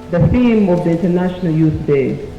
The theme of the International Youth Day,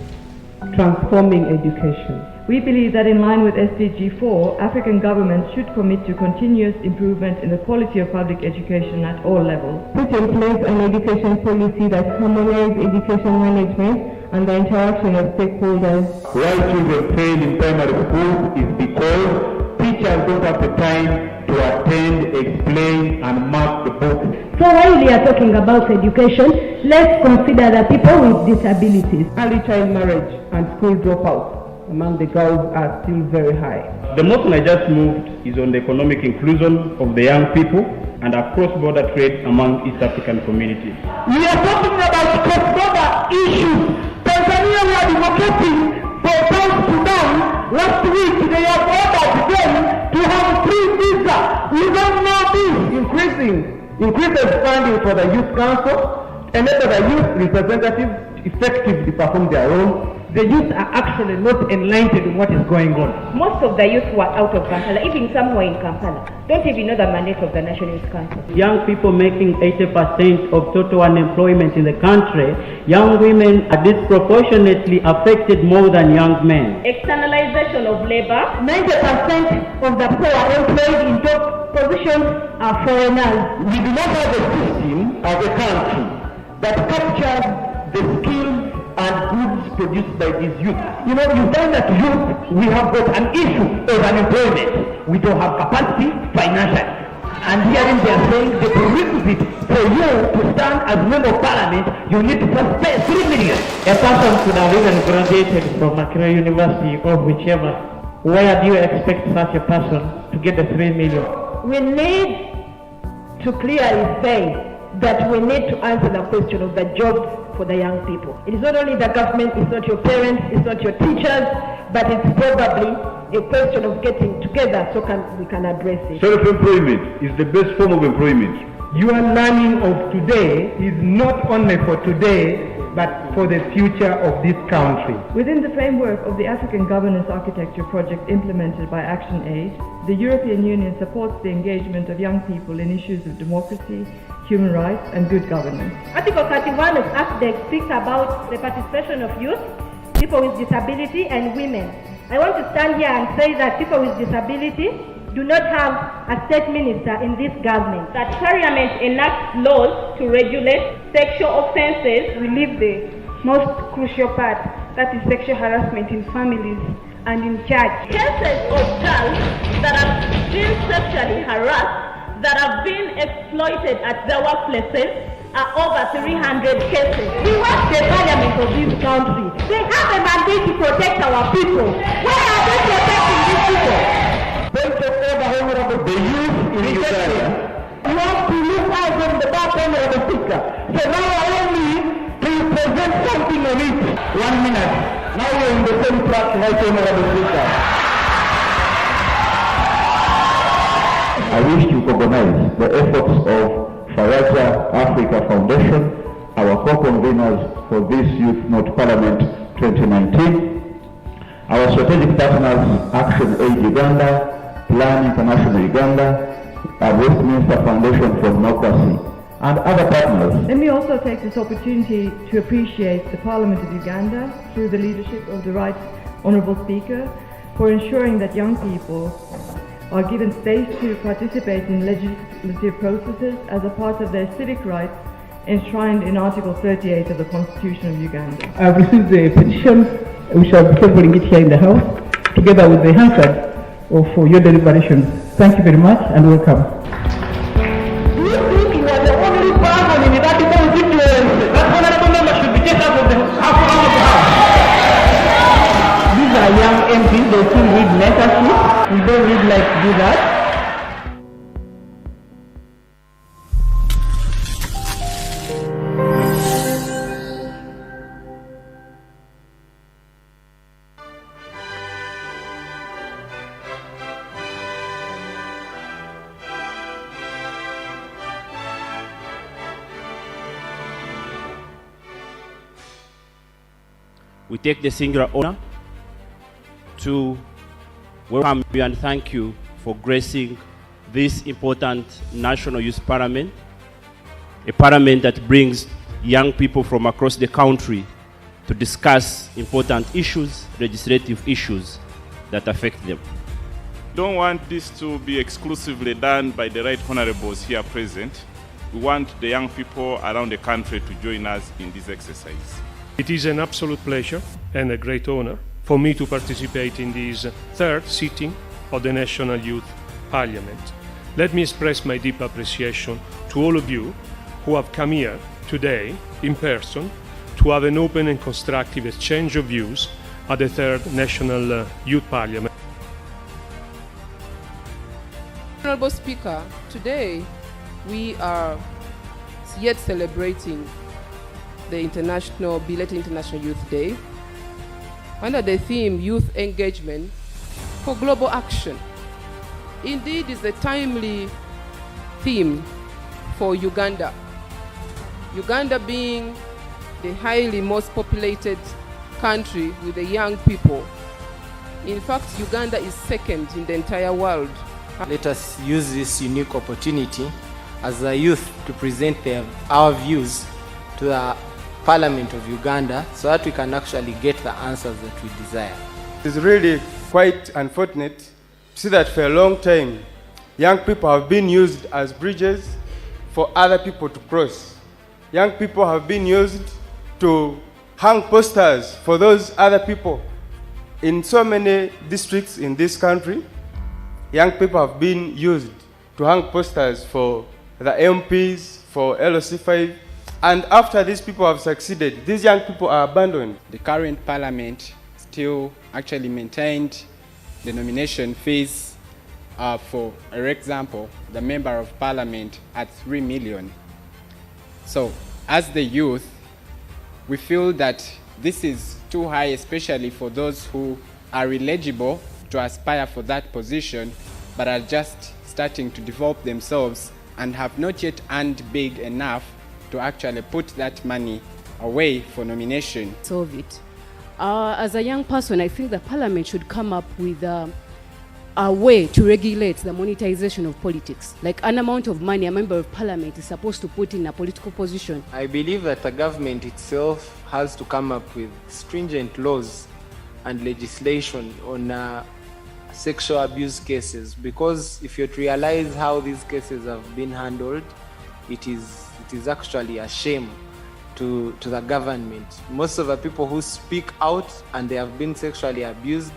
transforming education. We believe that in line with SDG 4, African governments should commit to continuous improvement in the quality of public education at all levels. Put in place an education policy that harmonizes education management and the interaction of stakeholders. Why children fail in primary school is because teachers don't have the time to attend, explain, and mark the book. So while we are talking about education, let's consider the people with disabilities. Early child marriage and school dropouts among the girls are still very high. The motion I just moved is on the economic inclusion of the young people and a cross-border trade among East African communities. We are talking about cross-border issues. Tanzania were advocating for South Sudan. Last week they have ordered them to have free visa. We don't know this. Increase the funding for the youth council, enable the youth representatives effectively perform their role. The youth are actually not enlightened in what is going on. Most of the youth who are out of Kampala, even some who are in Kampala, don't even know the mandate of the National Youth Council. Young people making 80% of total unemployment in the country, young women are disproportionately affected more than young men. Externalization of labor. 90% of the people employed in top positions are foreigners. We do not have a system as a country that captures the skills and goods produced by these youth. You know, you find that youth, we have got an issue of unemployment. We don't have capacity financially. And herein they are saying the prerequisite for you to stand as member of parliament, you need to first pay 3 million. A person could have even graduated from Accra University or whichever. Where do you expect such a person to get the 3 million? We need to clearly say that we need to answer the question of the jobs for the young people. It is not only the government, it's not your parents, it's not your teachers, but it's probably a question of getting together so we can address it. Self-employment is the best form of employment. Your learning of today is not only for today, but for the future of this country. Within the framework of the African Governance Architecture project implemented by Action Aid, the European Union supports the engagement of young people in issues of democracy, human rights and good governance. Article 31 of AFDEC speaks about the participation of youth, people with disability and women. I want to stand here and say that people with disability do not have a state minister in this government. That Parliament enacts laws to regulate sexual offences. We leave the most crucial part, that is sexual harassment in families and in church. Cases of girls that have been sexually harassed, that have been exploited at their workplaces are over 300 cases. We want the parliament of this country. They have a mandate to protect our people. Why are they protecting these people? Point of order, Honorable, the youth in Uganda. You have to look out from the back end of the speaker. So now allow me to present something on it. 1 minute. Now we are in the same track, right, Honorable Speaker. I wish to recognize the efforts of Faraja Africa Foundation, our co-conveners for this Youth Not Parliament 2019, our strategic partners Action Aid Uganda, Plan International Uganda, Westminster Foundation for Democracy, and other partners. Let me also take this opportunity to appreciate the Parliament of Uganda, through the leadership of the Right Honourable Speaker, for ensuring that young people are given space to participate in legislative processes as a part of their civic rights enshrined in Article 38 of the Constitution of Uganda. I've received a petition, we shall be tabling it here in the House, together with the Hansard for your deliberations. Thank you very much and welcome. Do you think you are the only person in that constituency? That honorable member should be taken out of the House. These are young MPs, they still read mentorship. We don't really like to do that. We take the singular honor to welcome you and thank you for gracing this important National Youth Parliament, a parliament that brings young people from across the country to discuss important issues, legislative issues that affect them. Don't want this to be exclusively done by the right honorables here present. We want the young people around the country to join us in this exercise. It is an absolute pleasure and a great honor for me to participate in this third sitting of the National Youth Parliament. Let me express my deep appreciation to all of you who have come here today in person to have an open and constructive exchange of views at the third National Youth Parliament. Honorable Speaker, today we are yet celebrating the belated International Youth Day under the theme Youth Engagement for Global Action. Indeed, it's a timely theme for Uganda. Uganda being the highly most populated country with the young people. In fact, Uganda is second in the entire world. Let us use this unique opportunity as a youth to present our views to the Parliament of Uganda so that we can actually get the answers that we desire. It's really quite unfortunate to see that for a long time, young people have been used as bridges for other people to cross. Young people have been used to hang posters for those other people. In so many districts in this country, young people have been used to hang posters for the MPs, for LOC5, and after these people have succeeded, these young people are abandoned. The current parliament still actually maintained the nomination fees for example, the member of parliament at 3 million. So, as the youth, we feel that this is too high, especially for those who are eligible to aspire for that position, but are just starting to develop themselves and have not yet earned big enough to actually put that money away for nomination. Solve it. As a young person, I think the parliament should come up with a way to regulate the monetization of politics. Like an amount of money a member of parliament is supposed to put in a political position. I believe that the government itself has to come up with stringent laws and legislation on sexual abuse cases, because if you realize how these cases have been handled, it is actually a shame to the government. Most of the people who speak out and they have been sexually abused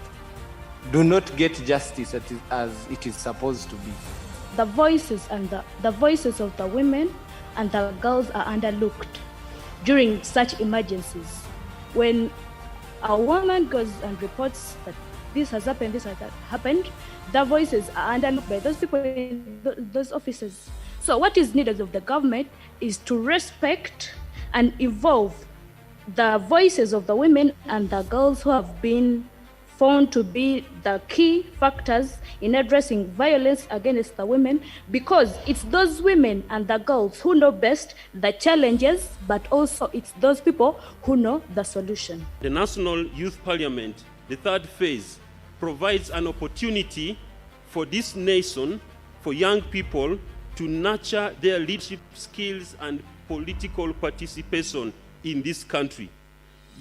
do not get justice as it is supposed to be. The voices and the voices of the women and the girls are underlooked during such emergencies. When a woman goes and reports that this has happened, the voices are underlooked by those people in those offices. So what is needed of the government is to respect and evolve the voices of the women and the girls who have been found to be the key factors in addressing violence against the women, because it's those women and the girls who know best the challenges, but also it's those people who know the solution. The National Youth Parliament, the third phase, provides an opportunity for this nation, for young people, to nurture their leadership skills and political participation in this country.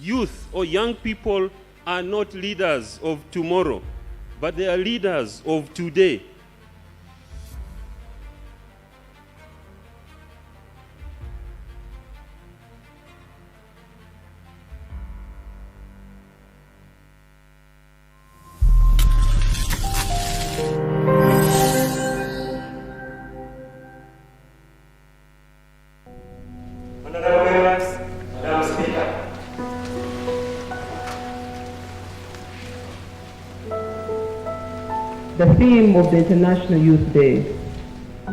Youth or young people are not leaders of tomorrow, but they are leaders of today. Honorable members, Madam Speaker. The theme of the International Youth Day,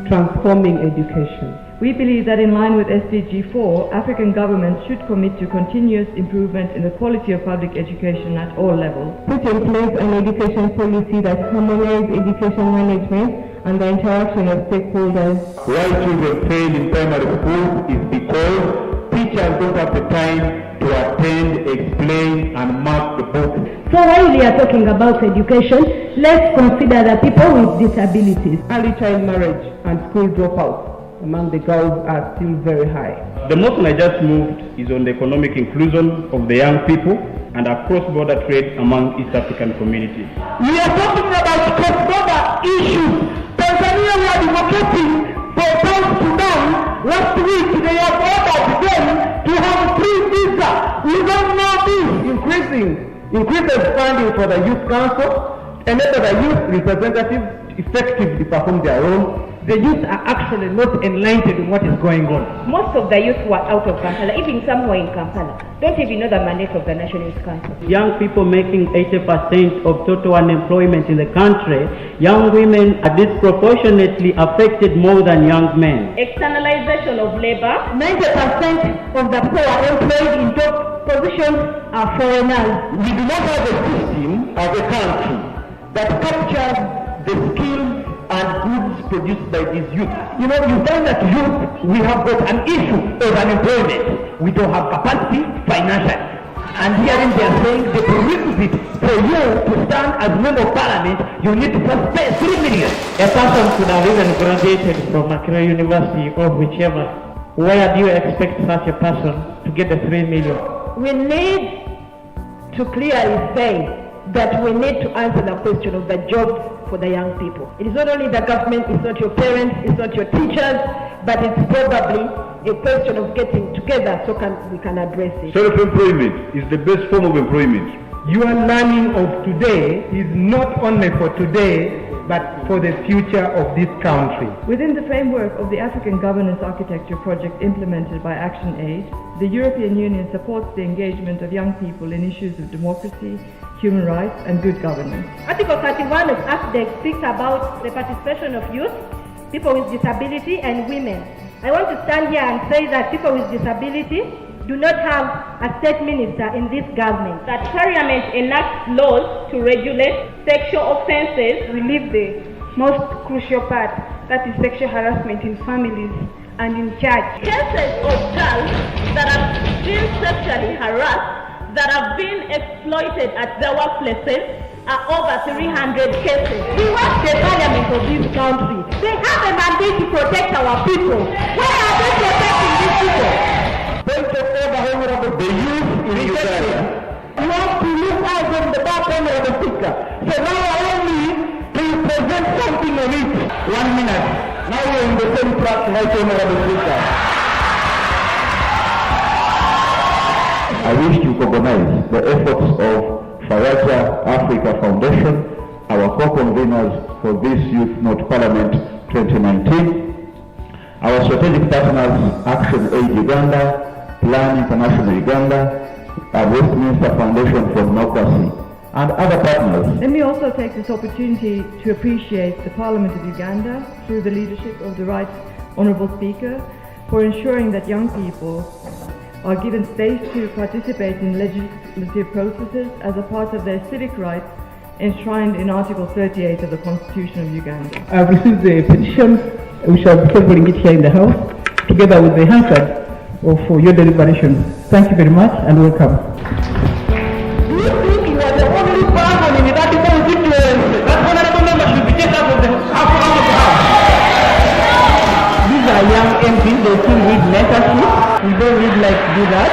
transforming education. We believe that in line with SDG 4, African governments should commit to continuous improvement in the quality of public education at all levels. Put in place an education policy that harmonizes education management and the interaction of stakeholders. Why children fail in primary school is because teachers don't have the time to attend, explain, and mark the books. So while we are talking about education, let's consider the people with disabilities. Early child marriage and school dropouts among the girls are still very high. The motion I just moved is on the economic inclusion of the young people and a cross-border trade among East African communities. We are talking about cross-border issues. Tanzania we are advocating for South Sudan. Last week they have ordered them to have free visa. We don't know this. Increases funding for the youth council, enable the youth representatives effectively perform their role. The youth are actually not enlightened in what is going on. Most of the youth who are out of Kampala, even some who are in Kampala, don't even know the mandate of the National Youth Council. Young people making 80% of total unemployment in the country, young women are disproportionately affected more than young men. Externalization of labor. 90% of the poor employed in top positions are foreigners. We do not have a system as a country that captures the skills and goods produced by these youth. You know, you find that youth, we have got an issue of unemployment. We don't have capacity financially. And hearing they are saying the prerequisite for you to stand as member of parliament, you need to first pay 3 million. A person could have even graduated from Accra University or whichever. Where do you expect such a person to get the 3 million? We need to clearly say that we need to answer the question of the jobs for the young people. It is not only the government, it's not your parents, it's not your teachers, but it's probably a question of getting together so we can address it. Self-employment is the best form of employment. Your learning of today is not only for today, but for the future of this country. Within the framework of the African Governance Architecture project implemented by ActionAid, the European Union supports the engagement of young people in issues of democracy, human rights and good governance. Article 31 of AFDEC speaks about the participation of youth, people with disability and women. I want to stand here and say that people with disability do not have a state minister in this government. That Parliament enacts laws to regulate sexual offences. We leave the most crucial part, that is sexual harassment in families and in church. Cases of girls that have been sexually harassed, that have been exploited at their workplaces are over 300 cases. We want the parliament of this country. They have a mandate to protect our people. Where are they protecting these people? Point of order, Honorable. The youth in Uganda. You have to look out on the back end of the speaker. So now allow me to present something on it. 1 minute. Now we're in the same track, Right Honorable Speaker. I wish to recognize the efforts of Faraja Africa Foundation, our co-conveners for this Youth Not Parliament 2019, our strategic partners ActionAid Uganda, Plan International Uganda, Westminster Foundation for Democracy, and other partners. Let me also take this opportunity to appreciate the Parliament of Uganda, through the leadership of the Right Honourable Speaker, for ensuring that young people are given space to participate in legislative processes as a part of their civic rights enshrined in Article 38 of the Constitution of Uganda. I've received the petition. We shall be tabling it here in the House, together with the Hansard for your deliberation. Thank you very much and welcome. Do you think you are the only person in that constituency? That honorable member should be taken out of the House. These are young MPs, they still need mentorship. We don't need like to do that.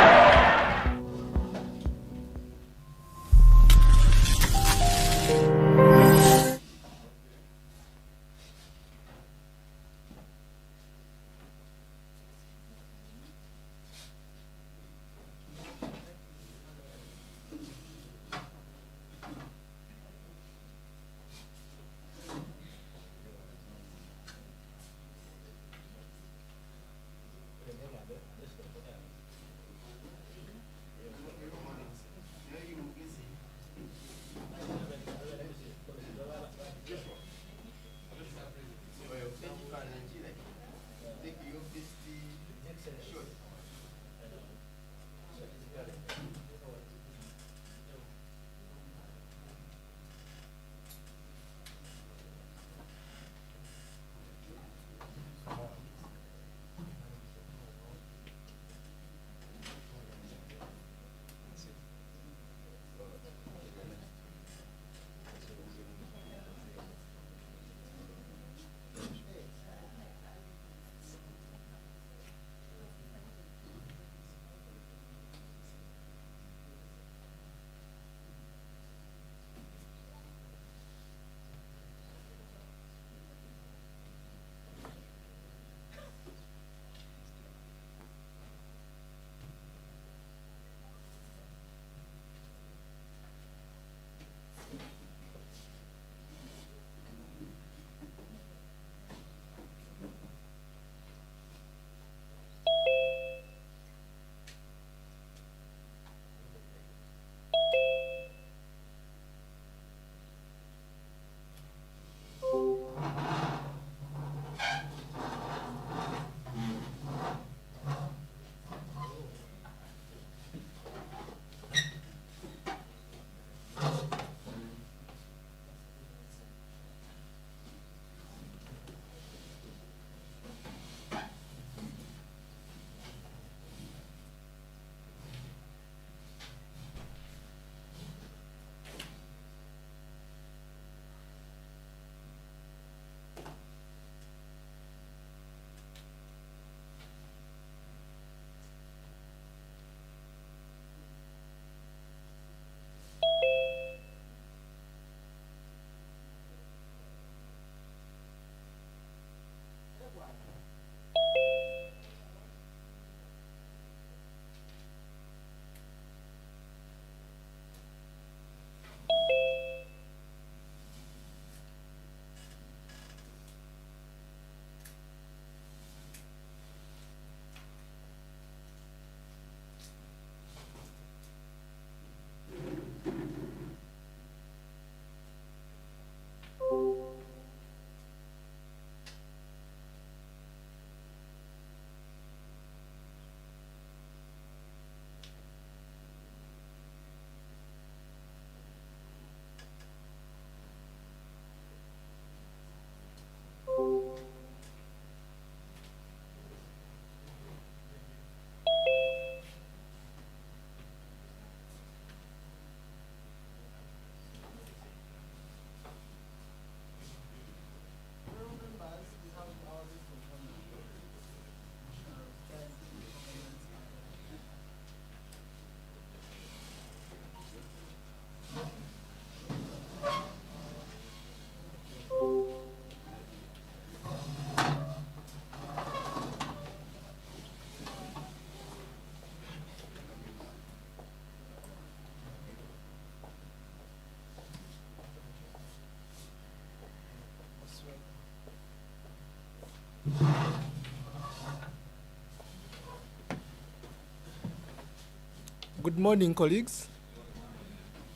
Good morning, colleagues.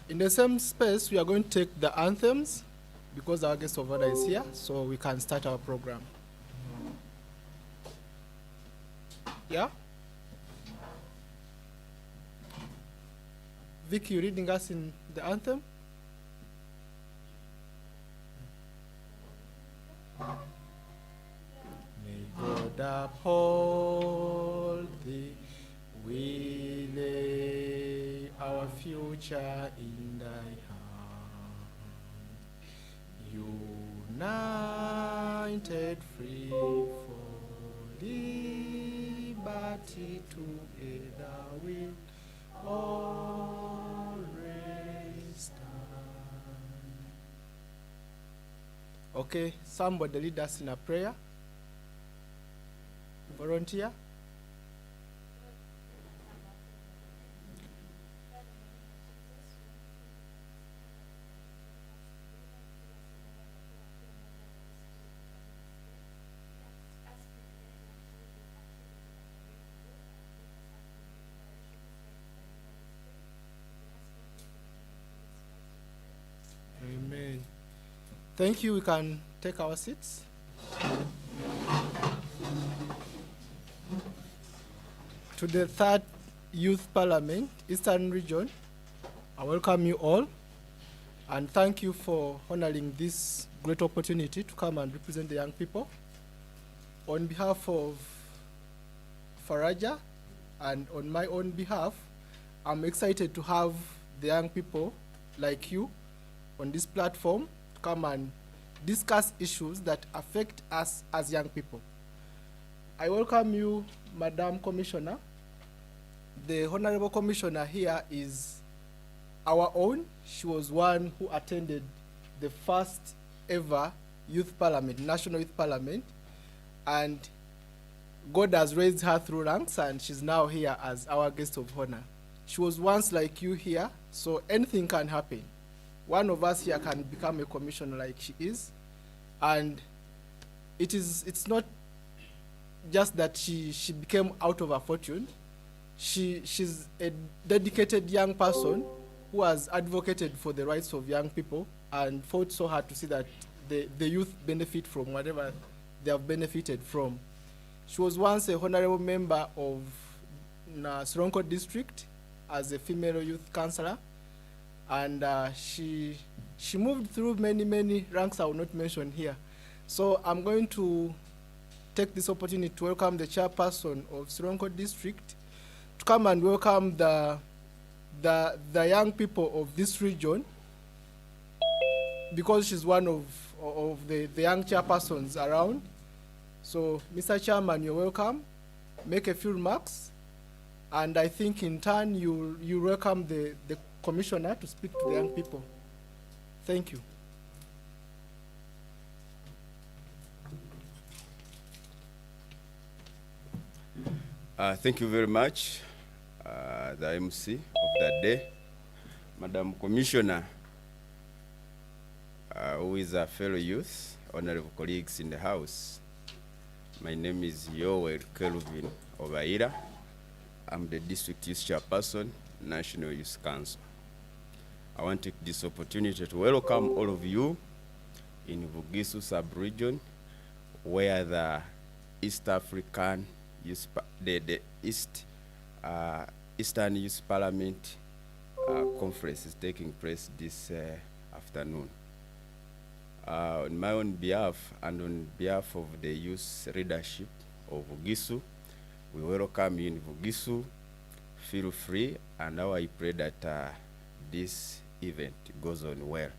In the same space, we are going to take the anthems because our guest of honor is here, so we can start our program. Yeah? Vicky, you reading us in the anthem? May God uphold thee, we lay our future in thy hand. United free for liberty, together we'll always stand. Okay, somebody lead us in a prayer. Volunteer. Amen. Thank you. We can take our seats. To the third Youth Parliament, Eastern Region, I welcome you all and thank you for honoring this great opportunity to come and represent the young people. On behalf of Faraja and on my own behalf, I'm excited to have the young people like you on this platform to come and discuss issues that affect us as young people. I welcome you, Madam Commissioner. The Honorable Commissioner here is our own. She was one who attended the first ever Youth Parliament, National Youth Parliament, and God has raised her through ranks and she's now here as our guest of honor. She was once like you here, so anything can happen. One of us here can become a commissioner like she is, and it's not just that she became out of her fortune. She's a dedicated young person who has advocated for the rights of young people and fought so hard to see that the youth benefit from whatever they have benefited from. She was once a honorable member of Soronko district as a female youth councillor, and she moved through many ranks I will not mention here. So I'm going to take this opportunity to welcome the chairperson of Soronko district to come and welcome the young people of this region, because she's one of the young chairpersons around. So, Mr. Chairman, you're welcome. Make a few remarks, and I think in turn you welcome the commissioner to speak to the young people. Thank you. Thank you very much, the MC of that day, Madam Commissioner, who is a fellow youth, honorable colleagues in the House. My name is Yoel Kelvin Ovaira. I'm the District Youth Chairperson, National Youth Council. I want to take this opportunity to welcome all of you in Vugisu sub-region, where the East African Youth, the Eastern Youth Parliament conference is taking place this afternoon. On my own behalf and on behalf of the youth leadership of Vugisu, we welcome you in Vugisu. Feel free, and now I pray that this event goes on well.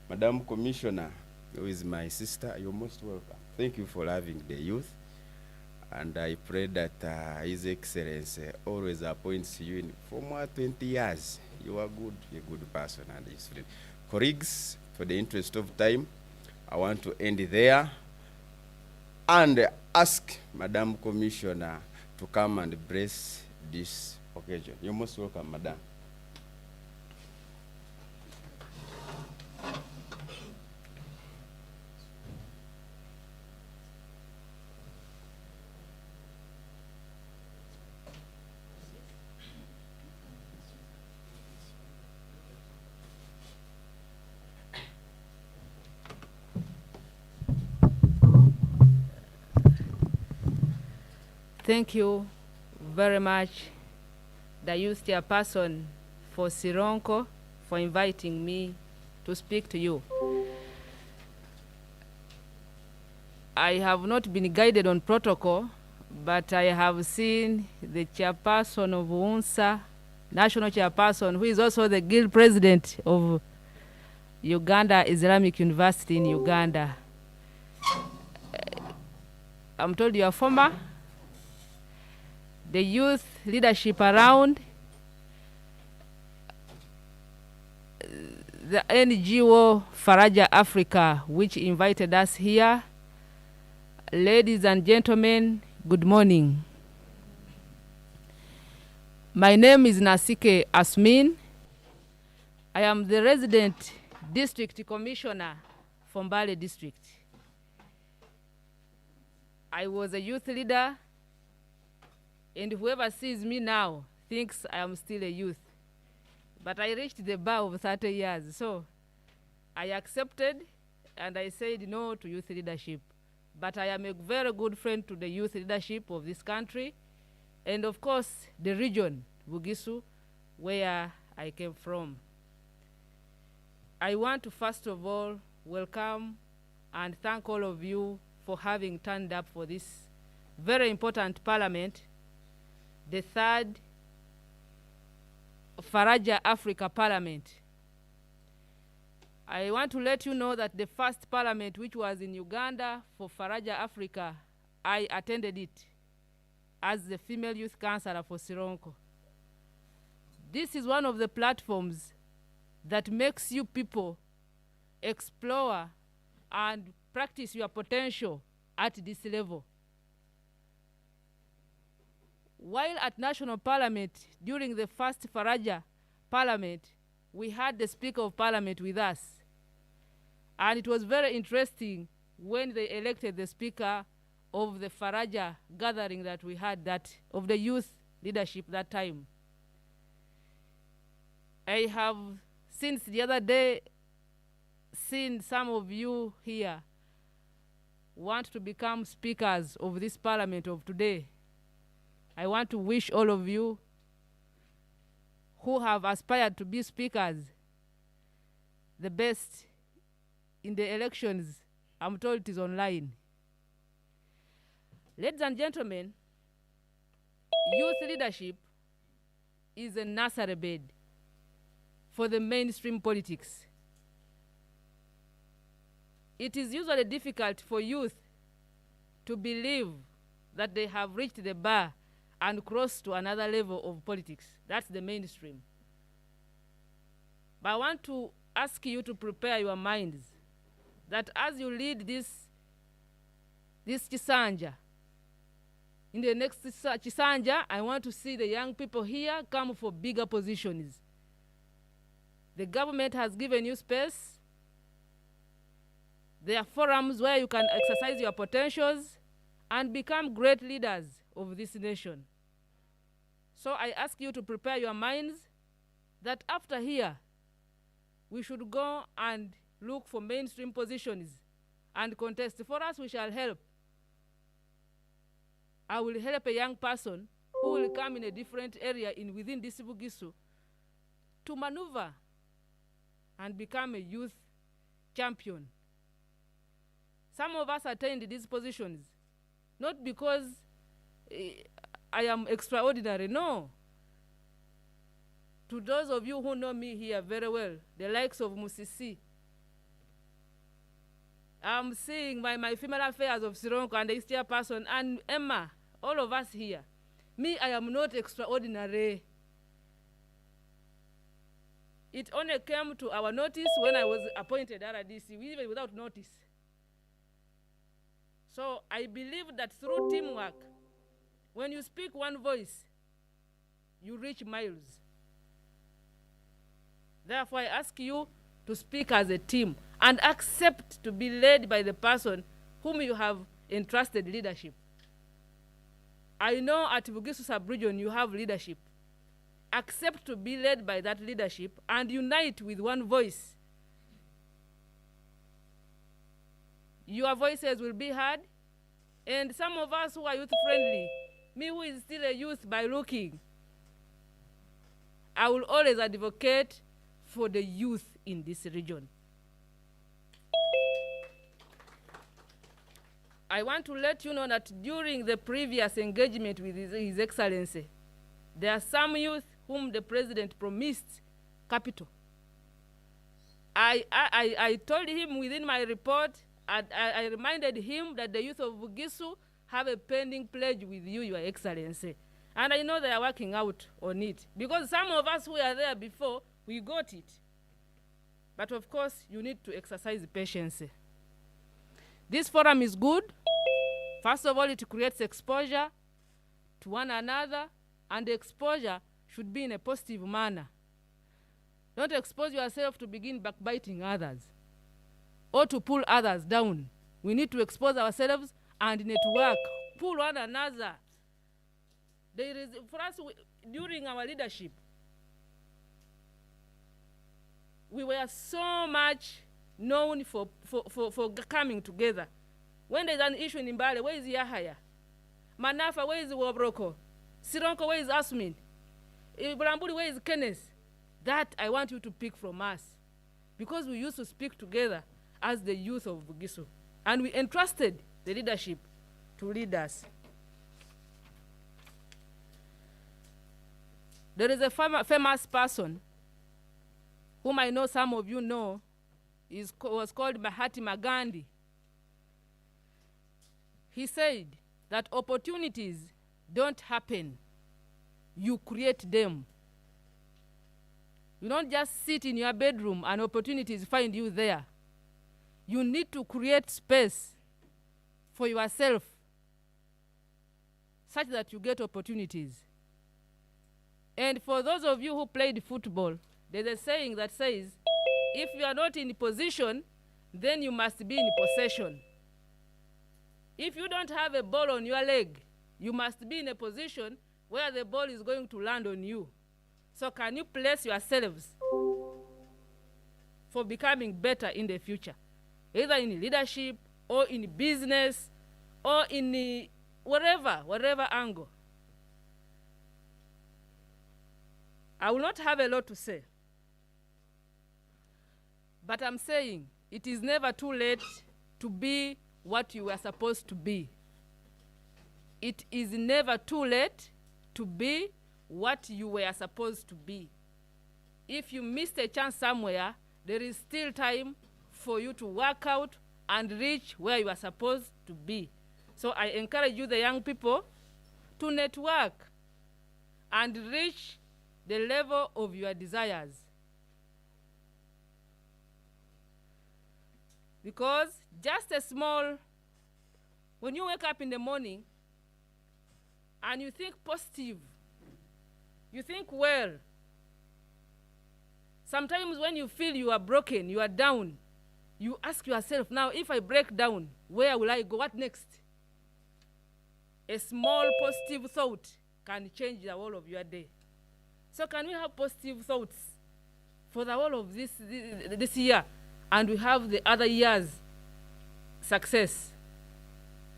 Madam Commissioner, who is my sister, you're most welcome. Thank you for having the youth, and I pray that His Excellency always appoints you in for more 20 years. You are good, you're a good person, and his friend. Colleagues, for the interest of time, I want to end there and ask Madam Commissioner to come and bless this occasion. You're most welcome, Madam. Thank you very much, the youth chairperson for Sironko, for inviting me to speak to you. I have not been guided on protocol, but I have seen the chairperson of UNSA, national chairperson, who is also the guild president of Uganda Islamic University in Uganda. I'm told you are former. The youth leadership around, the NGO Faraja Africa, which invited us here. Ladies and gentlemen, good morning. My name is Nasike Asmin. I am the resident district commissioner for Mbale district. I was a youth leader, and whoever sees me now thinks I am still a youth. But I reached the bar of 30 years, so I accepted and I said no to youth leadership. But I am a very good friend to the youth leadership of this country, and of course the region, Bugisu, where I came from. I want to first of all welcome and thank all of you for having turned up for this very important parliament, the third Faraja Africa Parliament. I want to let you know that the first parliament, which was in Uganda for Faraja Africa, I attended it as the female youth councillor for Sironko. This is one of the platforms that makes you people explore and practice your potential at this level. While at National Parliament, during the first Faraja Parliament, we had the Speaker of Parliament with us. And it was very interesting when they elected the Speaker of the Faraja gathering that we had, that of the youth leadership that time. I have, since the other day, seen some of you here want to become speakers of this parliament of today. I want to wish all of you who have aspired to be speakers the best in the elections. I'm told it is online. Ladies and gentlemen, youth leadership is a nursery bed for the mainstream politics. It is usually difficult for youth to believe that they have reached the bar and crossed to another level of politics. That's the mainstream. But I want to ask you to prepare your minds that as you lead this Chisanja, in the next Chisanja, I want to see the young people here come for bigger positions. The government has given you space. There are forums where you can exercise your potentials and become great leaders of this nation. So I ask you to prepare your minds that after here, we should go and look for mainstream positions and contest. For us, we shall help. I will help a young person who will come in a different area within this Bugisu to maneuver and become a youth champion. Some of us attained these positions, not because I am extraordinary, no. To those of you who know me here very well, the likes of Musisi, I'm seeing my female affairs of Sironko and the East chairperson and Emma, all of us here. Me, I am not extraordinary. It only came to our notice when I was appointed RDC, even without notice. So I believe that through teamwork, when you speak one voice, you reach miles. Therefore, I ask you to speak as a team and accept to be led by the person whom you have entrusted leadership. I know at Bugisu Sub-Region you have leadership. Accept to be led by that leadership and unite with one voice. Your voices will be heard, and some of us who are youth-friendly me who is still a youth by looking, I will always advocate for the youth in this region. I want to let you know that during the previous engagement with His Excellency, there are some youth whom the President promised capital. I told him within my report, I reminded him that the youth of Bugisu have a pending pledge with you, Your Excellency. And I know they are working out on it. Because some of us who were there before, we got it. But of course, you need to exercise patience. This forum is good. First of all, it creates exposure to one another, and the exposure should be in a positive manner. Don't expose yourself to begin backbiting others or to pull others down. We need to expose ourselves and network, pull one another. There is, for us, during our leadership, we were so much known for coming together. When there's an issue in Mbale, where is Yahaya? Manafa, where is Wabroko? Sironko, where is Asmin? Bulambuli, where is Kenneth? That I want you to pick from us. Because we used to speak together as the youth of Bugisu. And we entrusted the leadership to lead us. There is a famous person whom I know some of you know, was called Mahatma Gandhi. He said that opportunities don't happen, you create them. You don't just sit in your bedroom and opportunities find you there. You need to create space for yourself such that you get opportunities. And for those of you who played football, there's a saying that says, if you are not in position, then you must be in possession. If you don't have a ball on your leg, you must be in a position where the ball is going to land on you. So can you place yourselves for becoming better in the future, either in leadership or in business or in whatever angle? I will not have a lot to say, but I'm saying it is never too late to be what you were supposed to be. It is never too late to be what you were supposed to be. If you missed a chance somewhere, there is still time for you to work out and reach where you are supposed to be. So I encourage you, the young people, to network and reach the level of your desires. Because just a small, when you wake up in the morning and you think positive, you think well. Sometimes when you feel you are broken, you are down, you ask yourself, now if I break down, where will I go? What next? A small positive thought can change the whole of your day. So can we have positive thoughts for the whole of this year, and we have the other years' success?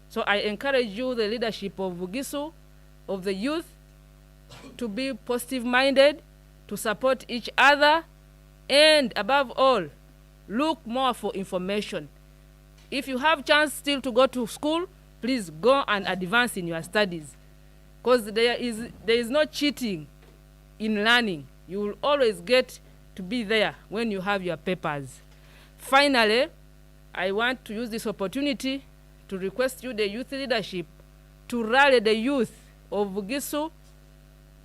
So I encourage you, the leadership of Bugisu, of the youth, to be positive-minded, to support each other, and above all, look more for information. If you have chance still to go to school, please go and advance in your studies, because there is no cheating in learning. You will always get to be there when you have your papers. Finally, I want to use this opportunity to request you, the youth leadership, to rally the youth of Bugisu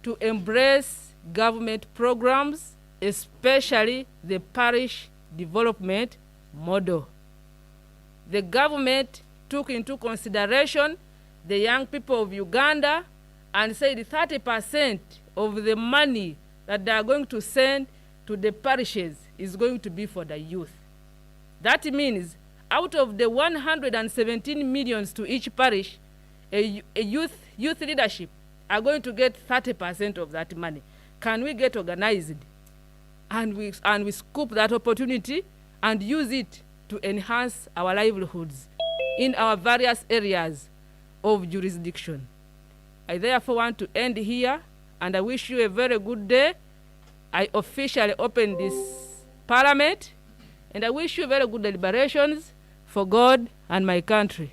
to embrace government programs, especially the parish development model. The government took into consideration the young people of Uganda and said 30% of the money that they are going to send to the parishes is going to be for the youth. That means out of the 117 millions to each parish, a youth leadership are going to get 30% of that money. Can we get organized and we scoop that opportunity and use it to enhance our livelihoods in our various areas of jurisdiction? I therefore want to end here, and I wish you a very good day. I officially open this parliament, and I wish you very good deliberations for God and my country.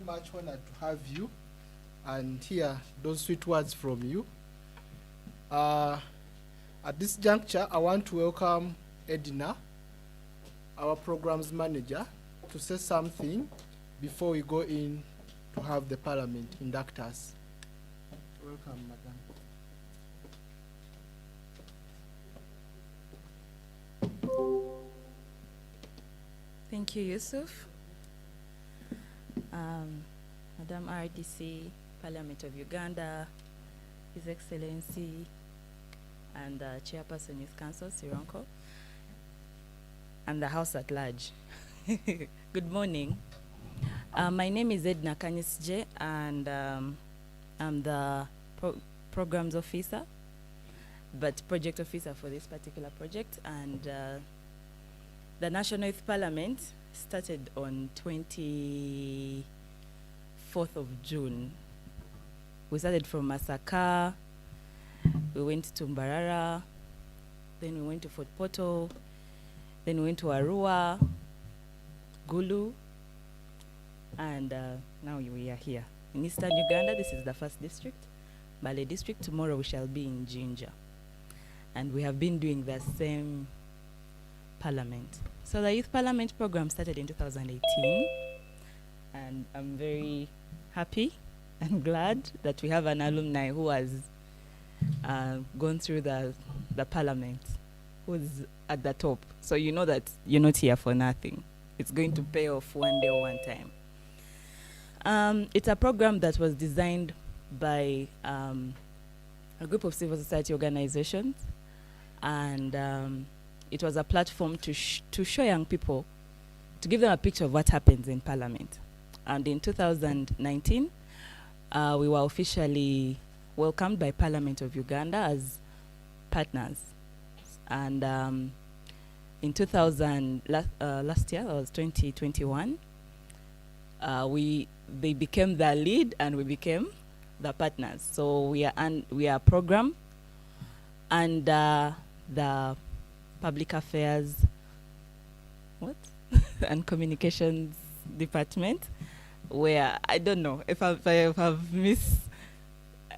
Much honored to have you and hear those sweet words from you. At this juncture, I want to welcome Edna, our programs manager, to say something before we go in to have the parliament induct us. Welcome, madam. Thank you, Yusuf. Madam RDC, Parliament of Uganda, His Excellency, and Chairperson Youth Council, Sironko, and the House at large. Good morning. My name is Edna Kanyisje, and I'm the Programs Officer, but Project Officer for this particular project. And the National Youth Parliament started on 24th of June. We started from Masaka, we went to Mbarara, then we went to Fort Portal, then we went to Arua, Gulu, and now we are here. In Eastern Uganda, this is the first district, Mbale district. Tomorrow we shall be in Jinja. And we have been doing the same parliament. So the Youth Parliament program started in 2018, and I'm very happy and glad that we have an alumni who has gone through the parliament, who's at the top. So you know that you're not here for nothing. It's going to pay off one day or one time. It's a program that was designed by a group of civil society organizations, and it was a platform to show young people, to give them a picture of what happens in Parliament. And in 2019, we were officially welcomed by Parliament of Uganda as partners. And in last year, that was 2021, they became the lead and we became the partners. So we are a program under the Public Affairs and Communications Department, where I don't know if I've missed,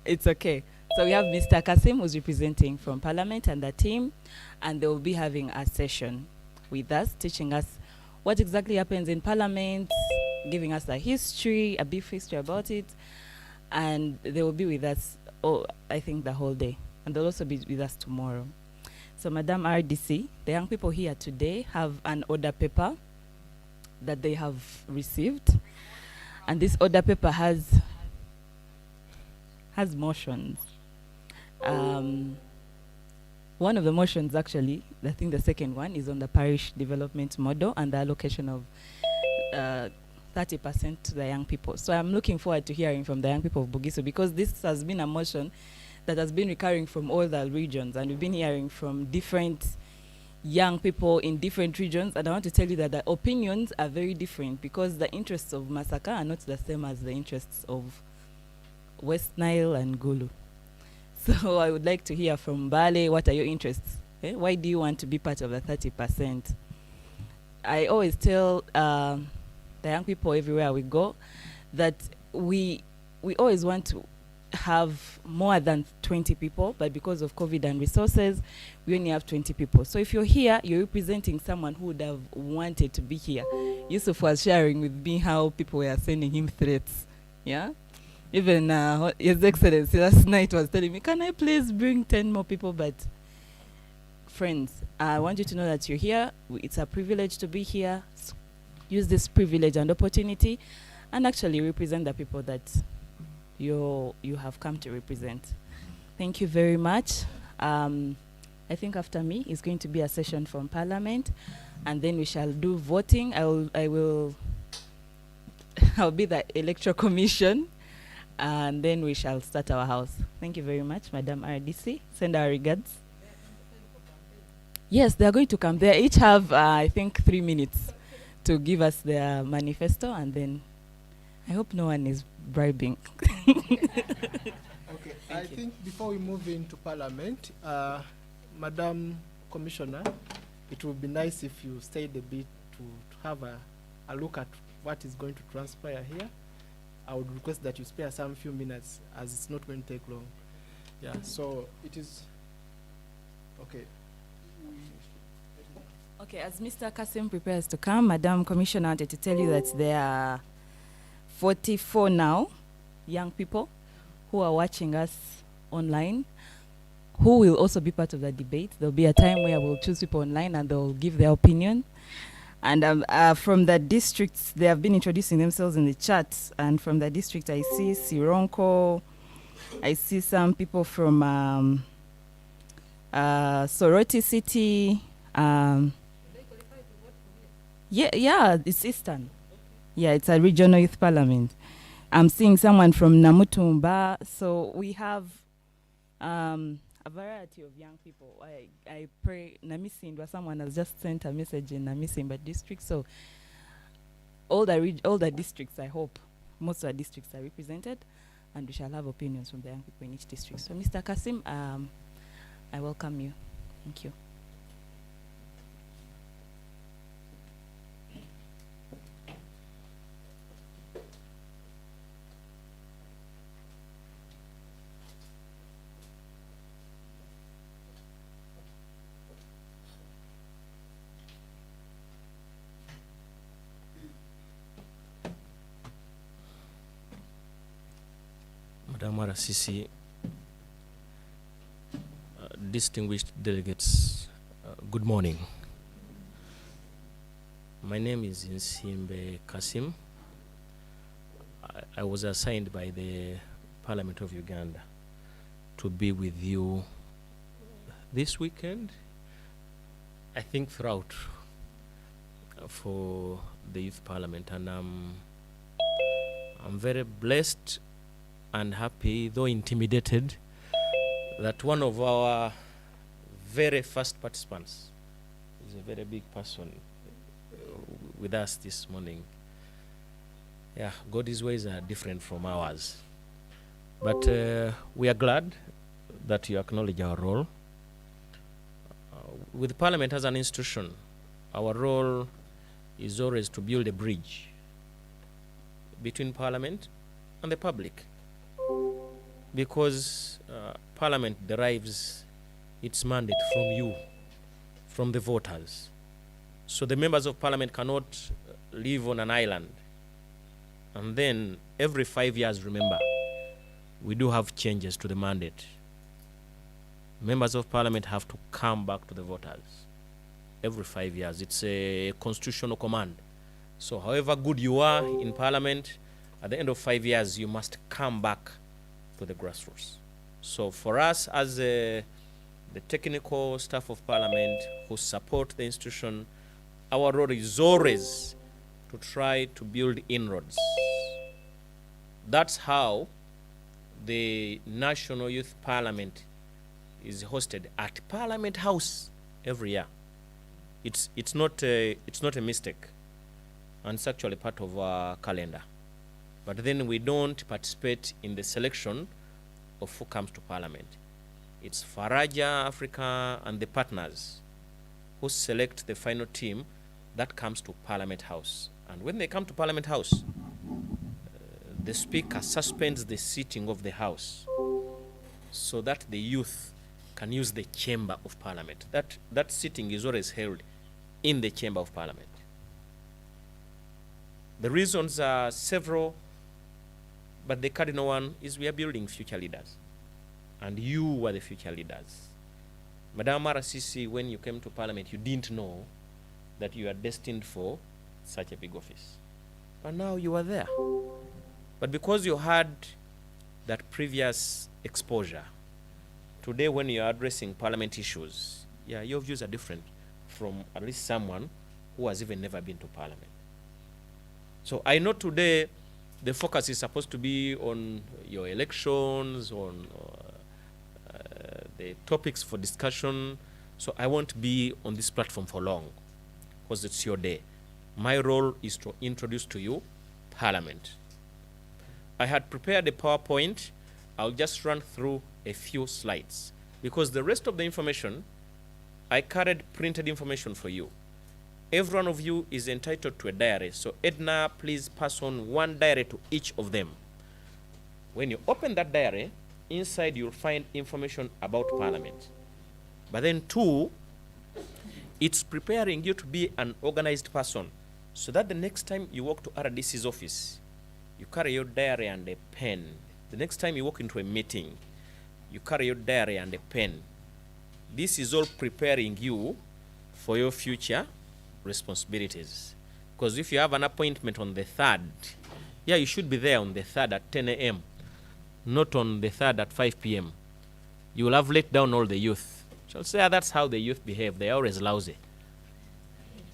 it's okay. So we have Mr. Kasim, who's representing from Parliament and the team, and they will be having a session with us, teaching us what exactly happens in Parliament, giving us a history, a brief history about it, and they will be with us, I think, the whole day, and they'll also be with us tomorrow. So, Madam RDC, the young people here today have an order paper that they have received, and this order paper has motions. One of the motions, actually, I think the second one, is on the parish development model and the allocation of 30% to the young people. So I'm looking forward to hearing from the young people of Bugisu, because this has been a motion that has been recurring from all the regions, and we've been hearing from different young people in different regions, and I want to tell you that the opinions are very different, because the interests of Masaka are not the same as the interests of West Nile and Gulu. So I would like to hear from Mbale, what are your interests? Why do you want to be part of the 30%? I always tell the young people everywhere we go that we always want to have more than 20 people, but because of COVID and resources, we only have 20 people. So if you're here, you're representing someone who would have wanted to be here. Yusuf was sharing with me how people were sending him threats. Yeah? Even His Excellency last night was telling me, can I please bring 10 more people? But friends, I want you to know that you're here. It's a privilege to be here. Use this privilege and opportunity and actually represent the people that you have come to represent. Thank you very much. I think after me is going to be a session from Parliament, and then we shall do voting. I'll be the Electoral Commission, and then we shall start our house. Thank you very much, Madam RDC. Send our regards. Yes, they are going to come. They each have, I think, 3 minutes to give us their manifesto, and then I hope no one is bribing. Okay, I think before we move into Parliament, Madam Commissioner, it would be nice if you stayed a bit to have a look at what is going to transpire here. I would request that you spare some few minutes, as it's not going to take long. Yeah, so it is, okay. Okay, as Mr. Kasim prepares to come, Madam Commissioner wanted to tell you that there are 44 now young people who are watching us online, who will also be part of the debate. There'll be a time where we'll choose people online and they'll give their opinion. And from the districts, they have been introducing themselves in the chat. And from the district, I see Sironko. I see some people from Soroti City. Yeah, it's Eastern. Yeah, it's a regional youth parliament. I'm seeing someone from Namutumba. So we have a variety of young people. I pray Namisimba, someone has just sent a message in Namisimba district. So all the districts, I hope, most of the districts are represented, and we shall have opinions from the young people in each district. So Mr. Kasim, I welcome you. Thank you. Madam RCC, distinguished delegates, good morning. My name is Nsimbe Kasim. I was assigned by the Parliament of Uganda to be with you this weekend, I think throughout, for the Youth Parliament, and I'm very blessed and happy, though intimidated, that one of our very first participants is a very big person with us this morning. Yeah, God's ways are different from ours. But we are glad that you acknowledge our role. With Parliament as an institution, our role is always to build a bridge between Parliament and the public, because Parliament derives its mandate from you, from the voters. So the members of Parliament cannot live on an island. And then every 5 years, remember, we do have changes to the mandate. Members of Parliament have to come back to the voters every 5 years. It's a constitutional command. So however good you are in Parliament, at the end of 5 years, you must come back to the grassroots. So for us as the technical staff of Parliament who support the institution, our role is always to try to build inroads. That's how the National Youth Parliament is hosted at Parliament House every year. It's not a mistake, and it's actually part of our calendar. But then we don't participate in the selection of who comes to Parliament. It's Faraja Africa and the partners who select the final team that comes to Parliament House. And when they come to Parliament House, the Speaker suspends the sitting of the House so that the youth can use the Chamber of Parliament. That sitting is always held in the Chamber of Parliament. The reasons are several, but the cardinal one is we are building future leaders. And you are the future leaders. Madam RCC, when you came to Parliament, you didn't know that you are destined for such a big office. But now you are there. But because you had that previous exposure, today when you are addressing Parliament issues, yeah, your views are different from at least someone who has even never been to Parliament. So I know today the focus is supposed to be on your elections, on the topics for discussion, So I won't be on this platform for long because it's your day. My role is to introduce to you Parliament. I had prepared a PowerPoint. I'll just run through a few slides because the rest of the information, I carried printed information for you. Every one of you is entitled to a diary. So Edna, please pass on one diary to each of them. When you open that diary, inside you'll find information about Parliament. But then two, it's preparing you to be an organized person so that the next time you walk to RDC's office, you carry your diary and a pen. The next time you walk into a meeting, you carry your diary and a pen. This is all preparing you for your future responsibilities. Because if you have an appointment on the 3rd, yeah, you should be there on the 3rd at 10 a.m., not on the 3rd at 5 p.m. You will have let down all the youth. Shall say that's how the youth behave. They're always lousy.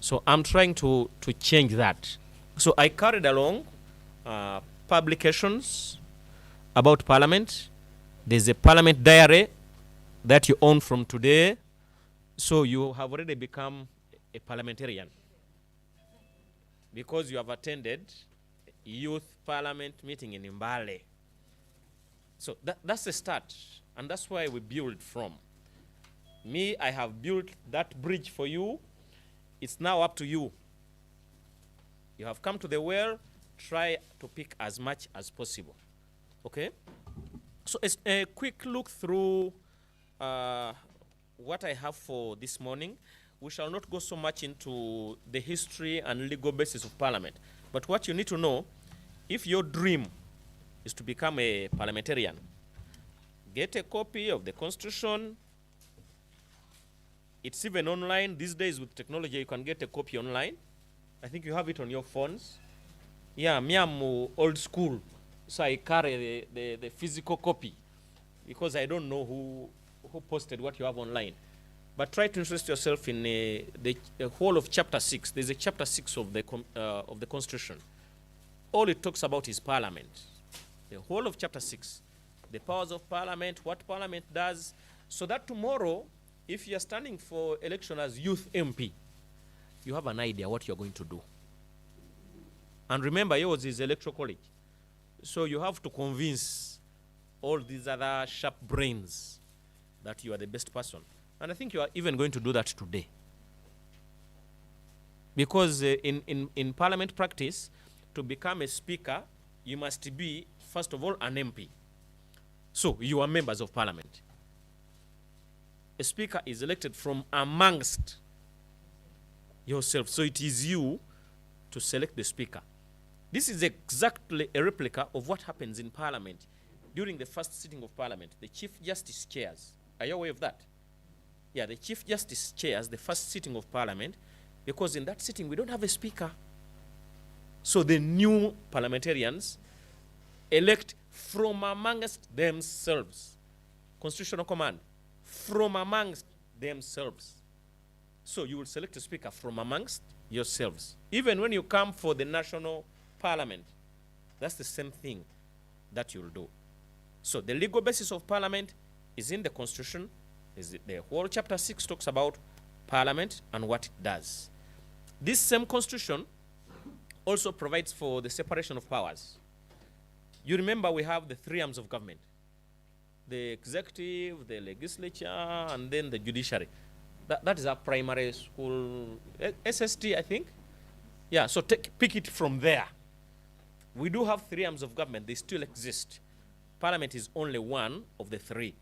So I'm trying to change that. So I carried along publications about Parliament. There's a Parliament diary that you own from today. So you have already become a parliamentarian because you have attended youth parliament meeting in Mbale. So that's the start, and that's where we build from. Me, I have built that bridge for you. It's now up to you. You have come to the well, try to pick as much as possible. Okay? So it's a quick look through what I have for this morning. We shall not go so much into the history and legal basis of Parliament. But what you need to know, if your dream is to become a parliamentarian, get a copy of the Constitution. It's even online. These days with technology, you can get a copy online. I think you have it on your phones. Yeah, me, I'm old school, so I carry the physical copy because I don't know who posted what you have online. But try to interest yourself in the whole of Chapter 6. There's a Chapter 6 of the Constitution. All it talks about is Parliament. The whole of Chapter 6. The powers of Parliament, what Parliament does, so that tomorrow, if you're standing for election as youth MP, you have an idea what you're going to do. And remember, yours is electoral college. So you have to convince all these other sharp brains that you are the best person. And I think you are even going to do that today. Because in parliament practice, to become a speaker, you must be, first of all, an MP. So you are members of Parliament. A speaker is elected from amongst yourself. So it is you to select the speaker. This is exactly a replica of what happens in Parliament during the first sitting of Parliament. The Chief Justice chairs. Are you aware of that? Yeah, the Chief Justice chairs the first sitting of Parliament because in that sitting we don't have a speaker. So the new parliamentarians elect from amongst themselves. Constitutional command. From amongst themselves. So you will select a speaker from amongst yourselves. Even when you come for the national parliament, that's the same thing that you'll do. So the legal basis of Parliament is in the Constitution. The whole Chapter 6 talks about Parliament and what it does. This same Constitution also provides for the separation of powers. You remember we have the three arms of government. The executive, the legislature, and then the judiciary. That is our primary school, SST, I think. Yeah, so pick it from there. We do have three arms of government. They still exist. Parliament is only one of the three.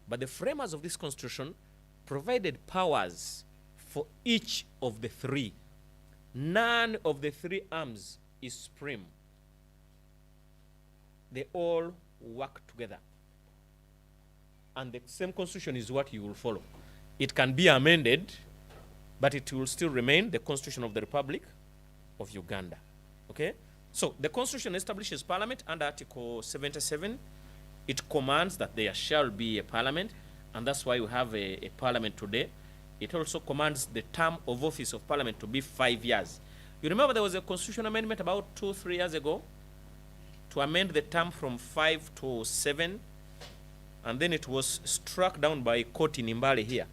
But the framers of this Constitution provided powers for each of the three. None of the three arms is supreme. They all work together. And the same Constitution is what you will follow. It can be amended, but it will still remain the Constitution of the Republic of Uganda. Okay? So the Constitution establishes Parliament under Article 77. It commands that there shall be a Parliament, and that's why we have a Parliament today. It also commands the term of office of Parliament to be 5 years. You remember there was a constitutional amendment about 2-3 years ago to amend the term from 5 to 7, and then it was struck down by a court in Mbale here.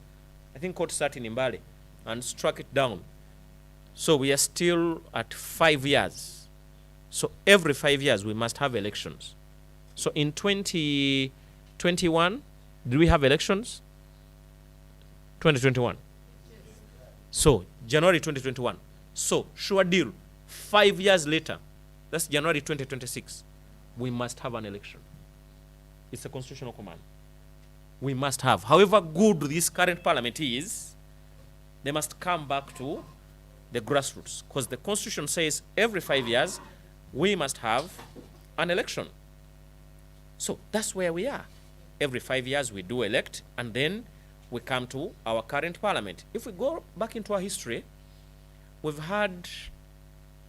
I think court sat in Mbale and struck it down. So we are still at 5 years. So every 5 years we must have elections. So in 2021, do we have elections? 2021. So January 2021. So sure deal, 5 years later, that's January 2026, we must have an election. It's a constitutional command. We must have. However good this current parliament is, they must come back to the grassroots, because the constitution says every 5 years we must have an election. So that's where we are. Every 5 years we do elect, and then we come to our current parliament. If we go back into our history, we've had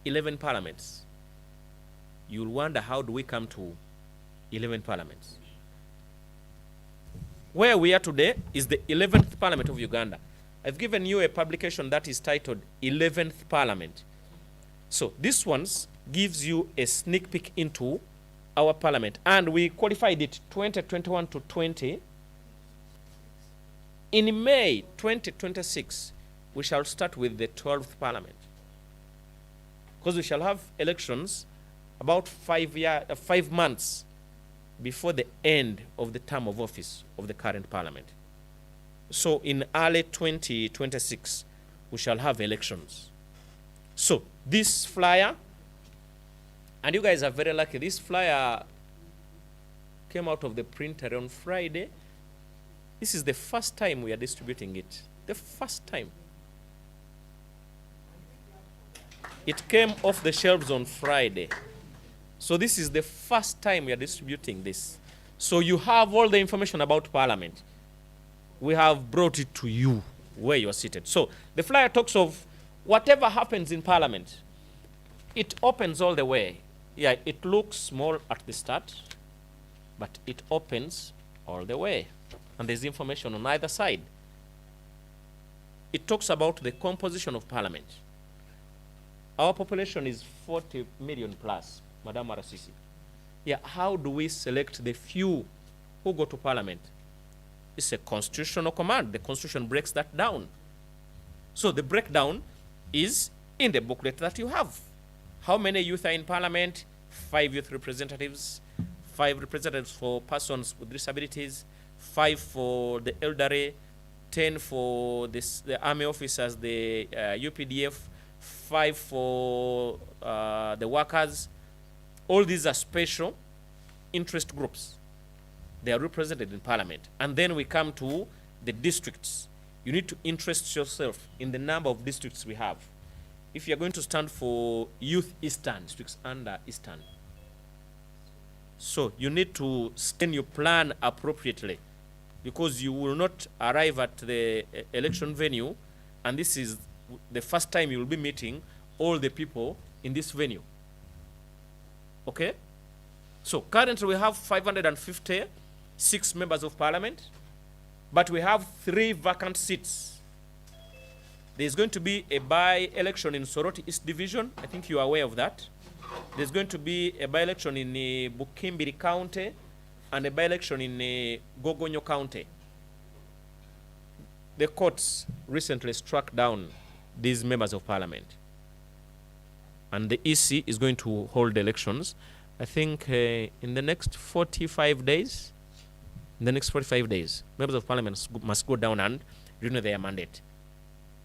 11 parliaments. You'll wonder, how do we come to 11 parliaments? Where we are today is the 11th Parliament of Uganda. I've given you a publication that is titled 11th Parliament. So this one gives you a sneak peek into our parliament. And we qualified it 2021 to 20. In May 2026, we shall start with the 12th Parliament. Because we shall have elections about 5 months before the end of the term of office of the current parliament. So in early 2026, we shall have elections. So this flyer, and you guys are very lucky, this flyer came out of the printer on Friday. This is the first time we are distributing it. The first time. It came off the shelves on Friday. So this is the first time we are distributing this. So you have all the information about Parliament. We have brought it to you where you are seated. So the flyer talks of whatever happens in Parliament. It opens all the way. Yeah, it looks small at the start, but it opens all the way. And there's information on either side. It talks about the composition of Parliament. Our population is 40 million plus. Madam Arasisi. Yeah, how do we select the few who go to Parliament? It's a constitutional command. The Constitution breaks that down. So the breakdown is in the booklet that you have. How many youth are in Parliament? 5 youth representatives, 5 representatives for persons with disabilities, 5 for the elderly, 10 for the army officers, the UPDF, 5 for the workers. All these are special interest groups. They are represented in Parliament. And then we come to the districts. You need to interest yourself in the number of districts we have. If you're going to stand for Youth Eastern, districts under Eastern. So you need to send your plan appropriately, because you will not arrive at the election venue, and this is the first time you will be meeting all the people in this venue. Okay? So currently we have 556 members of Parliament, but we have 3 vacant seats. There's going to be a by-election in Soroti East Division. I think you are aware of that. There's going to be a by-election in Bukimbiri County and a by-election in Gogonyo County. The courts recently struck down these members of Parliament. And the EC is going to hold elections, I think, in the next 45 days. In the next 45 days, members of Parliament must go down and renew their mandate.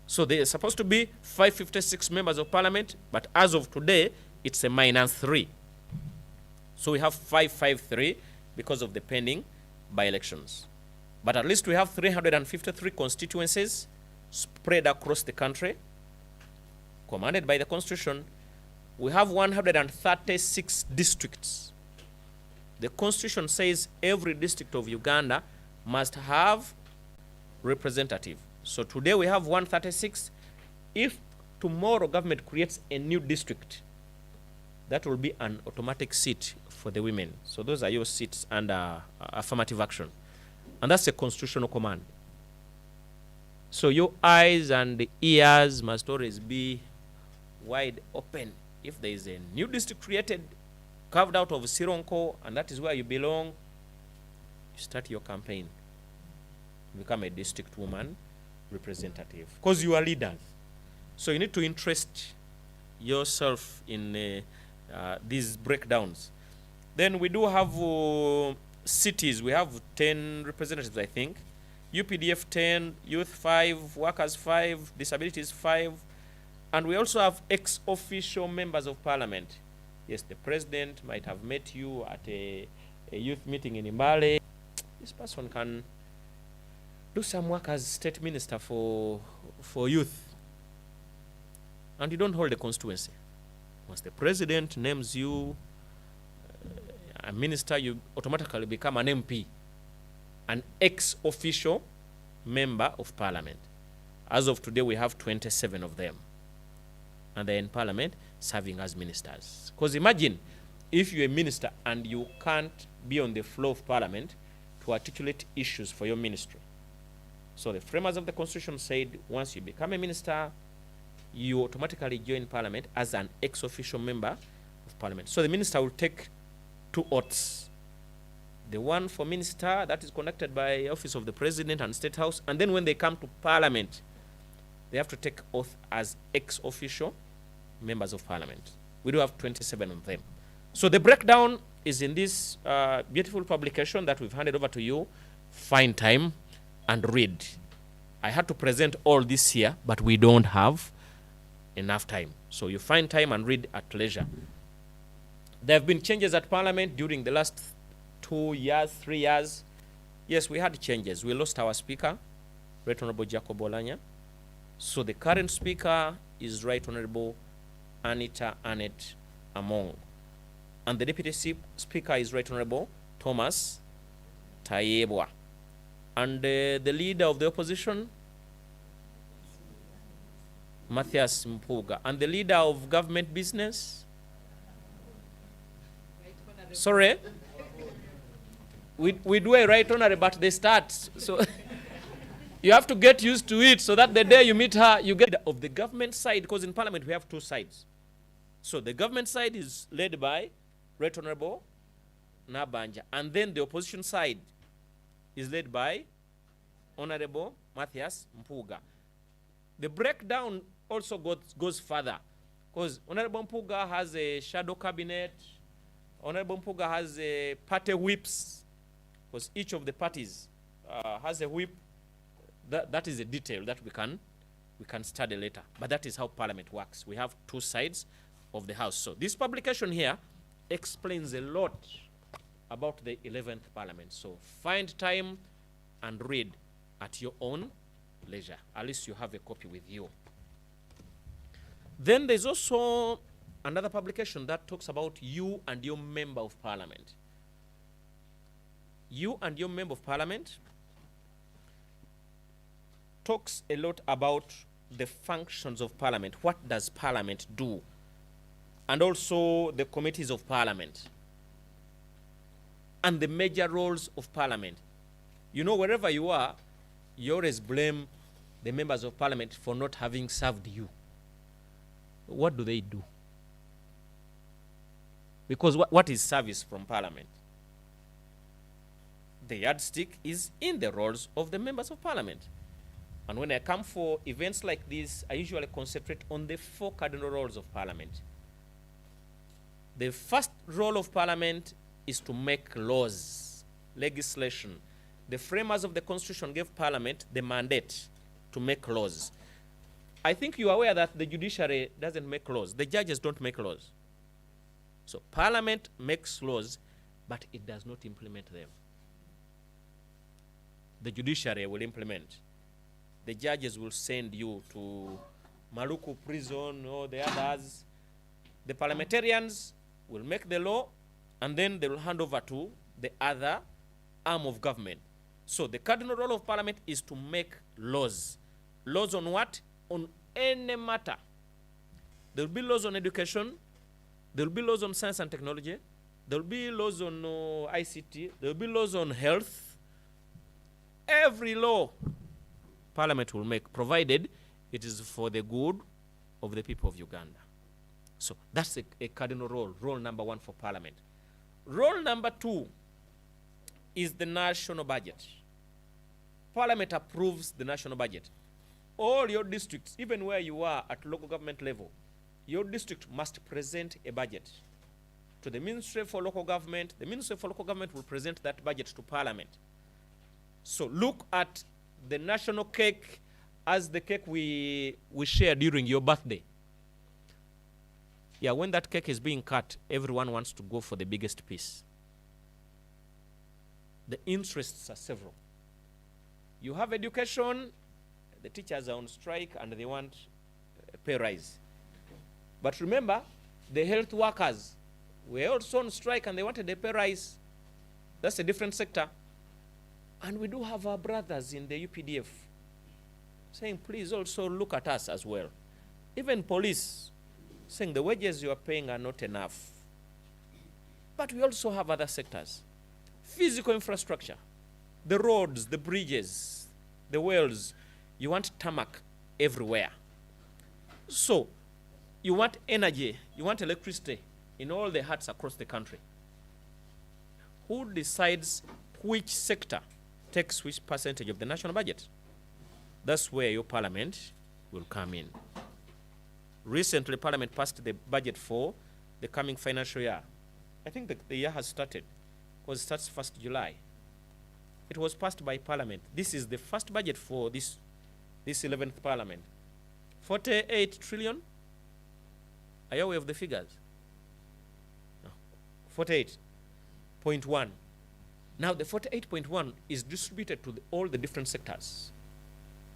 So there are supposed to be 556 members of Parliament, but as of today, it's a -3. So we have 553 because of the pending by-elections. But at least we have 353 constituencies spread across the country, commanded by the Constitution. We have 136 districts. The Constitution says every district of Uganda must have representative. So today we have 136. If tomorrow government creates a new district, that will be an automatic seat for the women. So those are your seats under affirmative action. And that's a constitutional command. So your eyes and ears must always be wide open. If there is a new district created, carved out of Sironko, and that is where you belong, you start your campaign. You become a district woman, representative, because you are leaders. So you need to interest yourself in these breakdowns. Then we do have cities. We have 10 representatives, I think. UPDF 10, Youth 5, Workers 5, Disabilities 5, and we also have ex-official members of parliament. Yes, the president might have met you at a youth meeting in Mbale. This person can do some work as state minister for youth. And you don't hold a constituency. Once the president names you a minister, you automatically become an MP, an ex-official member of parliament. As of today, we have 27 of them. And they're in parliament serving as ministers. Because imagine if you're a minister and you can't be on the floor of parliament to articulate issues for your ministry. So the framers of the constitution said once you become a minister, you automatically join parliament as an ex-official member of parliament. So the minister will take 2 oaths. The one for minister, that is conducted by office of the president and state house, and then when they come to parliament, they have to take oath as ex-official members of parliament. We do have 27 of them. So the breakdown is in this beautiful publication that we've handed over to you. Find time and read. I had to present all this here, but we don't have enough time. So you find time and read at leisure. There have been changes at parliament during the last 2 years, 3 years. Yes, we had changes. We lost our speaker, Right Honorable Jacob Olanya. So the current speaker is Right Honorable Anita Annette Among. And the deputy speaker is Right Honorable Thomas Tayebwa. And the leader of the opposition, Matthias Mpuga. And the leader of government business, sorry, we do a right honorable, but they start. So you have to get used to it so that the day you meet her, you get of the government side, because in parliament we have 2 sides. So the government side is led by Right Honorable Nabanja, and then the opposition side is led by Honorable Matthias Mpuga. The breakdown also goes further, because Honorable Mpuga has a shadow cabinet. Honorable Mpuga has a party whips, because each of the parties has a whip. That is a detail that we can study later. But that is how parliament works. We have 2 sides of the house. So this publication here explains a lot about the 11th parliament. So find time and read at your own leisure. At least you have a copy with you. Then there's also another publication that talks about you and your member of parliament. You and your member of parliament talks a lot about the functions of parliament. What does parliament do? And also the committees of parliament. And the major roles of parliament. You know, wherever you are, you always blame the members of parliament for not having served you. What do they do? Because what is service from parliament? The yardstick is in the roles of the members of parliament. And when I come for events like this, I usually concentrate on the 4 cardinal roles of parliament. The first role of parliament is to make laws, legislation. The framers of the constitution gave parliament the mandate to make laws. I think you are aware that the judiciary doesn't make laws. The judges don't make laws. So parliament makes laws, but it does not implement them. The judiciary will implement. The judges will send you to Maluku prison or the others. The parliamentarians will make the law, and then they will hand over to the other arm of government. So the cardinal role of parliament is to make laws. Laws on what? On any matter. There will be laws on education. There will be laws on science and technology. There will be laws on ICT. There will be laws on health. Every law parliament will make, provided it is for the good of the people of Uganda. So that's a cardinal role, role number 1 for parliament. Role number 2 is the national budget. Parliament approves the national budget. all your districts, even where you are at local government level, your district must present a budget to the Ministry for Local Government. The Ministry for Local Government will present that budget to Parliament. So look at the national cake as the cake we share during your birthday. Yeah, when that cake is being cut, everyone wants to go for the biggest piece. The interests are several. You have education, the teachers are on strike and they want a pay rise. But remember, the health workers were also on strike and they wanted a pay rise. That's a different sector. And we do have our brothers in the UPDF saying, please also look at us as well. Even police saying the wages you are paying are not enough. But we also have other sectors. Physical infrastructure, the roads, the bridges, the wells. You want tarmac everywhere. So you want energy, you want electricity in all the huts across the country. Who decides which sector takes which percentage of the national budget? That's where your parliament will come in. Recently, Parliament passed the budget for the coming financial year. I think the year has started, because it starts 1st July. It was passed by Parliament. This is the first budget for this 11th Parliament. 48 trillion. Are you aware of the figures? No. 48.1. Now, the 48.1 is distributed to all the different sectors.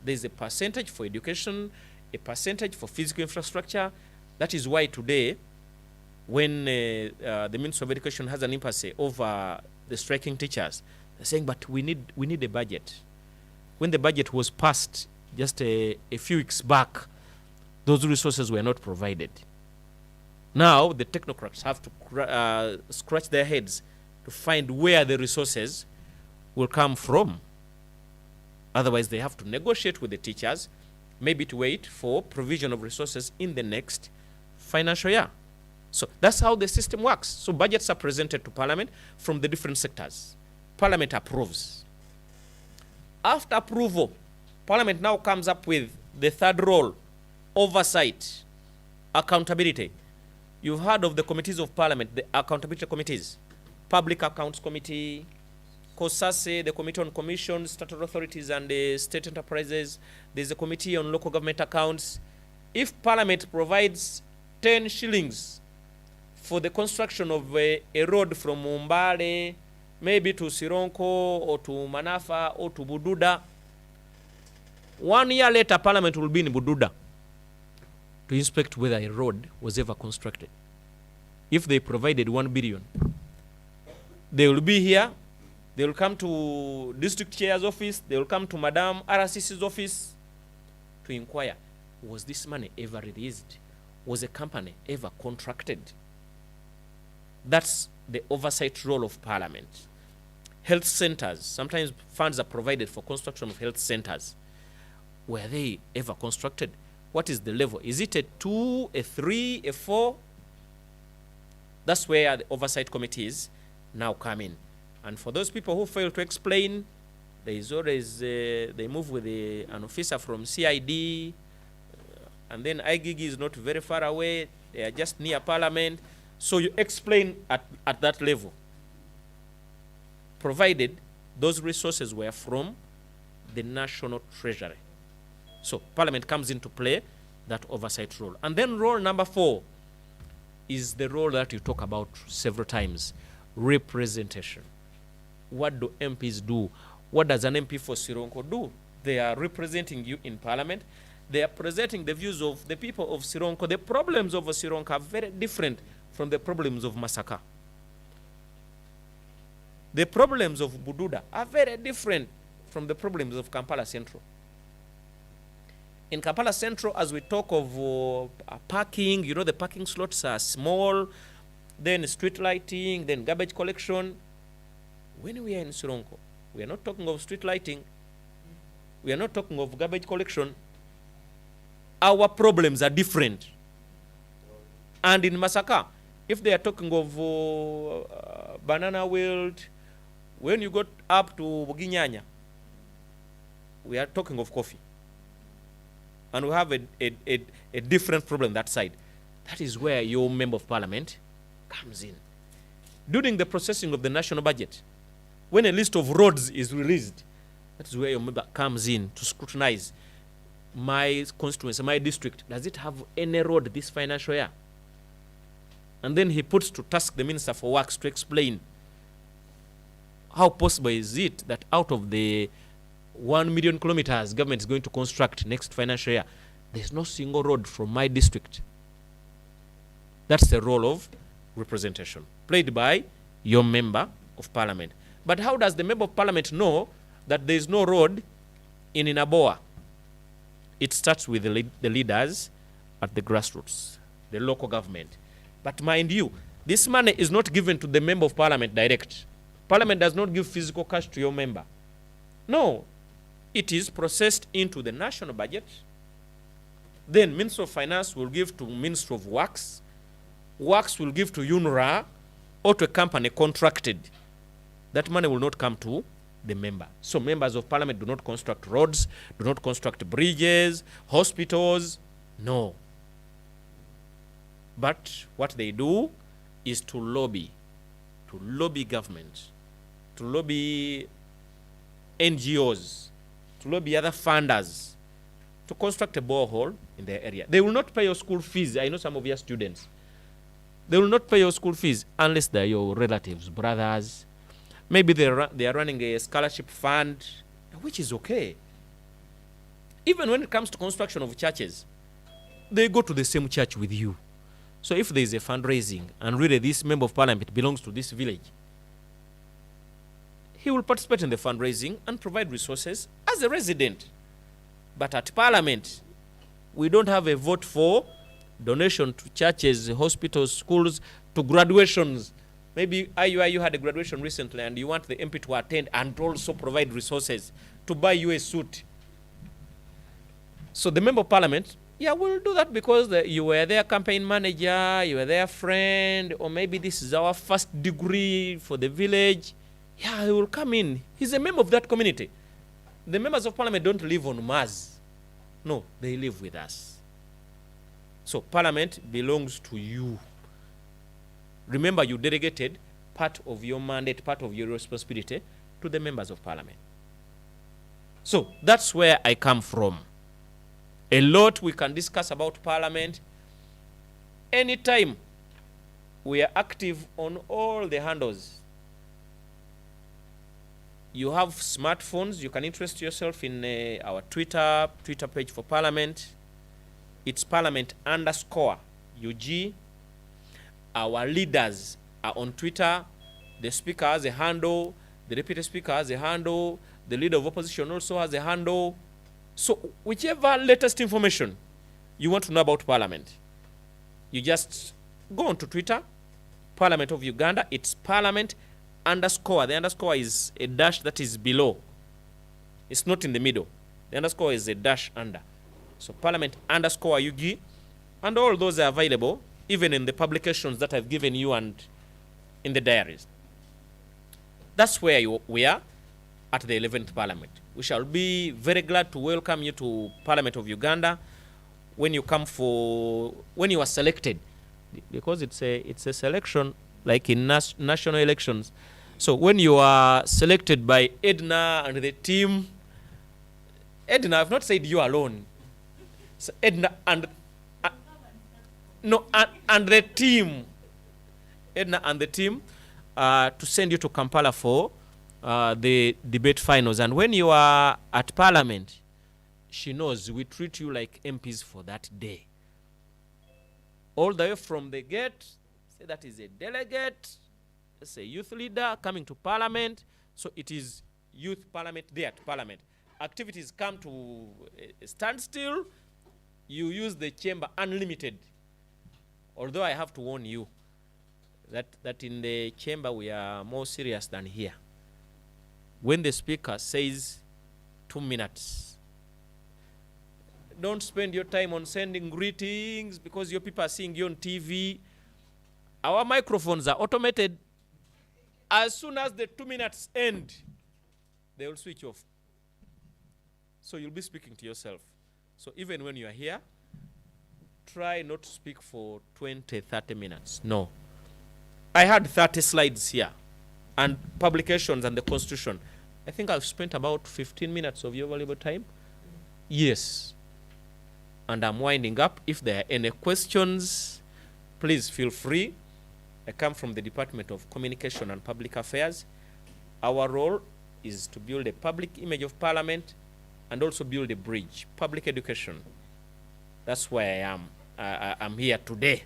There's a percentage for education, a percentage for physical infrastructure. That is why today, when the Minister of Education has an impasse over the striking teachers, they're saying, but we need a budget. When the budget was passed just a few weeks back, those resources were not provided. Now, the technocrats have to scratch their heads to find where the resources will come from. Otherwise, they have to negotiate with the teachers, maybe to wait for provision of resources in the next financial year. So that's how the system works. So budgets are presented to Parliament from the different sectors. Parliament approves. After approval, Parliament now comes up with the third role, oversight, accountability. You've heard of the committees of Parliament, the accountability committees. Public Accounts Committee, COSASE, the Committee on Commissions, Statutory Authorities and State Enterprises. There's a Committee on Local Government Accounts. If Parliament provides 10 shillings for the construction of a road from Mbale, maybe to Sironko or to Manafa or to Bududa, 1 year later Parliament will be in Bududa to inspect whether a road was ever constructed. If they provided 1 billion, they will be here. They will come to district chair's office. They will come to Madam RCC's office to inquire, was this money ever released? Was a company ever contracted? That's the oversight role of Parliament. Health centers, sometimes funds are provided for construction of health centers. Were they ever constructed? What is the level? Is it a 2, a 3, a 4? That's where the oversight committees now come in. And for those people who fail to explain, there is always, they move with an officer from CID, and then IGG is not very far away. They are just near Parliament. So you explain at that level, provided those resources were from the National Treasury. So Parliament comes into play, that oversight role. And then role number 4 is the role that you talk about several times, representation. What do MPs do? What does an MP for Sironko do? They are representing you in Parliament. They are presenting the views of the people of Sironko. The problems of Sironko are very different from the problems of Masaka. The problems of Bududa are very different from the problems of Kampala Central. In Kampala Central, as we talk of parking, you know, the parking slots are small, then street lighting, then garbage collection. When we are in Sironko, we are not talking of street lighting. We are not talking of garbage collection. Our problems are different. And in Masaka, if they are talking of banana wilt, when you got up to Buginyanya, we are talking of coffee. and we have a different problem that side. That is where your member of parliament comes in. During the processing of the national budget, when a list of roads is released, that is where your member comes in to scrutinize my constituency, my district. Does it have any road this financial year? And then he puts to task the Minister for Works to explain how possible is it that out of the 1 million kilometers government is going to construct next financial year, there's no single road from my district. That's the role of representation, played by your member of parliament. But how does the member of parliament know that there is no road in Inaboa? It starts with the leaders at the grassroots, the local government. But mind you, this money is not given to the member of parliament direct. Parliament does not give physical cash to your member. No, it is processed into the national budget. Then Minister of Finance will give to Minister of Works. Works will give to UNRA or to a company contracted. That money will not come to the member. So members of parliament do not construct roads, do not construct bridges, hospitals. No. But what they do is to lobby government, to lobby NGOs, to lobby other funders to construct a borehole in their area. They will not pay your school fees. I know some of your students. They will not pay your school fees unless they're your relatives, brothers. Maybe they are running a scholarship fund, which is okay. Even when it comes to construction of churches, they go to the same church with you. So if there is a fundraising, and really this member of parliament belongs to this village, he will participate in the fundraising and provide resources as a resident. But at parliament, we don't have a vote for donation to churches, hospitals, schools, to graduations. Maybe IUIU had a graduation recently and you want the MP to attend and also provide resources to buy you a suit. So the member of parliament, yeah, we'll do that because you were their campaign manager, you were their friend, or maybe this is our first degree for the village. Yeah, he will come in. He's a member of that community. The members of parliament don't live on Mars. No, they live with us. So parliament belongs to you. Remember, you delegated part of your mandate, part of your responsibility to the members of parliament. So that's where I come from. A lot we can discuss about parliament. Anytime we are active on all the handles. You have smartphones, you can interest yourself in our Twitter page for parliament. It's parliament_UG. Our leaders are on Twitter. The speaker has a handle. The deputy speaker has a handle. The leader of opposition also has a handle. So whichever latest information you want to know about parliament, you just go on to Twitter, Parliament of Uganda. It's parliament_. The underscore is a dash that is below. It's not in the middle. The underscore is a dash under. So parliament_UG. And all those are available even in the publications that I've given you and in the diaries. That's where we are at the 11th Parliament. We shall be very glad to welcome you to Parliament of Uganda when you are selected, because it's a selection like in national elections. So when you are selected by Edna and the team, Edna, I've not said you alone. So Edna and and the team, Edna and the team, to send you to Kampala for the debate finals. And when you are at Parliament, she knows we treat you like MPs for that day. All the way from the gate, say that is a delegate, it's a youth leader coming to Parliament. So it is youth Parliament there at Parliament. Activities come to a standstill. You use the chamber unlimited. Although I have to warn you that in the chamber we are more serious than here. When the speaker says 2 minutes, don't spend your time on sending greetings because your people are seeing you on TV. Our microphones are automated. As soon as the 2 minutes end, they will switch off. So you'll be speaking to yourself. So even when you are here, try not to speak for 20, 30 minutes. No. I had 30 slides here and publications and the Constitution. I think I've spent about 15 minutes of your valuable time. Yes. And I'm winding up. If there are any questions, please feel free. I come from the Department of Communication and Public Affairs. Our role is to build a public image of Parliament and also build a bridge, public education. That's why I am. I'm here today.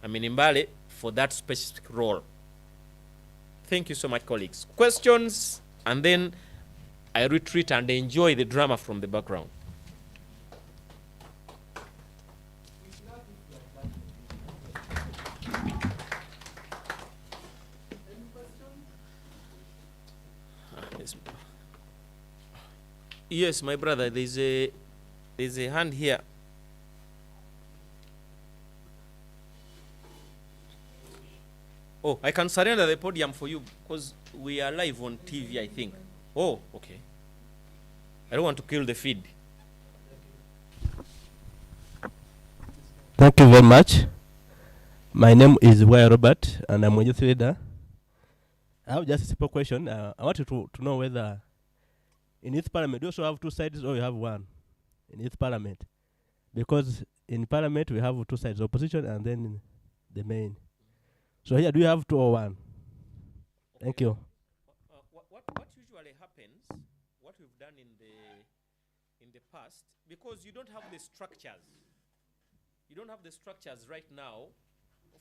I'm in Mbale for that specific role. Thank you so much, colleagues. Questions, and then I retreat and enjoy the drama from the background. Yes, my brother, there's a hand here. Oh, I can surrender the podium for you because we are live on TV, I think. Oh, okay. I don't want to kill the feed. Thank you very much. My name is Waya Robert, and I'm a youth leader. I have just a simple question. I want you to know whether in youth parliament, you also have two sides or you have one in youth parliament. Because in parliament, we have two sides, opposition and then the main. So here, do you have two or one? Okay. Thank you. What usually happens, what we've done in the past, because you don't have the structures. You don't have the structures right now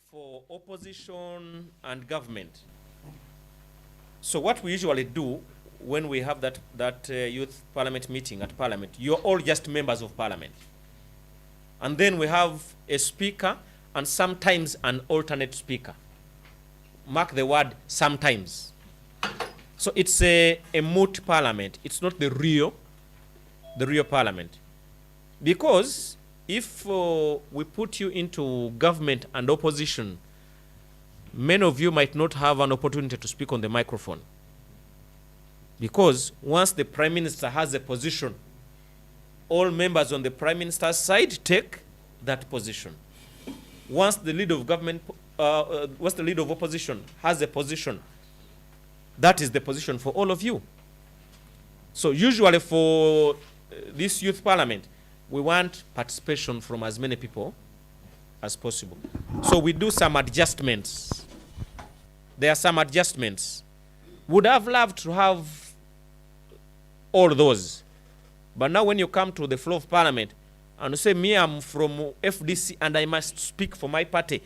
for opposition and government. So what we usually do when we have that youth parliament meeting at parliament, you're all just members of parliament. And then we have a speaker and sometimes an alternate speaker. Mark the word sometimes. So it's a moot parliament. It's not the real parliament. Because if we put you into government and opposition, many of you might not have an opportunity to speak on the microphone. Because once the Prime Minister has a position, all members on the Prime Minister's side take that position. Once the leader of government, once the leader of opposition has a position, that is the position for all of you. So usually for this youth parliament, we want participation from as many people as possible. So we do some adjustments. There are some adjustments. Would have loved to have all those. But now when you come to the floor of parliament and you say, me, I'm from FDC and I must speak for my party.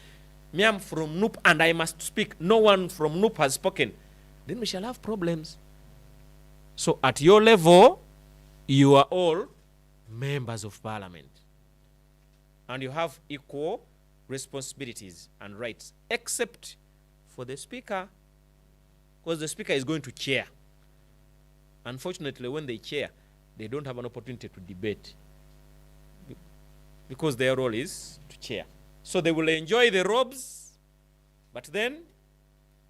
Me, I'm from NUP and I must speak. No one from NUP has spoken. Then we shall have problems. So at your level, you are all members of parliament. And you have equal responsibilities and rights, except for the speaker, because the speaker is going to chair. Unfortunately, when they chair, they don't have an opportunity to debate because their role is to chair. So they will enjoy the robes, but then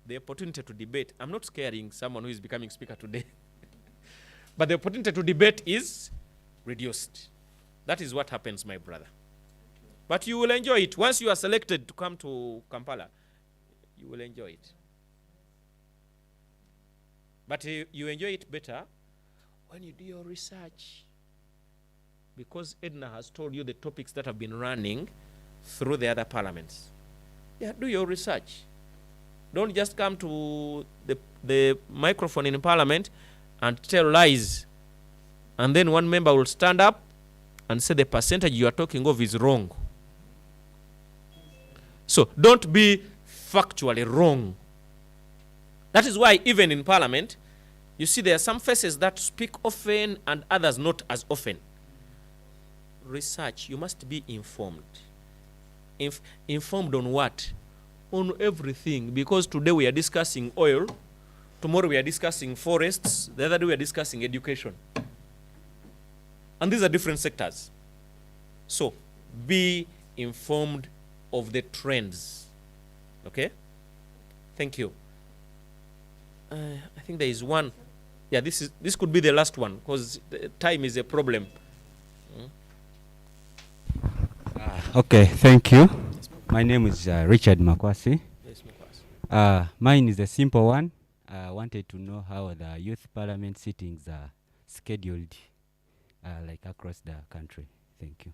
the opportunity to debate. I'm not scaring someone who is becoming speaker today. But the opportunity to debate is reduced. That is what happens, my brother. But you will enjoy it. Once you are selected to come to Kampala, you will enjoy it. But you enjoy it better when you do your research. Because Edna has told you the topics that have been running through the other parliaments. Yeah, do your research. Don't just come to the microphone in parliament and tell lies. And then one member will stand up and say the percentage you are talking of is wrong. So don't be factually wrong. That is why even in parliament, you see there are some faces that speak often and others not as often. Research, you must be informed. Informed on what? On everything. Because today we are discussing oil, tomorrow we are discussing forests, the other day we are discussing education. And these are different sectors. So be informed of the trends. Okay? Thank you. I think there is one. Yeah, this could be the last one because time is a problem. Okay, thank you. My name is Richard Makwasi. Yes, Makwasi. Mine is a simple one. I wanted to know how the youth parliament sittings are scheduled like across the country. Thank you.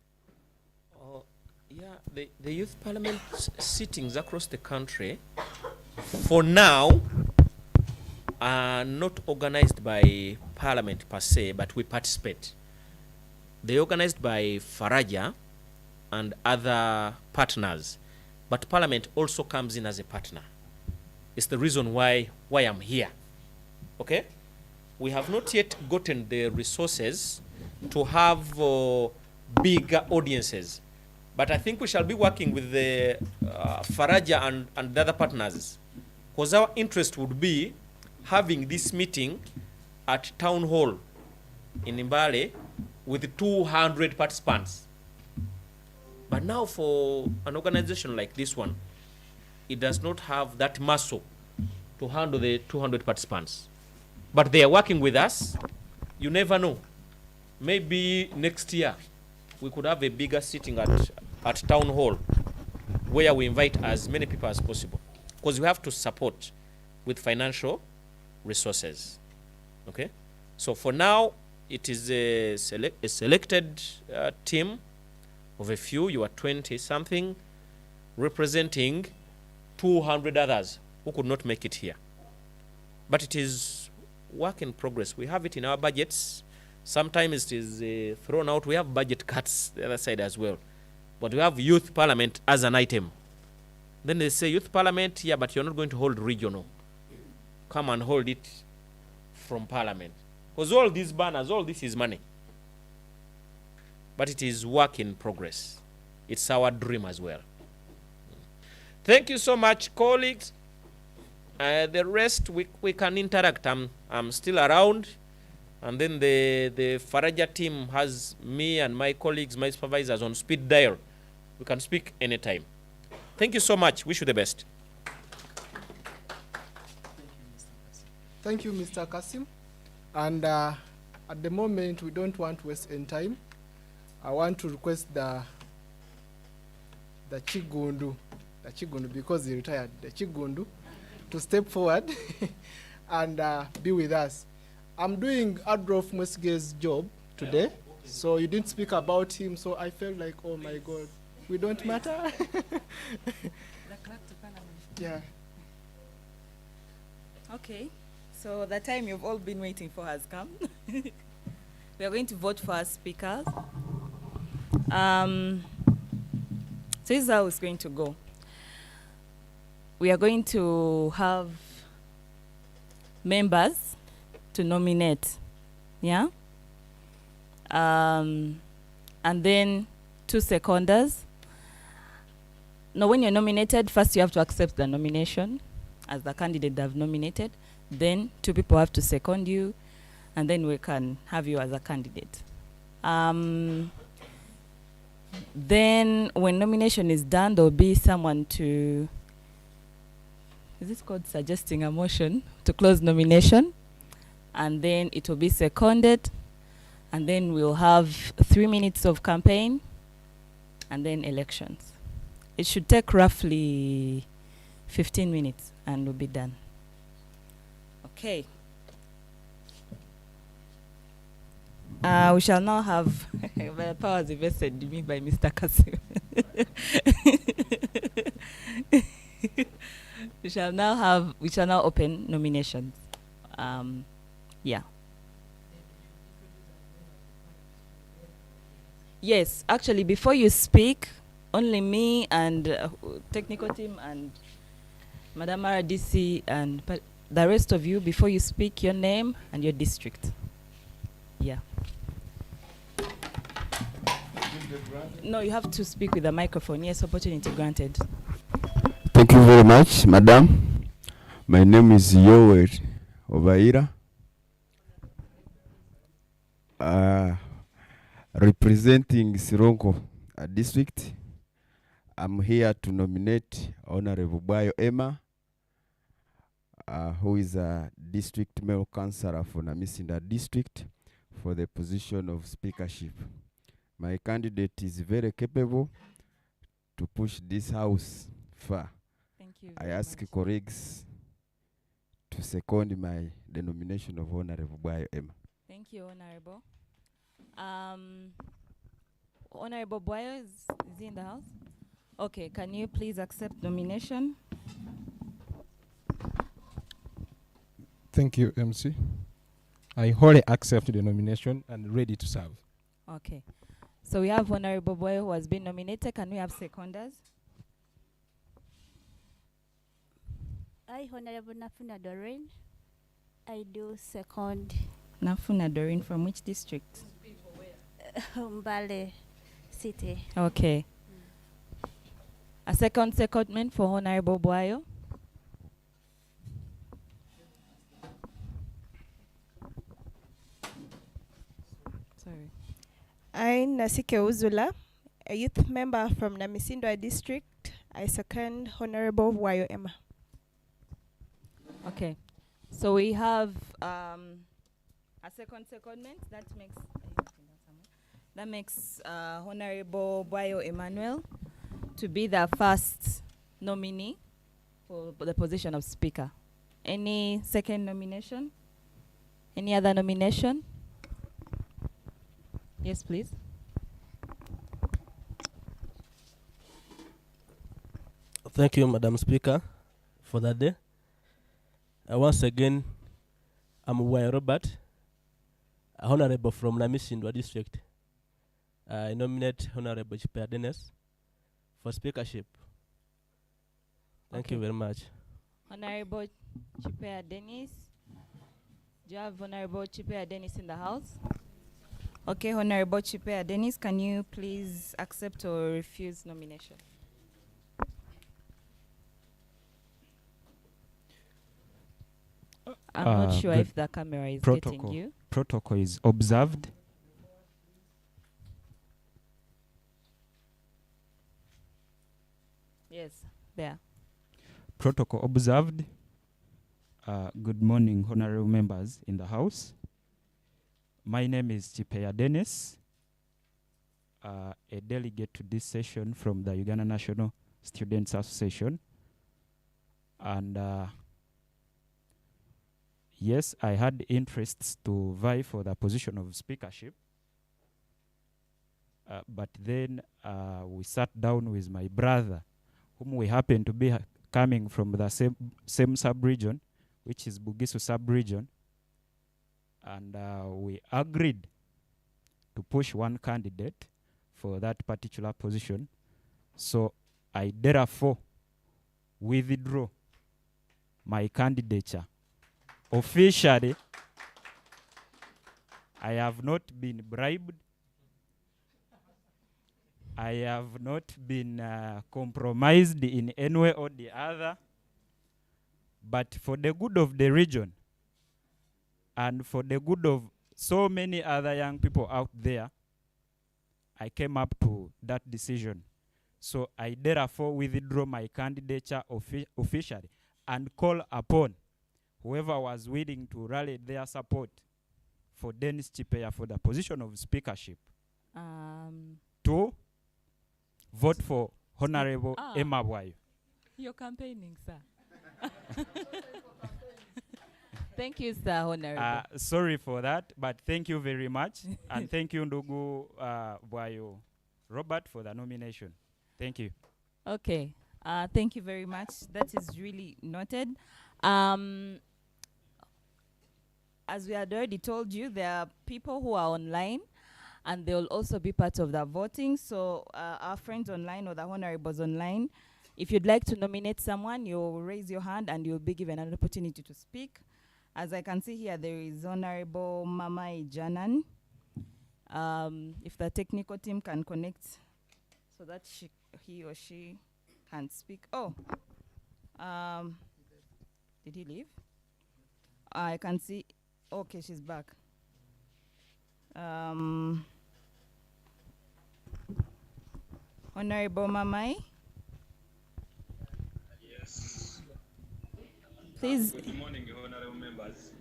Oh, yeah, the youth parliament sittings across the country, for now, are not organized by parliament per se, but we participate. They're organized by Faraja and other partners, but parliament also comes in as a partner. It's the reason why I'm here. Okay? We have not yet gotten the resources to have bigger audiences, but I think we shall be working with the Faraja and the other partners, because our interest would be having this meeting at town hall in Mbale with 200 participants. But now for an organization like this one, it does not have that muscle to handle the 200 participants. But they are working with us. You never know. Maybe next year we could have a bigger sitting at town hall where we invite as many people as possible, because we have to support with financial resources. Okay? So for now, it is a selected team of a few. You are 20 something representing 200 others who could not make it here. But it is work in progress. We have it in our budgets. Sometimes it is thrown out. We have budget cuts the other side as well. But we have youth parliament as an item. Then they say youth parliament, yeah, but you're not going to hold regional. Come and hold it from parliament. Because all these banners, all this is money. But it is work in progress. It's our dream as well. Thank you so much, colleagues. The rest, we can interact. I'm still around. And then the Faraja team has me and my colleagues, my supervisors on speed dial. We can speak anytime. Thank you so much. Wish you the best. Thank you, Mr. Kasim. And at the moment, we don't want to waste any time. I want to request the Chigundu, because he retired, the Chigundu, to step forward and be with us. I'm doing Adolf Mwesige's job today, so you didn't speak about him, so I felt like, oh my God, we don't matter. Yeah. Okay, so the time you've all been waiting for has come. We are going to vote for our speakers. So this is how it's going to go. We are going to have members to nominate, yeah? And then 2 seconders. Now, when you're nominated, first you have to accept the nomination as the candidate they have nominated. Then 2 people have to second you, and then we can have you as a candidate. Then when nomination is done, there will be someone to, is this called suggesting a motion to close nomination? And then it will be seconded, and then we'll have 3 minutes of campaign, and then elections. It should take roughly 15 minutes, and we'll be done. Okay. We shall now have the powers invested in me by Mr. Kasim. We shall now open nominations. Yeah. Yes, actually, before you speak, only me and technical team and Madam RDC and the rest of you, before you speak, your name and your district. Yeah. No, you have to speak with the microphone. Yes, opportunity granted. Thank you very much, Madam. My name is Yoweri Obaira. Representing Sironko district. I'm here to nominate Honorable Bayo Emma, who is a district male councillor for Namisinda district, for the position of speakership. My candidate is very capable to push this house far. Thank you I very ask much. colleagues to second the nomination of Honorable Bwayo Emma. Thank you, Honorable. Honorable Bwayo, is he in the house? Okay, can you please accept nomination? Thank you, MC. I wholly accept the nomination and ready to serve. Okay. So we have Honorable Bwayo who has been nominated. Can we have seconders? I, Honorable Nafuna Doreen, I do second. Nafuna Doreen, from which district? Mbale City. Okay. A second secondment for Honorable Bwayo. Sorry. I, Nasike Uzula, a youth member from Namisindwa district. I second Honorable Bwayo Emma. Okay. So we have a second secondment. That makes Honorable Bwayo Emmanuel to be the first nominee for the position of Speaker. Any second nomination? Any other nomination? Yes, please. Thank you, Madam Speaker, for that day. Once again, I'm Bwayo Robert, a honorable from Namisindwa district. I nominate Honorable Chipea Dennis for speakership. Thank you very much. Honorable Chipea Dennis. Do you have Honorable Chipea Dennis in the house? Okay, Honorable Chipea Dennis, can you please accept or refuse nomination? I'm not sure if the camera is getting you. Protocol is observed. Yes, there. Protocol observed. Good morning, honorable members in the House. My name is Chipea Dennis, a delegate to this session from the Uganda National Students Association. And yes, I had interests to vie for the position of speakership. But then we sat down with my brother, whom we happen to be coming from the same sub-region, which is Bugisu sub-region. And we agreed to push one candidate for that particular position. So I therefore withdraw my candidature. Officially, I have not been bribed. I have not been compromised in any way or the other. But for the good of the region and for the good of so many other young people out there, I came up to that decision. So I therefore withdraw my candidature officially and call upon whoever was willing to rally their support for Dennis Chipea for the position of speakership to vote for Honorable Emma Bwayo. You're campaigning, sir. Thank you, sir, Honorable. Sorry for that, but thank you very much. And thank you, Ndugu Bwayo Robert, for the nomination. Thank you. Okay. Thank you very much. That is really noted. As we had already told you, there are people who are online, and they will also be part of the voting. So our friends online or the honorables online, if you'd like to nominate someone, you'll raise your hand and you'll be given an opportunity to speak. As I can see here, there is Honorable Mamai Janan. If the technical team can connect so that he or she can speak. Oh, did he leave? I can see. Okay, she's back. Honorable Mamai. Yes. Please. Good morning, honorable members.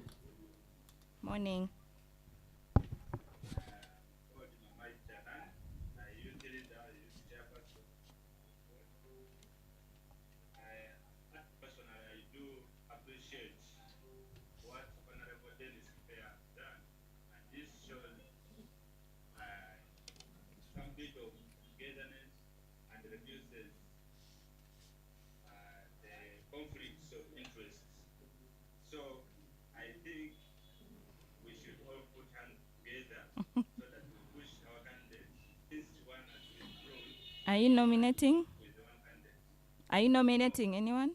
Morning. reduces the conflicts of interests. So I think we should all put hands together so that we push our candidate. This one has withdrawn. Are you nominating? Are you nominating anyone?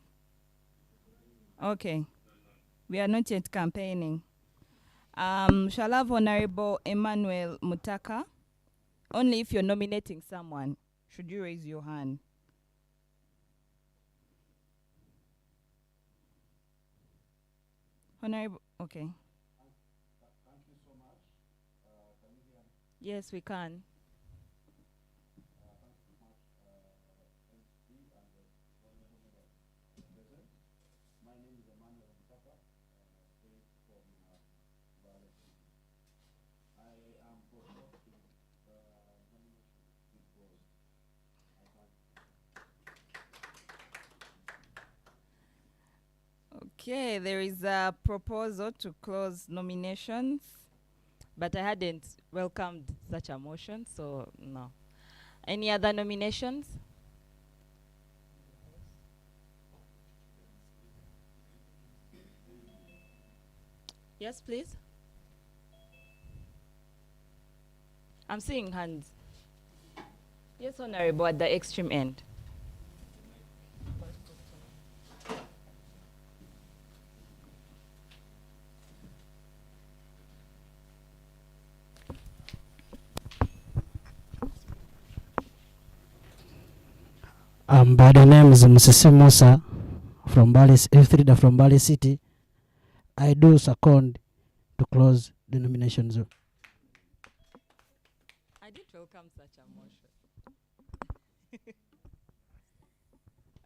Okay. We are not yet campaigning. Shall I have Honorable Emmanuel Mutaka? Only if you're nominating someone, should you raise your hand? Honorable, okay. Thank you so much. Can you hear me? Yes, we can. Thank you so much, MC and the honorable member present. My name is Emmanuel Mutaka, based from Mbale. I am proposing nomination because I have. Okay, there is a proposal to close nominations, but I hadn't welcomed such a motion, so no. Any other nominations? Yes, please. I'm seeing hands. Yes, Honorable, at the extreme end. By the name is Msisi Musa from Mbale, youth leader from Mbale City. I do second to close the nominations. I did welcome such a motion.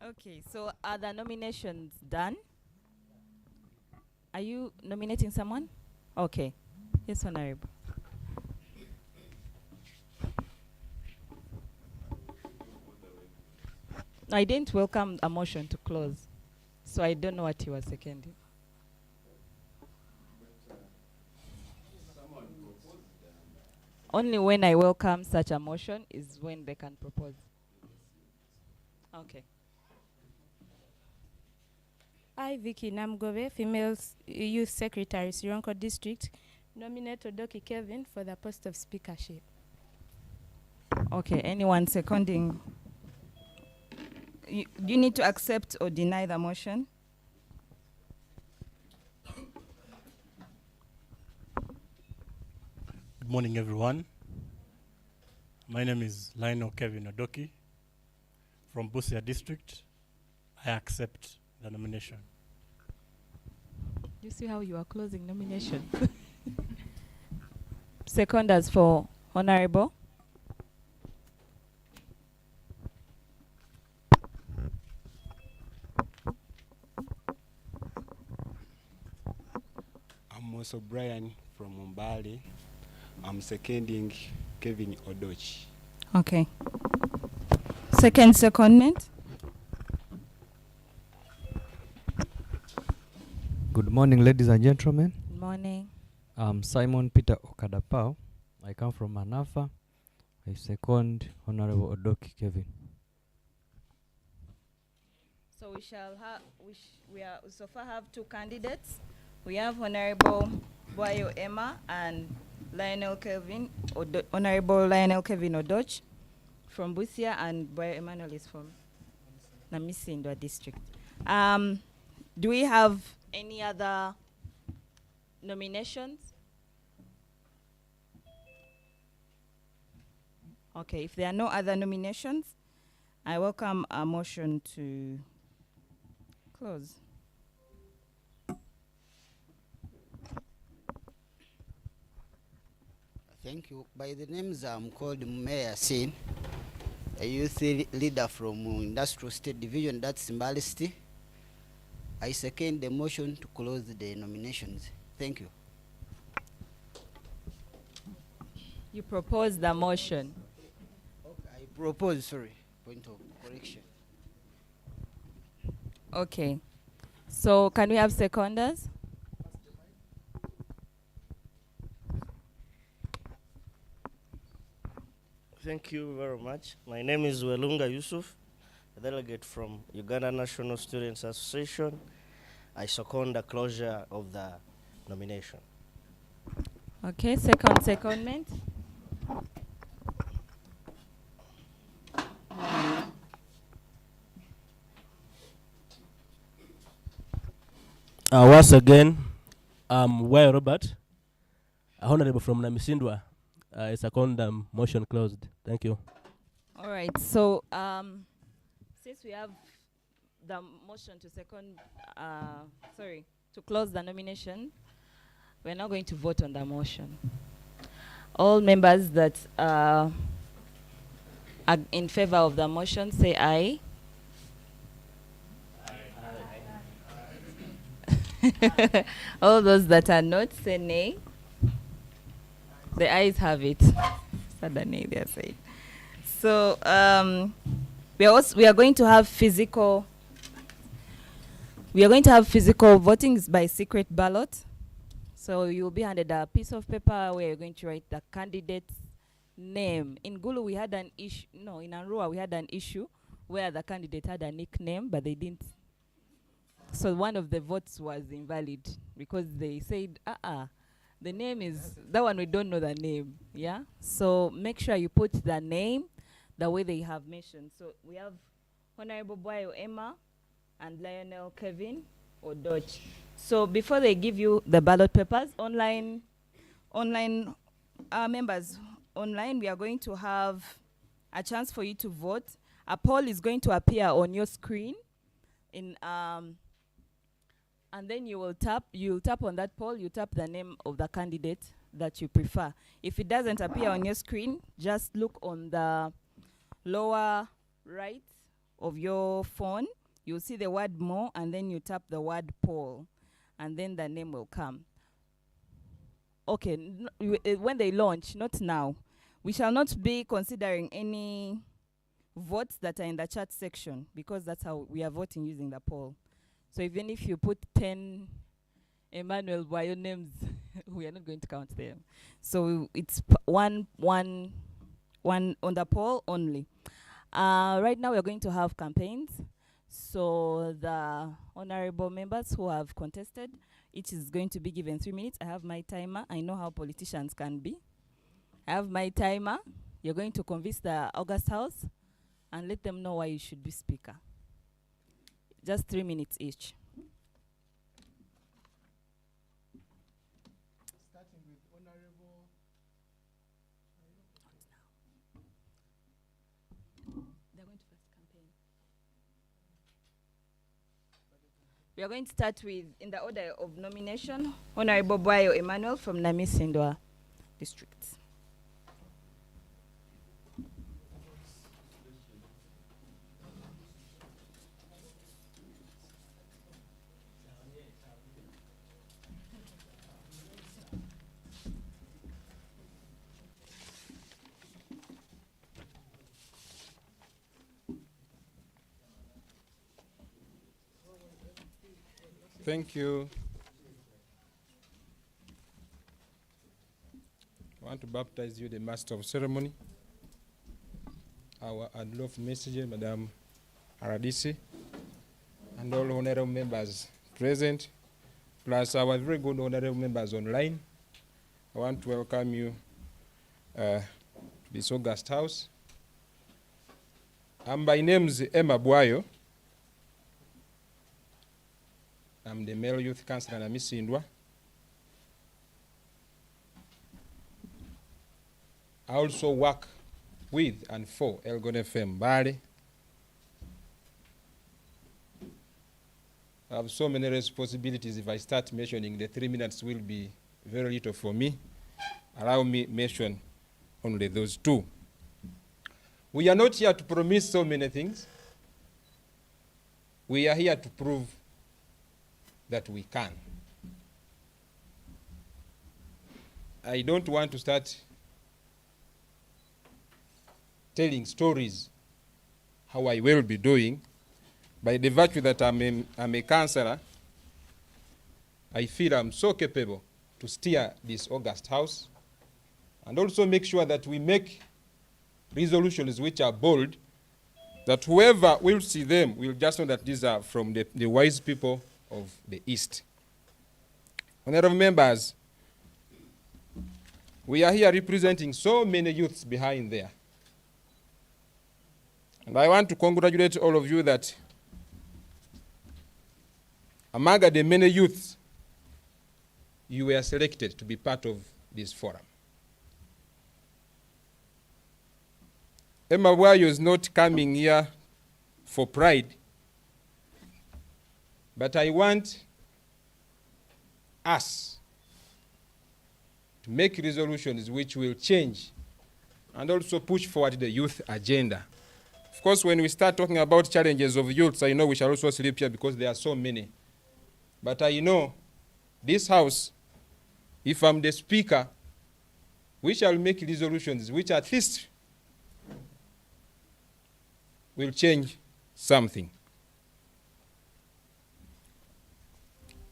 Okay, so are the nominations done? Are you nominating someone? Okay. Yes, Honorable. I didn't welcome a motion to close, so I don't know what you were seconding. Only when I welcome such a motion is when they can propose. Okay. I, Vicky Namgove, Female Youth Secretary, Sironko District, nominate Odoki Kevin for the post of speakership. Okay, anyone seconding? You need to accept or deny the motion. Good morning, everyone. My name is Lionel Kevin Odoki from Busia District. I accept the nomination. You see how you are closing nominations? Seconders for Honorable. I'm also Brian from Mbale. I'm seconding Kevin Odochi. Okay. Second secondment. Good morning, ladies and gentlemen. Good morning. I'm Simon Peter Okadapao. I come from Manafa. I second Honorable Odoki Kevin. So we shall have, we so far have two candidates. We have Honorable Boyo Emma and Lionel Kelvin, Honorable Lionel Kevin Odoch from Busia, and Boyo Emmanuel is from Namisindwa District. Do we have any other nominations? Okay, if there are no other nominations, I welcome a motion to close. Thank you. By the names, I'm called Mayor Sin, a youth leader from Industrial State Division, that's Mbale City. I second the motion to close the nominations. Thank you. You propose the motion. Okay, I propose, sorry, point of correction. Okay. So can we have seconders? Thank you very much. My name is Welunga Yusuf, a delegate from Uganda National Students Association. I second the closure of the nomination. Okay, secondment. Once again, Why Robert, honorable from Namisindwa. I second motion closed. Thank you. All right, so since we have the motion to to close the nomination, we're now going to vote on the motion. All members that are in favor of the motion, say aye. All those that are not, say nay. The ayes have it. Nay, they are saying. So we are going to have physical. We are going to have physical voting by secret ballot. So you'll be handed a piece of paper where you're going to write the candidate's name. In Gulu, we had an issue. No, in Arua, we had an issue where the candidate had a nickname, but they didn't. So one of the votes was invalid because they said, the name is, that one we don't know the name, yeah? So make sure you put the name the way they have mentioned. So we have Honorable Boyo Emma and Lionel Kevin or Dodge. So before they give you the ballot papers, online members, online, we are going to have a chance for you to vote. A poll is going to appear on your screen and then you'll tap on that poll, you tap the name of the candidate that you prefer. If it doesn't appear on your screen, just look on the lower right of your phone. You'll see the word more, and then you tap the word poll, and then the name will come. Okay, when they launch, not now. We shall not be considering any votes that are in the chat section because that's how we are voting using the poll. So even if you put 10 Emmanuel Boyo names, we are not going to count them. So it's one on the poll only. Right now we are going to have campaigns. So the honorable members who have contested, each is going to be given 3 minutes. I have my timer. I know how politicians can be. I have my timer. You're going to convince the August House and let them know why you should be speaker. Just 3 minutes each. Starting with Honorable. They're going to first campaign. We are going to start with, in the order of nomination, Honorable Boyo Emmanuel from Namisindwa District. Thank you. I want to baptize you the Master of Ceremony, our unlawful messenger, Madam Aradisi, and all honorable members present, plus our very good honorable members online. I want to welcome you this August House. My name is Emma Boyo. I'm the male youth councillor in Namisindwa. I also work with and for Elgon FM Mbale. I have so many responsibilities. If I start mentioning, the 3 minutes will be very little for me. Allow me mention only those two. We are not here to promise so many things. We are here to prove that we can. I don't want to start telling stories how I will be doing. By the virtue that I'm a councillor, I feel I'm so capable to steer this August House and also make sure that we make resolutions which are bold, that whoever will see them will just know that these are from the wise people of the East. Honorable members, we are here representing so many youths behind there. And I want to congratulate all of you that among the many youths, you were selected to be part of this forum. Emma Bwayo is not coming here for pride, but I want us to make resolutions which will change and also push forward the youth agenda. Of course, when we start talking about challenges of youths, I know we shall also sleep here because there are so many. But I know this house, if I'm the speaker, we shall make resolutions which at least will change something.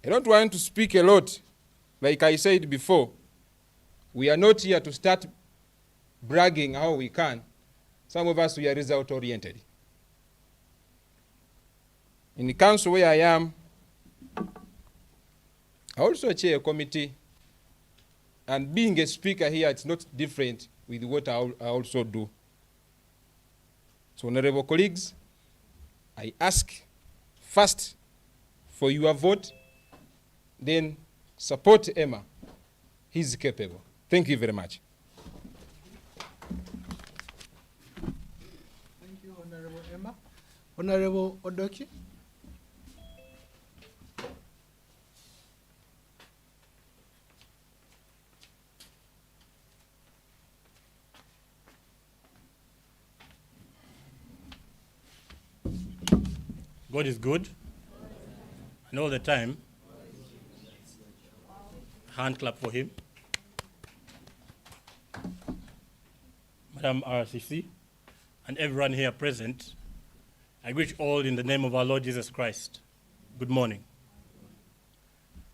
I don't want to speak a lot. Like I said before, we are not here to start bragging how we can. Some of us, we are result-oriented. In the council where I am, I also chair a committee, and being a speaker here, it's not different with what I also do. So, honorable colleagues, I ask first for your vote, then support Emma. He's capable. Thank you very much. Thank you, Honorable Emma. Honorable Odoki. God is good, and all the time. Hand clap for him. Madam RCC, and everyone here present, I greet all in the name of our Lord Jesus Christ. Good morning.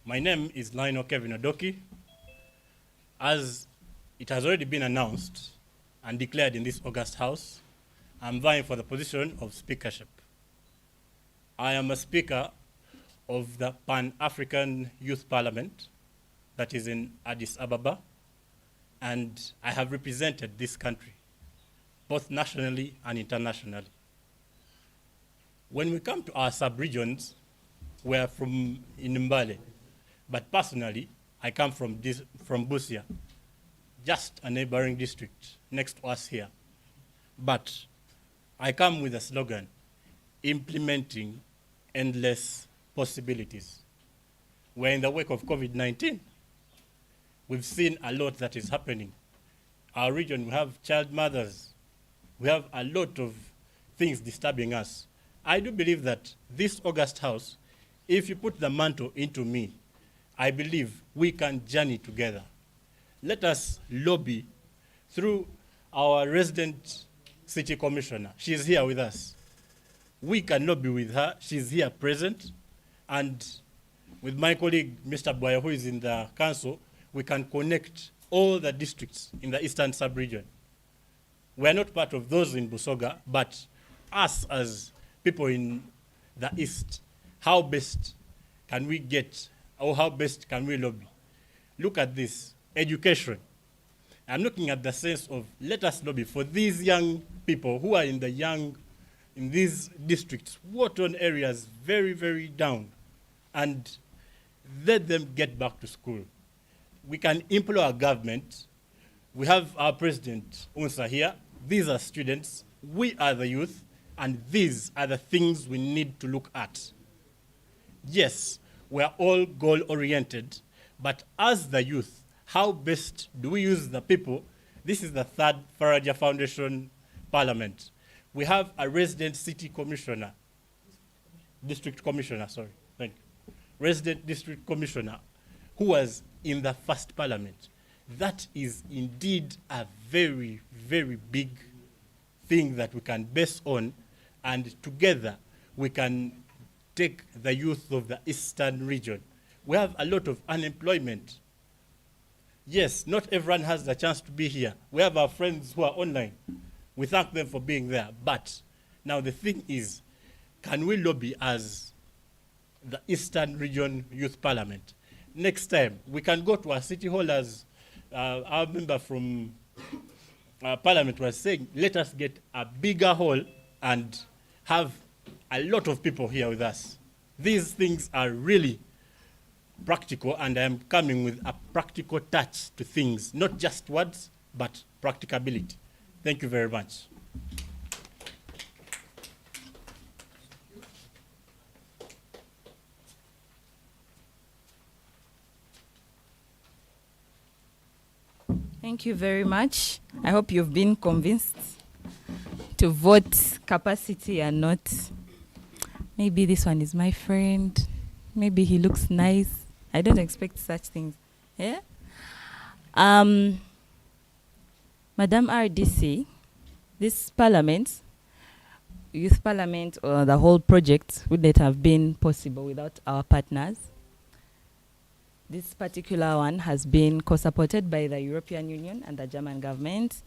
My name is Lionel Kevin Odoki. As it has already been announced and declared in this August House, I'm vying for the position of speakership. I am a speaker of the Pan-African Youth Parliament that is in Addis Ababa, and I have represented this country, both nationally and internationally. When we come to our sub-regions, we are from in Mbale, but personally, I come from Busia, just a neighboring district next to us here. But I come with a slogan, implementing endless possibilities. We're in the wake of COVID-19. We've seen a lot that is happening. Our region, we have child mothers. We have a lot of things disturbing us. I do believe that this August House, if you put the mantle into me, I believe we can journey together. Let us lobby through our resident city commissioner. She's here with us. We can lobby with her. She's here present. And with my colleague, Mr. Bwayo, who is in the council, we can connect all the districts in the eastern sub-region. We are not part of those in Busoga, but us as people in the east, how best can we get, or how best can we lobby? Look at this, education. I'm looking at the sense of let us lobby for these young people who are in these districts, war-torn areas, very, very down, and let them get back to school. We can employ our government. We have our president, Unsa, here. These are students. We are the youth, and these are the things we need to look at. Yes, we are all goal-oriented, but as the youth, how best do we use the people? This is the third Faraja Foundation Parliament. We have a resident city commissioner, district commissioner, sorry, thank you. Resident district commissioner who was in the first parliament. That is indeed a very, very big thing that we can base on, and together we can take the youth of the eastern region. We have a lot of unemployment. Yes, not everyone has the chance to be here. We have our friends who are online. We thank them for being there. But now the thing is, can we lobby as the Eastern Region Youth Parliament? Next time, we can go to our city hall as our member from Parliament was saying, let us get a bigger hall and have a lot of people here with us. These things are really practical, and I am coming with a practical touch to things, not just words, but practicability. Thank you very much. Thank you very much. I hope you've been convinced to vote capacity and not, maybe this one is my friend, maybe he looks nice. I don't expect such things. Yeah? Madam RDC, this parliament, youth parliament, or the whole project would not have been possible without our partners. This particular one has been co-supported by the European Union and the German government,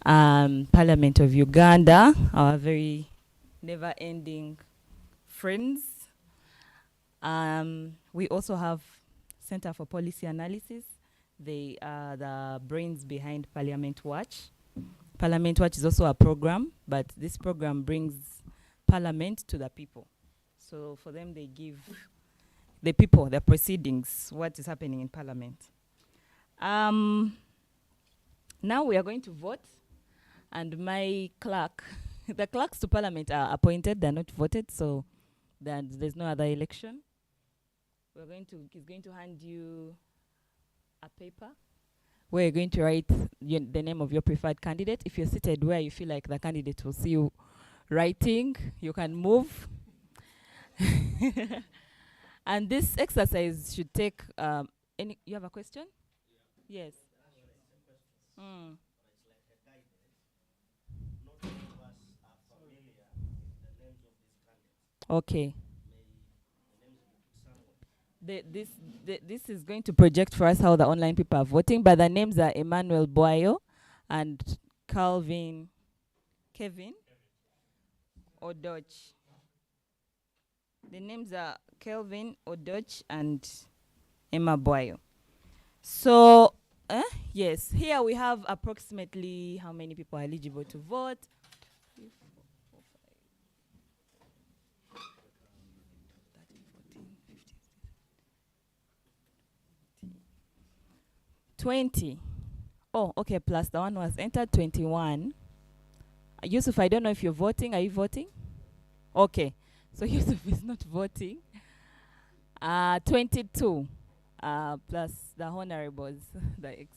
Parliament of Uganda, our very never-ending friends. We also have Center for Policy Analysis. They are the brains behind Parliament Watch. Parliament Watch is also a program, but this program brings Parliament to the people. So for them, they give the people, the proceedings, what is happening in Parliament. Now we are going to vote, and my clerk, the clerks to Parliament are appointed, they're not voted, so there's no other election. He's going to hand you a paper where you're going to write the name of your preferred candidate. If you're seated where you feel like the candidate will see you writing, you can move. And this exercise should take, you have a question? Yeah. Yes. Okay. This is going to project for us how the online people are voting, but the names are Emmanuel Boyo and Kevin Odoch. The names are Kelvin Odoch and Emma Boyo. So, yes, here we have approximately how many people are eligible to vote. 20. Oh, okay, plus the one who has entered 21. Yusuf, I don't know if you're voting. Are you voting? Okay. So Yusuf is not voting. 22 plus the honorables, the ex.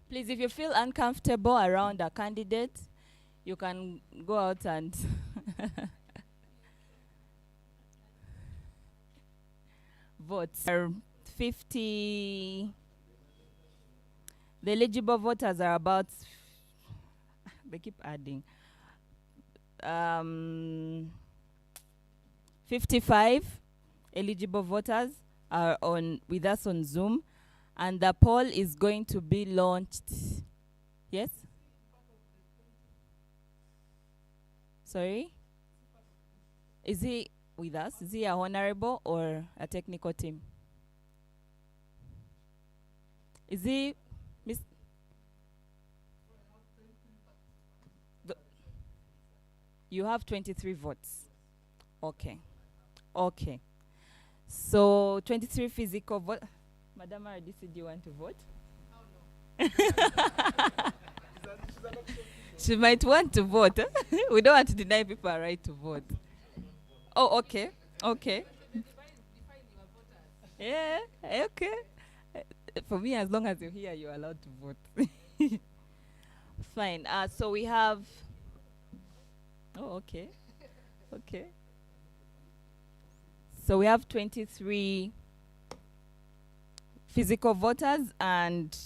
Please, if you feel uncomfortable around a candidate, you can go out and vote. 50. The eligible voters are about, they keep adding. 55 eligible voters are with us on Zoom, and the poll is going to be launched. Yes? Sorry? Is he with us? Is he a honorable or a technical team? Is he Miss? You have 23 votes. Okay. Okay. So 23 physical vote. Madam RDC, do you want to vote? She might want to vote. We don't want to deny people a right to vote. Oh, okay. Okay. Yeah, okay. For me, as long as you're here, you're allowed to vote. Fine. So we have... Oh, okay. Okay. So we have 23 physical voters, and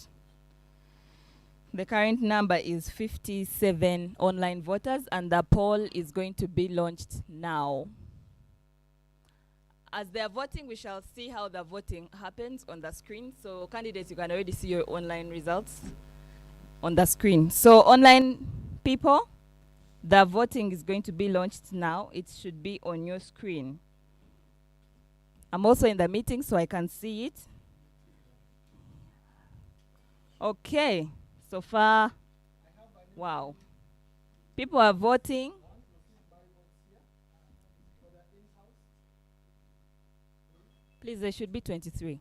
the current number is 57 online voters, and the poll is going to be launched now. As they are voting, we shall see how the voting happens on the screen. So candidates, you can already see your online results. on the screen. So online people, the voting is going to be launched now. It should be on your screen. I'm also in the meeting so I can see it. Okay, so far, wow. People are voting. Please, there should be 23.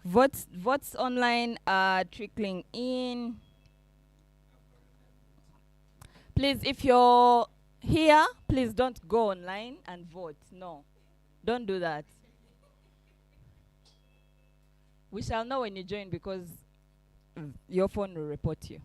Votes online are trickling in. Please, if you're here, please don't go online and vote. No, don't do that. We shall know when you join because your phone will report you.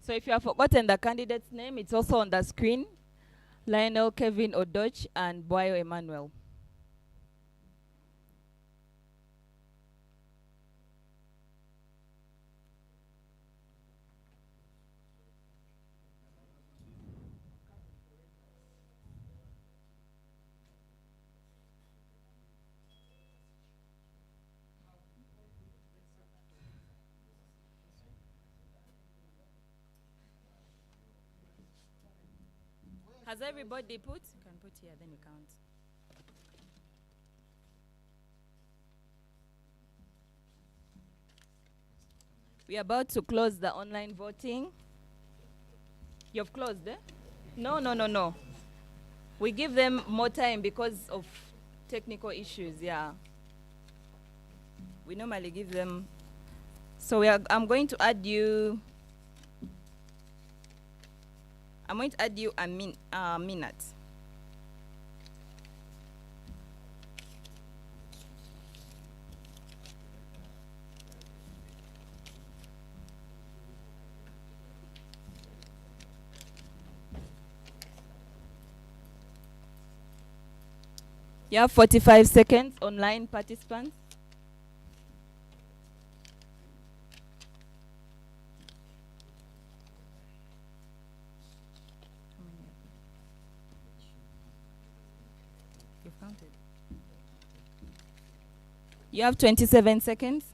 So if you have forgotten the candidate's name, it's also on the screen. Lionel Kevin Odoch and Boyo Emmanuel. Has everybody put? You can put here, then you count. We are about to close the online voting. You've closed, eh? No. We give them more time because of technical issues, yeah. We normally give them. So I'm going to add you. I'm going to add you a minute. You have 45 seconds, online participants. You've counted. You have 27 seconds.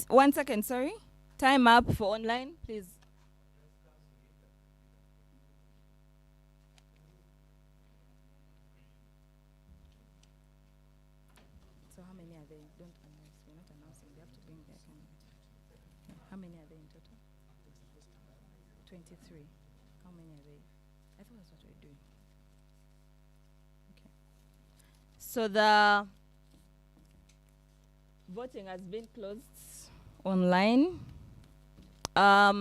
One second, sorry. Time up for online, please. So how many are they? Don't announce. We're not announcing. They have to bring their camera. How many are there in total? 23. How many are they? I thought that's what we're doing. Okay. So the voting has been closed online. I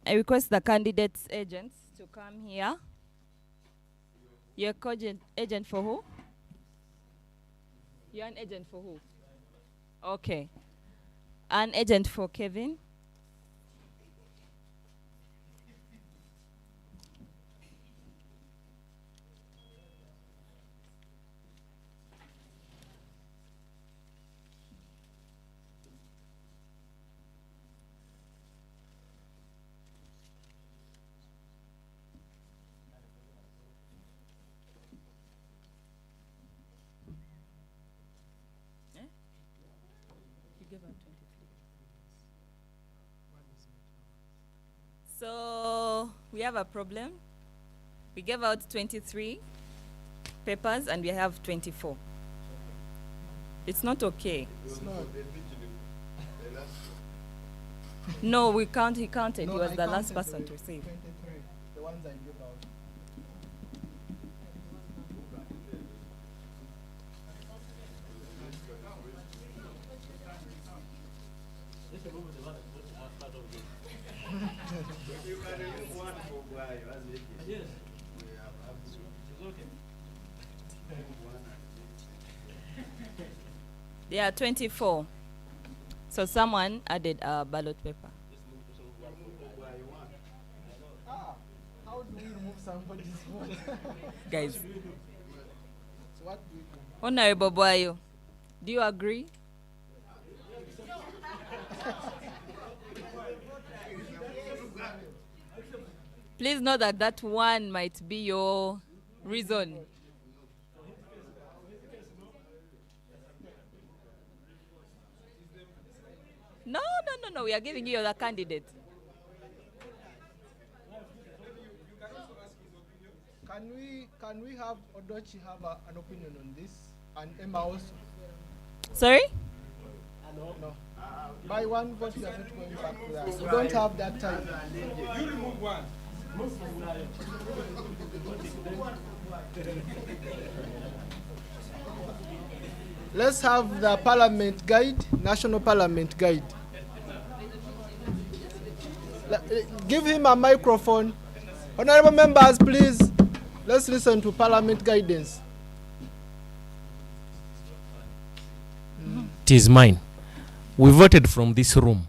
request the candidates' agents to come here. You're agent for who? You're an agent for who? Okay. An agent for Kevin. So we have a problem. We gave out 23 papers and we have 24. It's not okay. It's not. No, we count. He counted. No, he was I the last counted person the to receive. 23, the ones I gave out. There are 24. So someone added a ballot paper. How do we remove somebody's vote? Guys. So what do we do? Honorable Boyo, do you agree? Please know that that one might be your reason. No. We are giving you the candidate. Can we have Odochi have an opinion on this, and Emma also? Sorry? No. By one vote, we are not going back to that. We don't have that time. You remove one. Let's have the parliament guide, national parliament guide. Give him a microphone. Honorable members, please, let's listen to parliament guidance. It is mine. We voted from this room.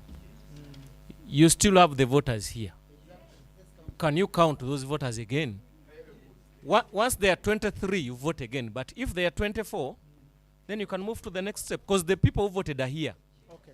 You still have the voters here. Can you count those voters again? Once they are 23, you vote again. But if they are 24, then you can move to the next step, because the people who voted are here. Okay.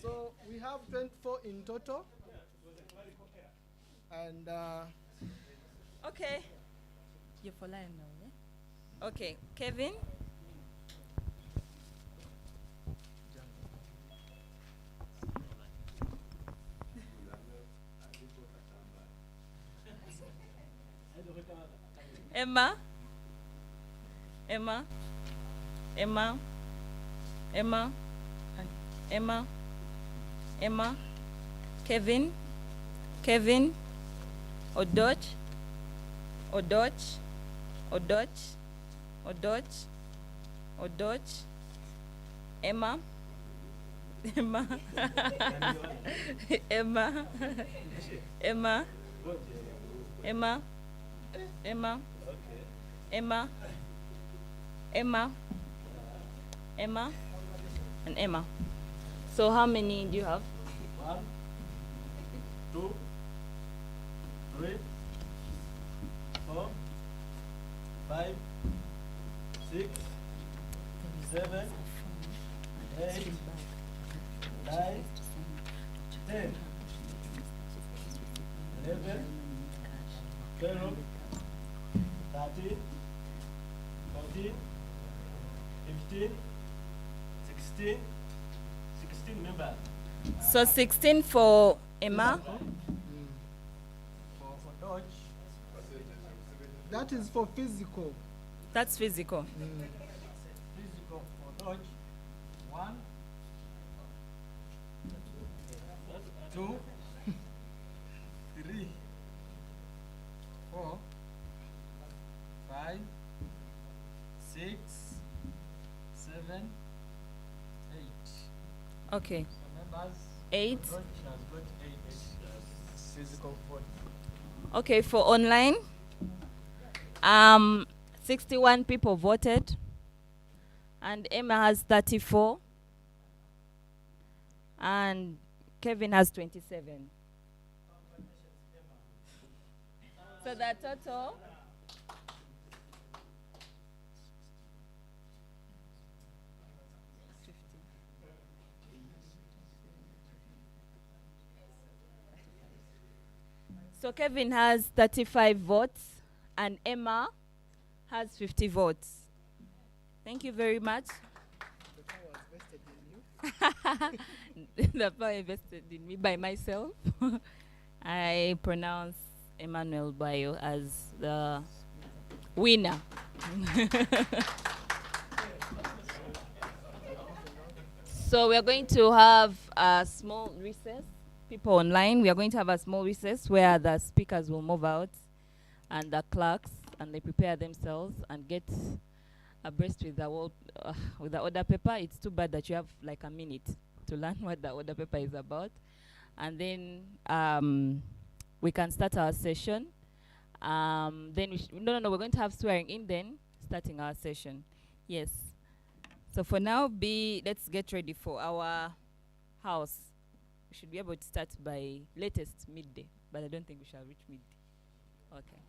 So we have 24 in total. And Okay. You're for line now, yeah? Okay, Kevin. Emma. Emma. Emma. Emma. Emma. Emma. Kevin. Kevin. Odoch. Odoch. Odoch. Odoch. Odoch. Emma. Emma. Emma. Emma. Emma. Emma. Emma. Emma. Emma. And Emma. So how many do you have? 1, 2, 3, 4, 5, 6, 7, 8, 9, 10, 11, 12, 13, 14, 15, 16, 16 members. So 16 for Emma. for Dodge, that is for physical. That's physical. Physical for Dodge. 1, 2, 3, 4, 5, 6, 7, 8. Okay. So members, 8. Dodge has got 8 physical votes. Okay, for online, 61 people voted, and Emma has 34, and Kevin has 27. So the total. So Kevin has 35 votes and Emma has 50 votes. Thank you very much. The power invested in me by myself. I pronounce Emmanuel Bayo as the winner. So we are going to have a small recess. People online, we are going to have a small recess where the speakers will move out and the clerks, and they prepare themselves and get abreast with the order paper. It's too bad that you have like a minute to learn what the order paper is about. And then we can start our session. Then no, we're going to have swearing in then, starting our session. Yes. So for now, let's get ready for our house. We should be able to start by latest midday, but I don't think we shall reach midday. Okay.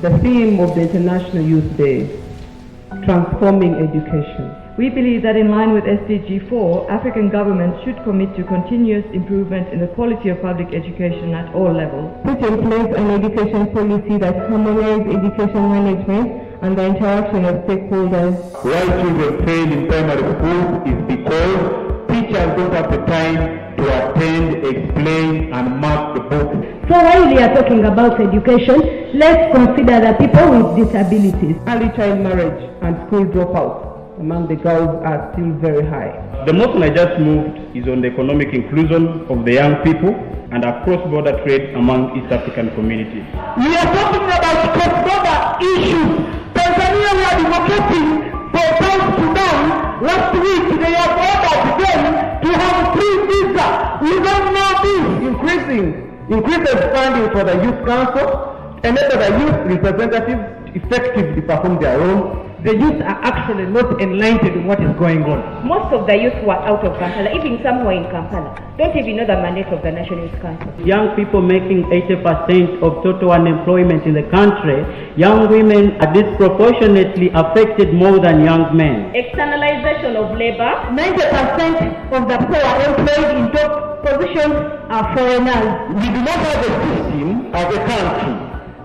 the theme of the International Youth Day, transforming education. We believe that in line with SDG 4, African governments should commit to continuous improvement in the quality of public education at all levels. Put in place an education policy that harmonizes education management and the interaction of stakeholders. Why children fail in primary school is because teachers don't have the time to attend, explain, and mark the books. So while we are talking about education, let's consider the people with disabilities. Early child marriage and school dropouts among the girls are still very high. The motion I just moved is on the economic inclusion of the young people and a cross-border trade among East African communities. We are talking about cross-border issues. Tanzania were advocating for South Sudan. Last week they have ordered them to have free visa. We don't know this. Increases funding for the youth council, enable the youth representatives effectively perform their role. The youth are actually not enlightened in what is going on. Most of the youth were out of Kampala, even some who are in Kampala, don't even know the mandate of the National Youth Council. Young people making 80% of total unemployment in the country, young women are disproportionately affected more than young men. Externalization of labor. 90% of the poor employed in top positions are foreigners. We do not have a system as a country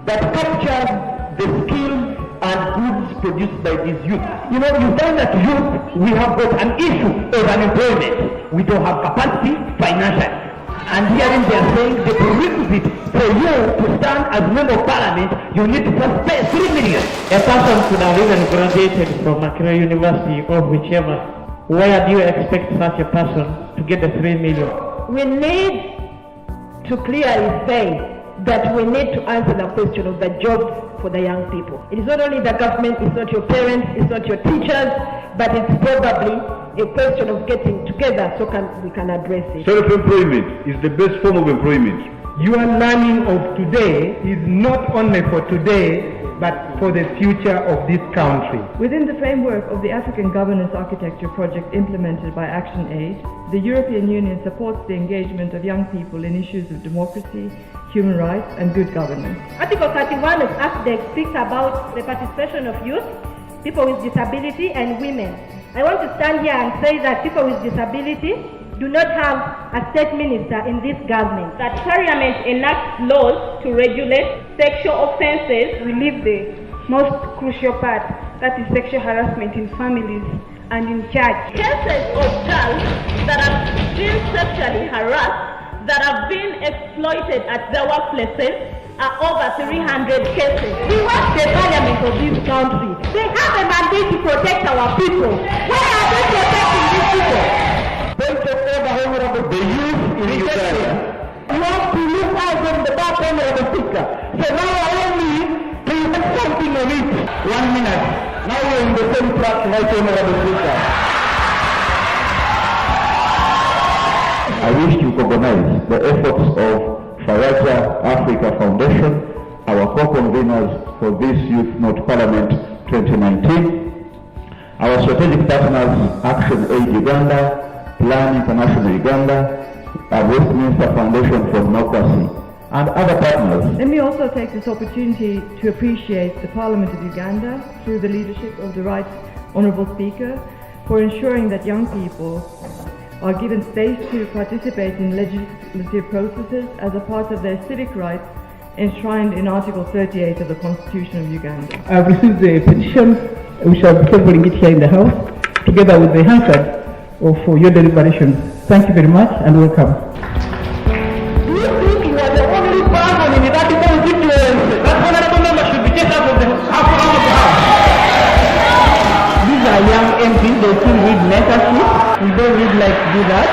that captures the skills and goods produced by these youth. You know, you find that youth, we have got an issue of unemployment. We don't have capacity financially. And herein they are saying the prerequisite for you to stand as member of parliament, you need to first pay 3 million. A person could have even graduated from Makerere University or whichever. Where do you expect such a person to get the 3 million? We need to clearly say that we need to answer the question of the jobs for the young people. It is not only the government, it's not your parents, it's not your teachers, but it's probably a question of getting together so we can address it. Self-employment is the best form of employment. Your learning of today is not only for today, but for the future of this country. Within the framework of the African Governance Architecture project implemented by ActionAid, the European Union supports the engagement of young people in issues of democracy, human rights, and good governance. Article 31 of AFDEC speaks about the participation of youth, people with disability, and women. I want to stand here and say that people with disability do not have a state minister in this government. That Parliament enacts laws to regulate sexual offences. We leave the most crucial part, that is sexual harassment in families and in church. Cases of girls that have been sexually harassed, that have been exploited at their workplaces, are over 300 cases. We want the parliament of this country. They have a mandate to protect our people. Where are they protecting these people? Point of order, Honorable, the youth in Uganda. You have to look out on the back end of the speaker. So now only present something on it. 1 minute. Now we're in the same track, right, Honorable Speaker. I wish to recognize the efforts of Faraja Africa Foundation, our co-conveners for this Youth Not Parliament 2019, our strategic partners ActionAid Uganda, Plan International Uganda, Westminster Foundation for Democracy, and other partners. Let me also take this opportunity to appreciate the Parliament of Uganda, through the leadership of the Right Honourable Speaker, for ensuring that young people are given space to participate in legislative processes as a part of their civic rights enshrined in Article 38 of the Constitution of Uganda. I've received the petition. We shall be tabling it here in the House, together with the Hansard of your deliberations. Thank you very much and welcome. Do you think you are the only person in that constituency? That honorable member should be taken out of the House. These are young MPs, they still read mentorship. We don't really like to do that.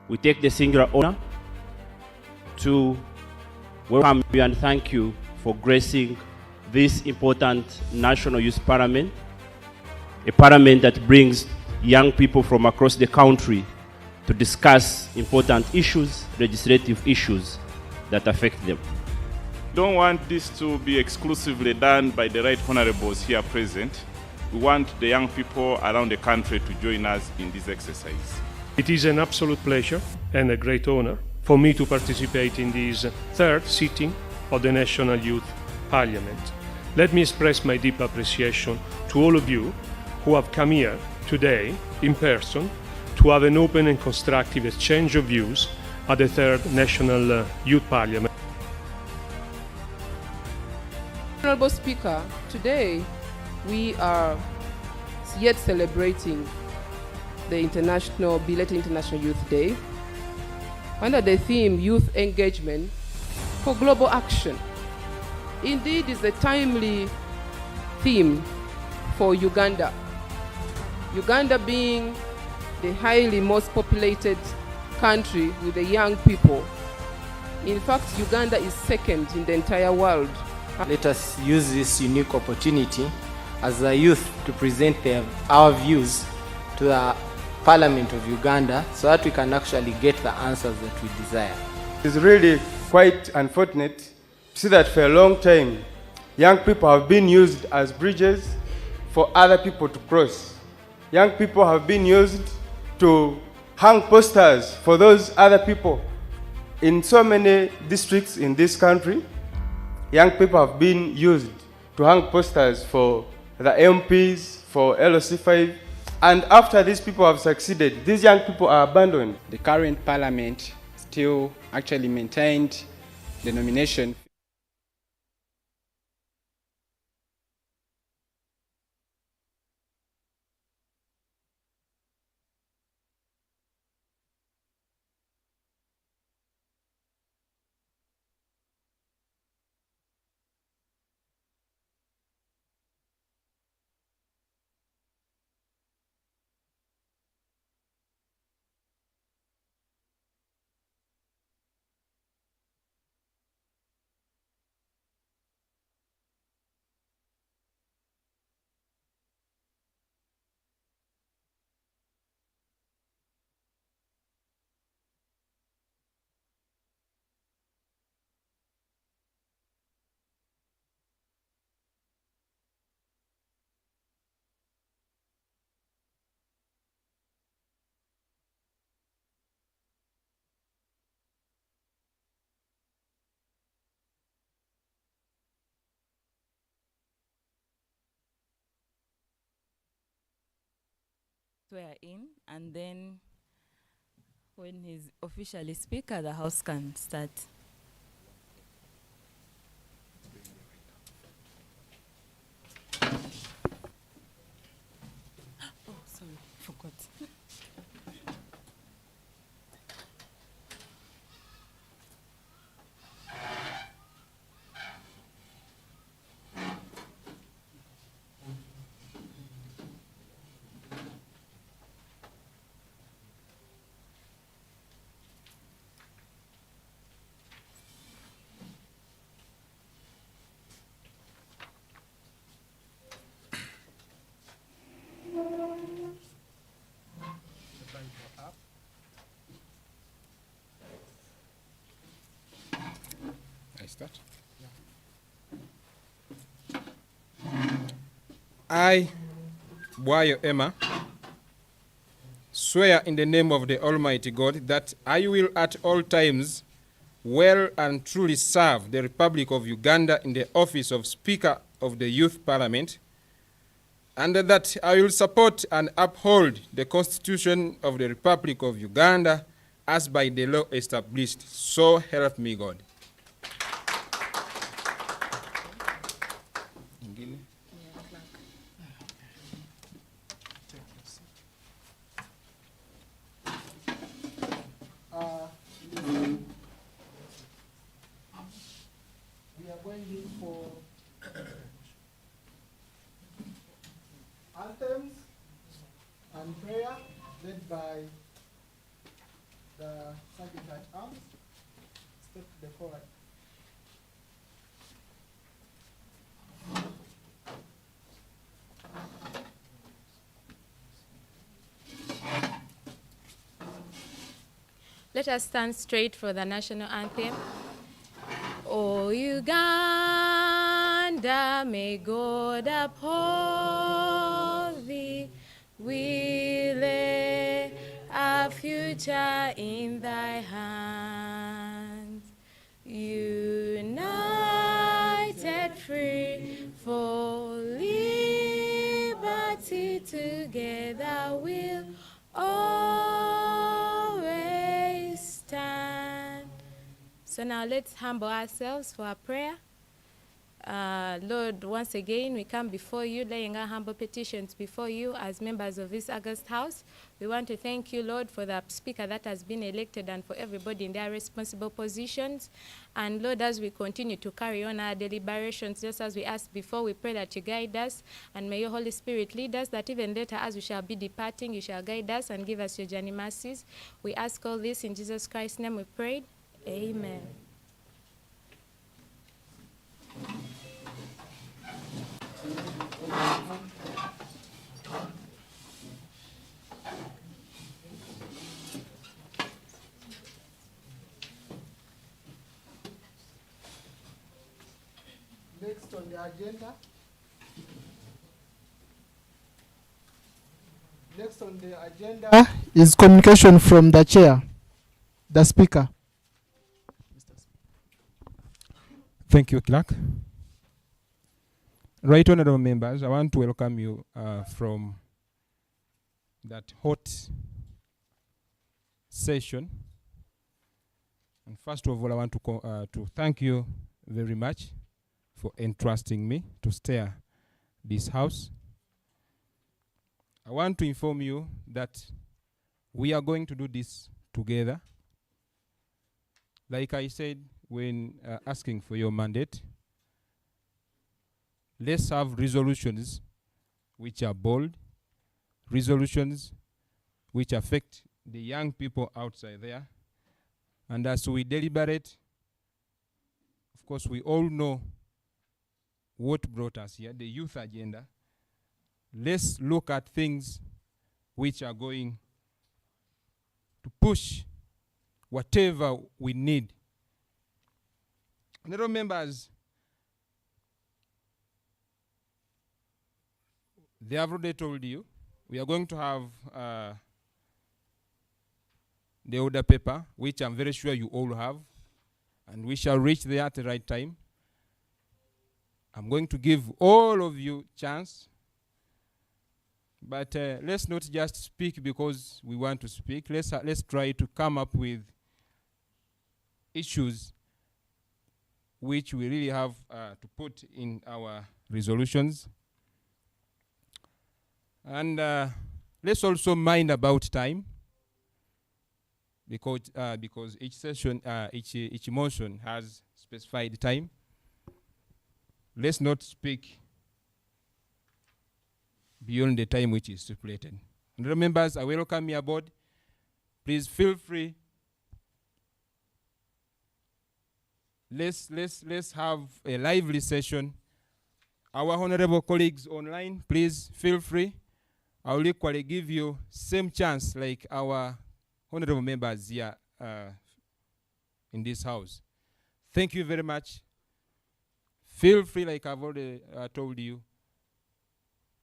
We take the singular honor to welcome you and thank you for gracing this important National Youth Parliament, a parliament that brings young people from across the country to discuss important issues, legislative issues that affect them. Don't want this to be exclusively done by the right honorables here present. We want the young people around the country to join us in this exercise. It is an absolute pleasure and a great honor for me to participate in this third sitting of the National Youth Parliament. Let me express my deep appreciation to all of you who have come here today in person to have an open and constructive exchange of views at the third National Youth Parliament. Honorable Speaker, today we are yet celebrating the belated International Youth Day under the theme Youth Engagement for Global Action. Indeed, it's a timely theme for Uganda. Uganda being the highly most populated country with the young people. In fact, Uganda is second in the entire world. Let us use this unique opportunity as a youth to present our views to the Parliament of Uganda so that we can actually get the answers that we desire. It's really quite unfortunate to see that for a long time, young people have been used as bridges for other people to cross. Young people have been used to hang posters for those other people. In so many districts in this country, young people have been used to hang posters for the MPs, for LOC5, and after these people have succeeded, these young people are abandoned. The current parliament still actually maintained the nomination. Swear in, and then when he's officially speaker, the House can start. Oh, sorry, forgot. Start. I, Bwayo Emma, swear in the name of the Almighty God that I will at all times well and truly serve the Republic of Uganda in the office of Speaker of the Youth Parliament, and that I will support and uphold the Constitution of the Republic of Uganda as by the law established. So help me God. We are going in for anthems and prayer led by the Sergeant at Arms. Step to the forward. Let us stand straight for the national anthem. O Uganda, may God uphold thee. We lay our future in thy hands. United, free, for liberty, together we'll always stand. So now let's humble ourselves for a prayer. Lord, once again, we come before you, laying our humble petitions before you as members of this August House. We want to thank you, Lord, for the speaker that has been elected and for everybody in their responsible positions. And Lord, as we continue to carry on our deliberations, just as we asked before, we pray that you guide us, and may your Holy Spirit lead us, that even later as we shall be departing, you shall guide us and give us your journey mercies. We ask all this in Jesus Christ's name we prayed. Amen. Next on the agenda. Next on the agenda is communication from the chair, the speaker. Thank you, Clerk. Right, honorable members, I want to welcome you from that hot session. And first of all, I want to thank you very much for entrusting me to steer this house. I want to inform you that we are going to do this together. Like I said when asking for your mandate, let's have resolutions which are bold, resolutions which affect the young people outside there. And as we deliberate, of course, we all know what brought us here, the youth agenda. Let's look at things which are going to push whatever we need. Honorable members, they have already told you, we are going to have the order paper, which I'm very sure you all have, and we shall reach there at the right time. I'm going to give all of you chance, but let's not just speak because we want to speak. Let's try to come up with issues which we really have to put in our resolutions. And let's also mind about time, because each session, each motion has specified time. Let's not speak beyond the time which is stipulated. And members, I welcome you aboard. Please feel free. Let's have a lively session. Our honorable colleagues online, please feel free. I will equally give you same chance like our honorable members here in this house. Thank you very much. Feel free, like I've already told you.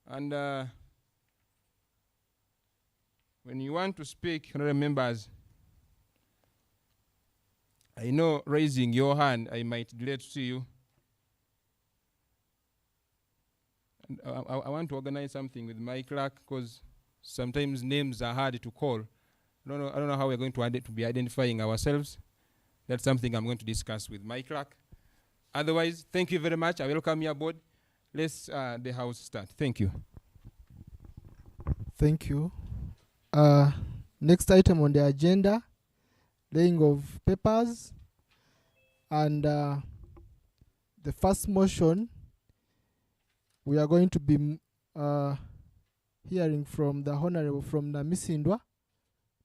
And when you want to speak, honorable members, I know raising your hand, I might delay to see you. And I want to organize something with my clerk because sometimes names are hard to call. I don't know how we're going to be identifying ourselves. That's something I'm going to discuss with my clerk. Otherwise, thank you very much. I welcome you aboard. Let's the house start. Thank you. Thank you. Next item on the agenda, laying of papers, and the first motion we are going to be hearing from the honorable from Namisindwa,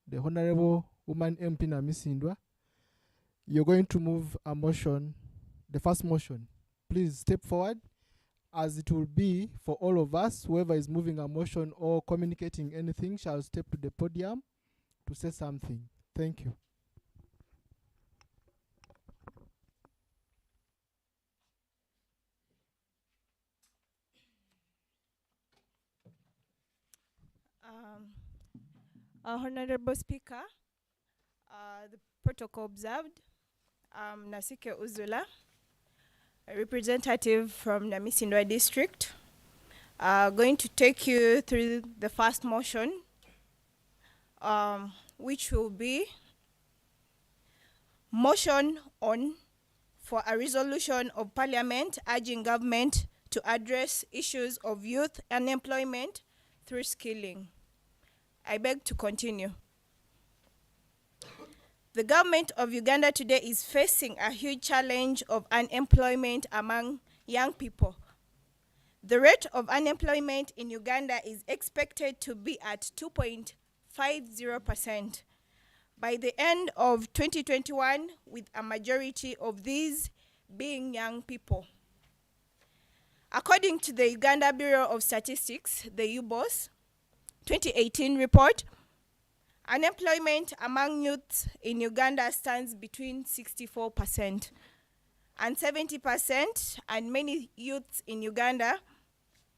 the honorable woman MP Namisindwa. You're going to move a motion, the first motion. Please step forward, as it will be for all of us. Whoever is moving a motion or communicating anything shall step to the podium to say something. Thank you. Honorable Speaker, the protocol observed, Nasike Uzula, a representative from Namisindwa district, going to take you through the first motion, which will be motion on for a resolution of Parliament urging government to address issues of youth unemployment through skilling. I beg to continue. The government of Uganda today is facing a huge challenge of unemployment among young people. The rate of unemployment in Uganda is expected to be at 2.50% by the end of 2021, with a majority of these being young people. According to the Uganda Bureau of Statistics, the UBOS 2018 report, unemployment among youth in Uganda stands between 64% and 70%, and many youths in Uganda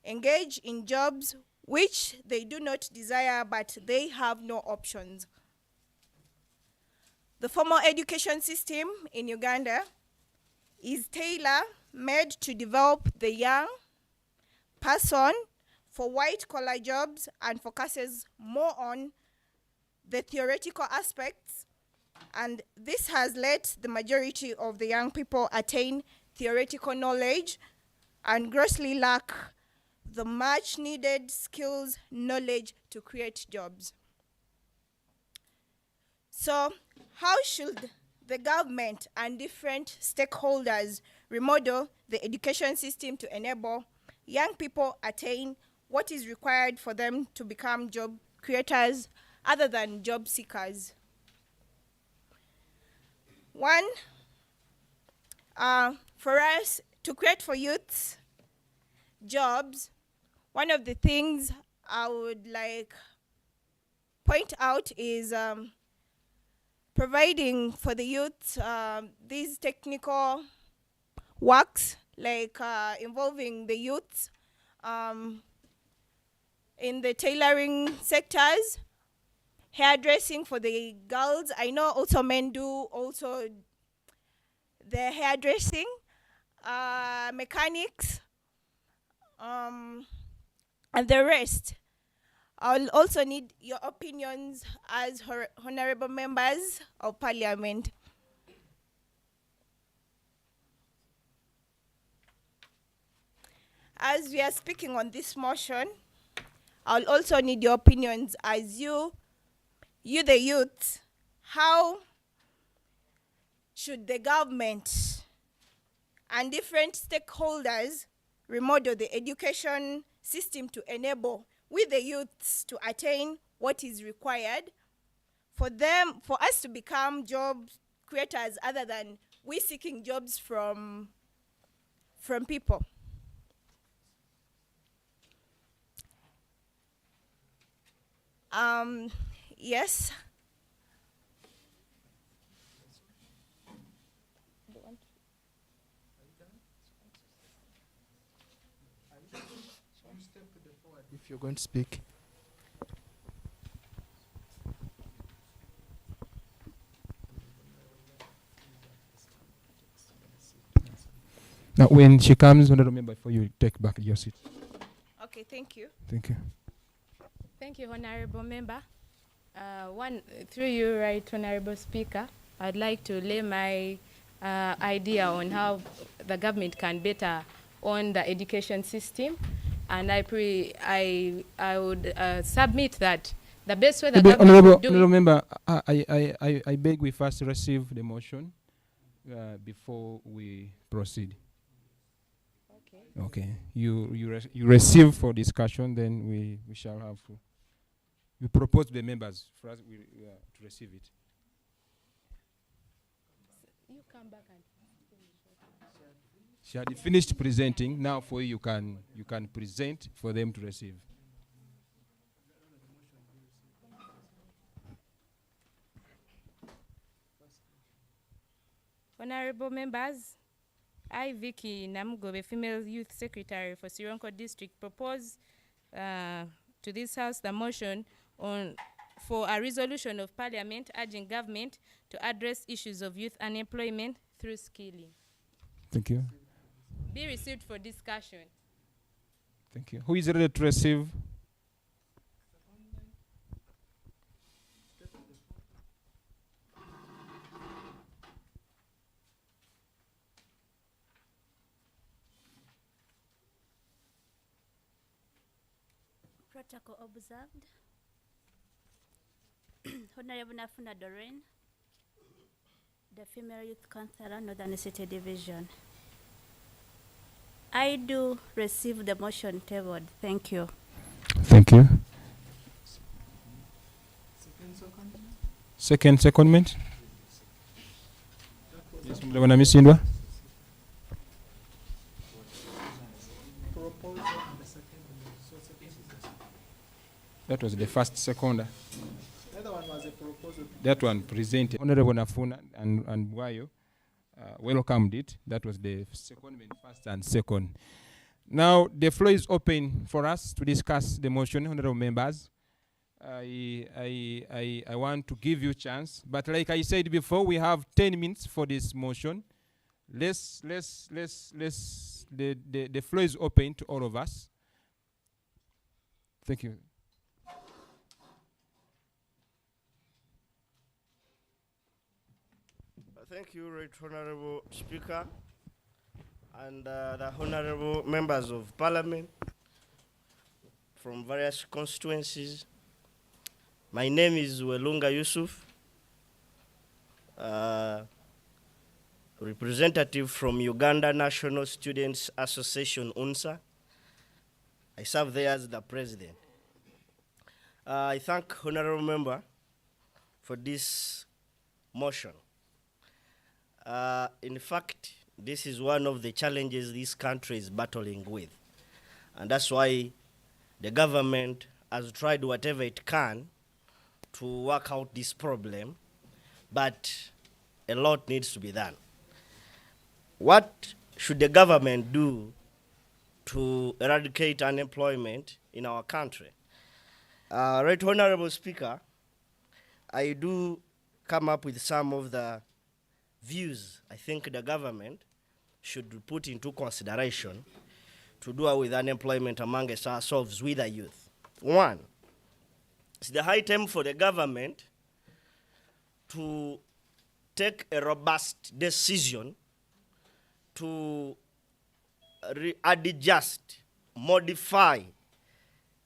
engage in jobs which they do not desire, but they have no options. The formal education system in Uganda is tailor-made to develop the young person for white-collar jobs and focuses more on the theoretical aspects, and this has let the majority of the young people attain theoretical knowledge and grossly lack the much-needed skills, knowledge to create jobs. So, how should the government and different stakeholders remodel the education system to enable young people attain what is required for them to become job creators other than job seekers? One, for us to create for youths jobs, one of the things I would like point out is providing for the youth these technical works, like involving the youths in the tailoring sectors, hairdressing for the girls. I know also men do also the hairdressing, mechanics, and the rest. I'll also need your opinions as honorable members of Parliament. As we are speaking on this motion, I'll also need your opinions as you the youth. How should the government and different stakeholders remodel the education system to enable with the youths to attain what is required for us to become job creators other than we seeking jobs from people? Yes. If you're going to speak. Now, when she comes, honorable member, before you take back your seat. Okay, thank you. Thank you. Thank you, honorable member. Through you, right, honorable speaker, I'd like to lay my idea on how the government can better own the education system, and I would submit that the best way the government would do Honorable member, I beg we first receive the motion before we proceed. Okay. You receive for discussion, then we shall have. We propose to the members for us to receive it. You come back and She had finished presenting. Now for you can present for them to receive. Honorable members, I, Vicky Namugobe, Female Youth Secretary for Sironko District, propose to this House the motion on for a resolution of Parliament urging government to address issues of youth unemployment through skilling. Thank you. Be received for discussion. Thank you. Who is ready to receive? Protocol observed. Honorable Nafuna Doreen, the Female Youth Councillor, Northern City Division. I do receive the motion tabled. Thank you. Thank you. Second secondment. Yes, Mwana Misindwa. That was the first seconder. The other one was a proposal. That one presented. Honorable Nafuna and Bwayo welcomed it. That was the secondment, first and second. Now the floor is open for us to discuss the motion, honorable members. I want to give you a chance, but like I said before, we have 10 minutes for this motion. The floor is open to all of us. Thank you. Thank you, Right Honorable Speaker, and the honorable members of Parliament from various constituencies. My name is Welunga Yusuf, representative from Uganda National Students Association, UNSA. I serve there as the president. I thank honorable member for this motion. In fact, this is one of the challenges this country is battling with. And that's why the government has tried whatever it can to work out this problem, but a lot needs to be done. What should the government do to eradicate unemployment in our country? Right Honorable Speaker, I do come up with some of the views I think the government should put into consideration to do with unemployment amongst ourselves with the youth. One, it's the high time for the government to take a robust decision to adjust, modify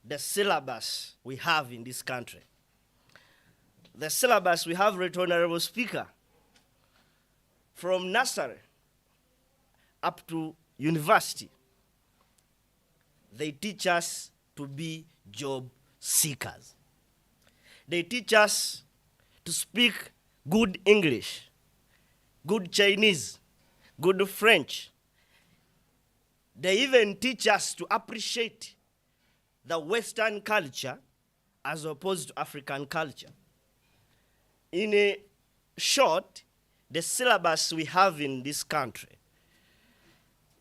the syllabus we have in this country. The syllabus we have, Right Honorable Speaker, from nursery up to university, they teach us to be job seekers. They teach us to speak good English, good Chinese, good French. They even teach us to appreciate the Western culture as opposed to African culture. In a short, the syllabus we have in this country,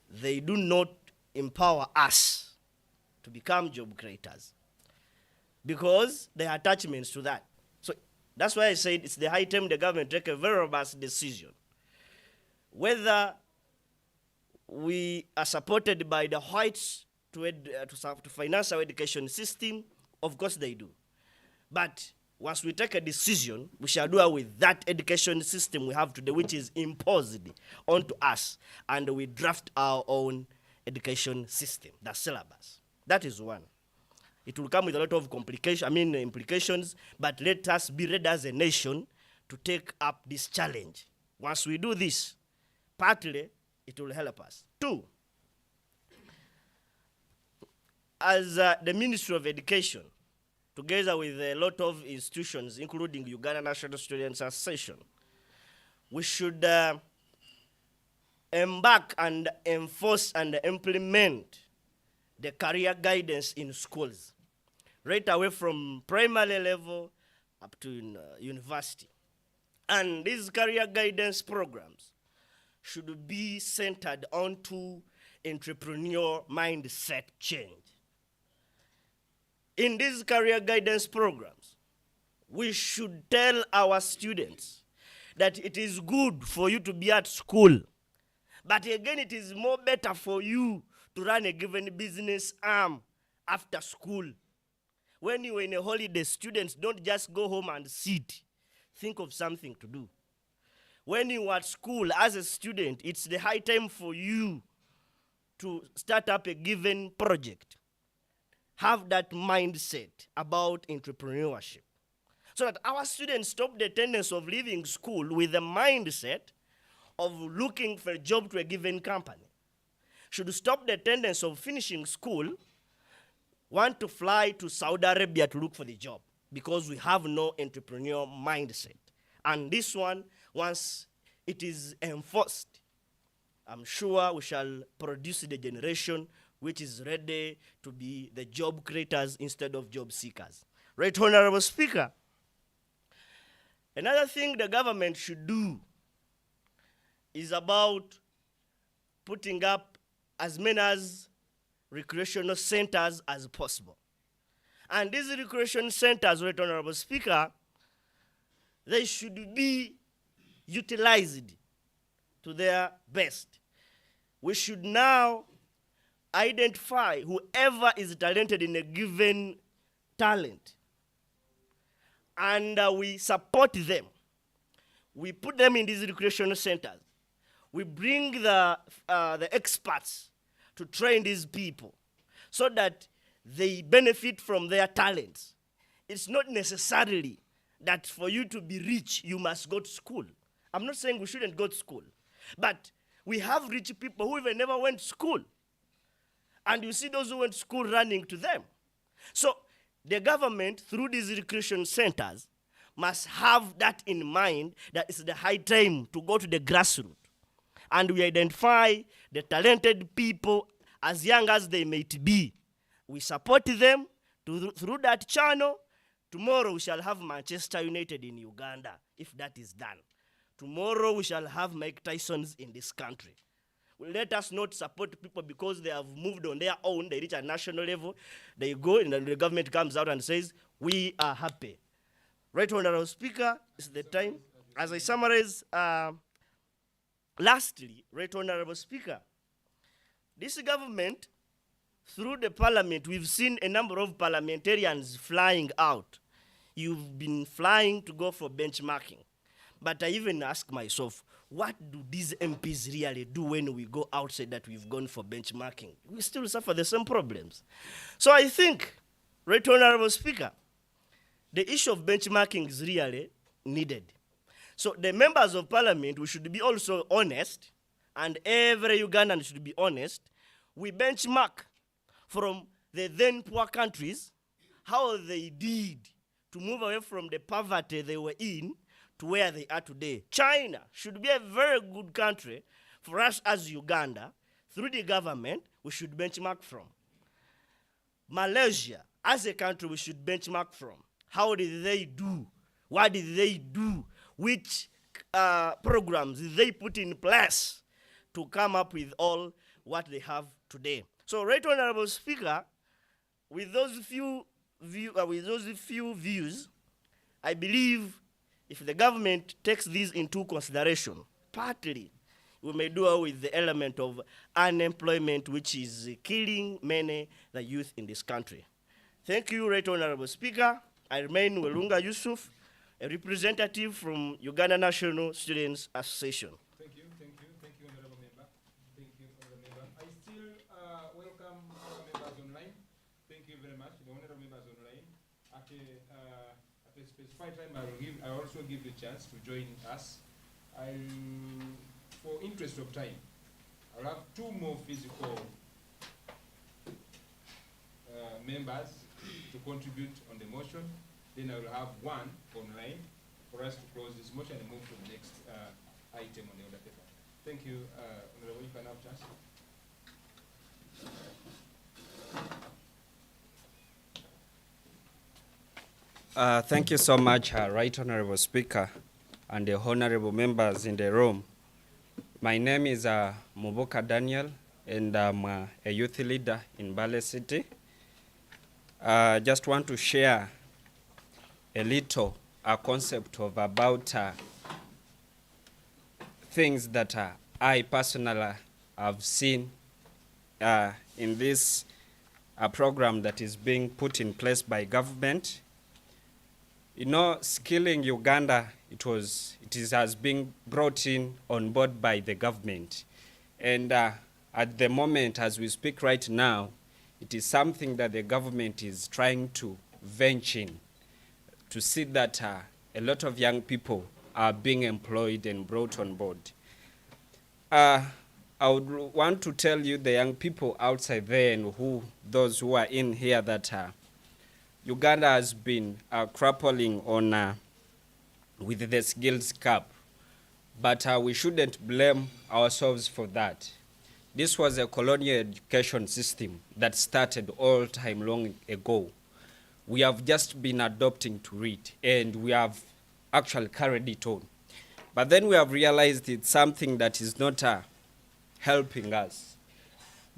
they do not empower us to become job creators because there are attachments to that. So that's why I said it's the high time the government take a very robust decision. Whether we are supported by the whites to finance our education system, of course they do. But once we take a decision, we shall do it with that education system we have today, which is imposed onto us, and we draft our own education system, the syllabus. That is one. It will come with a lot of implications, but let us be ready as a nation to take up this challenge. Once we do this, partly it will help us. Two, as the Ministry of Education, together with a lot of institutions, including Uganda National Students Association, we should embark and enforce and implement the career guidance in schools, right away from primary level up to university. And these career guidance programs should be centered onto entrepreneurial mindset change. In these career guidance programs, we should tell our students that it is good for you to be at school, but again, it is more better for you to run a given business arm after school. When you are in a holiday, students don't just go home and sit. Think of something to do. When you are at school as a student, it's the high time for you to start up a given project. Have that mindset about entrepreneurship, so that our students stop the tendency of leaving school with the mindset of looking for a job to a given company. Should stop the tendency of finishing school, want to fly to Saudi Arabia to look for the job, because we have no entrepreneurial mindset. And this one, once it is enforced, I'm sure we shall produce the generation which is ready to be the job creators instead of job seekers. Right, Honorable Speaker? Another thing the government should do is about putting up as many as recreational centers as possible. And these recreation centers, Right Honorable Speaker, they should be utilized to their best. We should now identify whoever is talented in a given talent, and we support them. We put them in these recreational centers. We bring the experts to train these people so that they benefit from their talents. It's not necessarily that for you to be rich, you must go to school. I'm not saying we shouldn't go to school, but we have rich people who even never went to school. And you see those who went to school running to them. So the government, through these recreation centers, must have that in mind, that it's the high time to go to the grassroots. And we identify the talented people as young as they may be. We support them through that channel. Tomorrow we shall have Manchester United in Uganda, if that is done. Tomorrow we shall have Mike Tyson's in this country. Let us not support people because they have moved on their own, they reach a national level, they go and then the government comes out and says, we are happy. Right, Honorable Speaker, it's the time. As I summarize, lastly, Right Honorable Speaker, this government, through the parliament, we've seen a number of parliamentarians flying out. You've been flying to go for benchmarking. But I even ask myself, what do these MPs really do when we go outside that we've gone for benchmarking? We still suffer the same problems. So I think, Right Honorable Speaker, the issue of benchmarking is really needed. So the members of parliament, we should be also honest, and every Ugandan should be honest. We benchmark from the then poor countries, how they did to move away from the poverty they were in to where they are today. China should be a very good country for us as Uganda. Through the government, we should benchmark from. Malaysia, as a country, we should benchmark from. How did they do? What did they do? Which programs did they put in place to come up with all what they have today? So, Right Honorable Speaker, with those few views, I believe if the government takes these into consideration, partly we may do away with the element of unemployment, which is killing many the youth in this country. Thank you, Right Honorable Speaker. I remain Welunga Yusuf, a representative from Uganda National Students Association. Thank you, Honorable Member. Thank you, Honorable Member. I still welcome our members online. Thank you very much, the Honorable members online. At a specified time, I also give the chance to join us. For interest of time, I'll have two more physical members to contribute on the motion. Then I will have one online for us to close this motion and move to the next item on the order paper. Thank you, Honorable. You can have chance. Thank you so much, Right Honorable Speaker and the honorable members in the room. My name is Muboka Daniel, and I'm a youth leader in Mbale City. Just want to share a little a concept of about things that I personally have seen in this program that is being put in place by government. You know, Skilling Uganda, has been brought in on board by the government. And at the moment, as we speak right now, it is something that the government is trying to venture in to see that a lot of young people are being employed and brought on board. I would want to tell you, the young people outside there and those who are in here, that Uganda has been grappling on with the skills gap, but we shouldn't blame ourselves for that. This was a colonial education system that started all time long ago. We have just been adopting to it, and we have actually carried it on. But then we have realized it's something that is not helping us.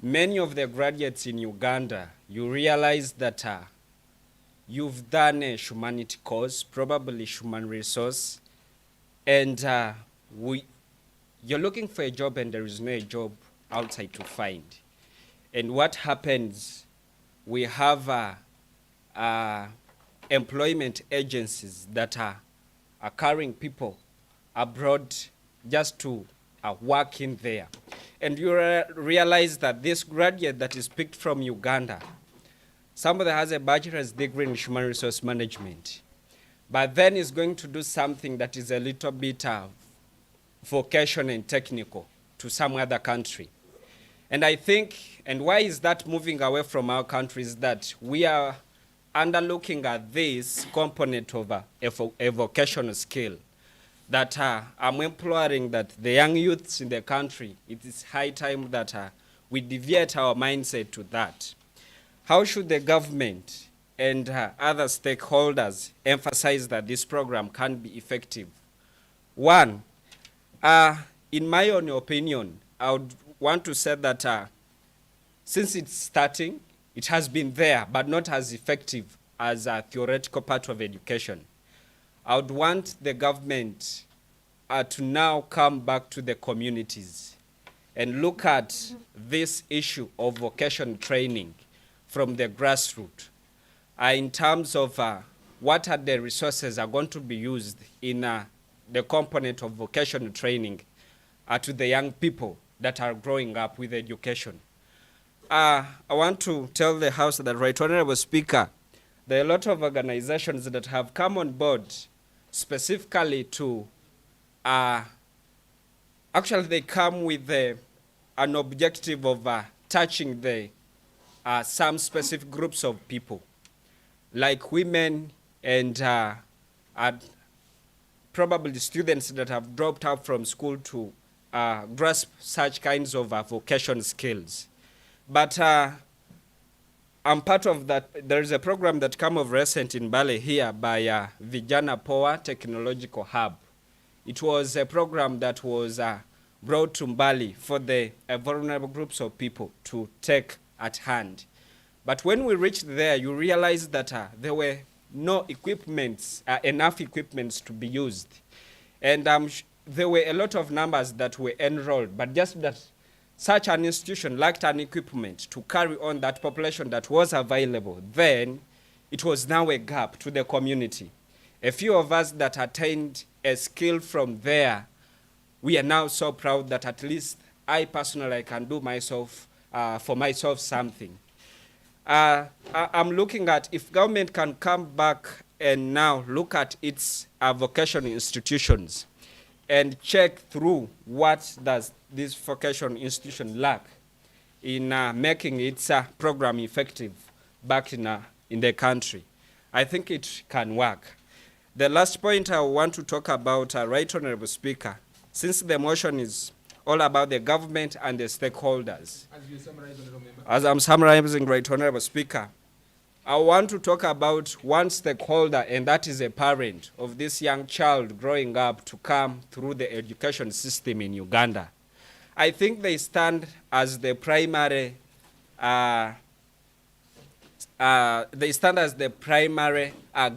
Many of the graduates in Uganda, you realize that you've done a humanity course, probably human resource, and you're looking for a job and there is no job outside to find. And what happens, we have employment agencies that are carrying people abroad just to work in there. And you realize that this graduate that is picked from Uganda, somebody has a bachelor's degree in human resource management, but then is going to do something that is a little bit vocational and technical to some other country. And I think, and why is that moving away from our country, is that we are underlooking at this component of a vocational skill, that I'm imploring that the young youths in the country, it is high time that we deviate our mindset to that. How should the government and other stakeholders emphasize that this program can be effective? One, in my own opinion, I would want to say that since it's starting, it has been there, but not as effective as a theoretical part of education. I would want the government to now come back to the communities and look at this issue of vocational training from the grassroots in terms of what are the resources are going to be used in the component of vocational training to the young people that are growing up with education. I want to tell the House that, Right Honorable Speaker, there are a lot of organizations that have come on board specifically to, actually they come with an objective of touching some specific groups of people, like women and probably students that have dropped out from school to grasp such kinds of vocation skills. But I'm part of that. There is a program that came of recent in Mbale here by Vijana Power Technological Hub. It was a program that was brought to Mbale for the vulnerable groups of people to take at hand. But when we reached there, you realize that there were no equipments, enough equipments to be used. And there were a lot of numbers that were enrolled, but just that such an institution lacked an equipment to carry on that population that was available. Then it was now a gap to the community. A few of us that attained a skill from there, we are now so proud that at least I personally can do myself, for myself something. I'm looking at if government can come back and now look at its vocational institutions and check through what does this vocational institution lack in making its program effective back in the country. I think it can work. The last point I want to talk about, Right Honorable Speaker, since the motion is all about the government and the stakeholders. As I'm summarizing, Right Honorable Speaker, I want to talk about one stakeholder, and that is a parent of this young child growing up to come through the education system in Uganda. I think they stand as the primary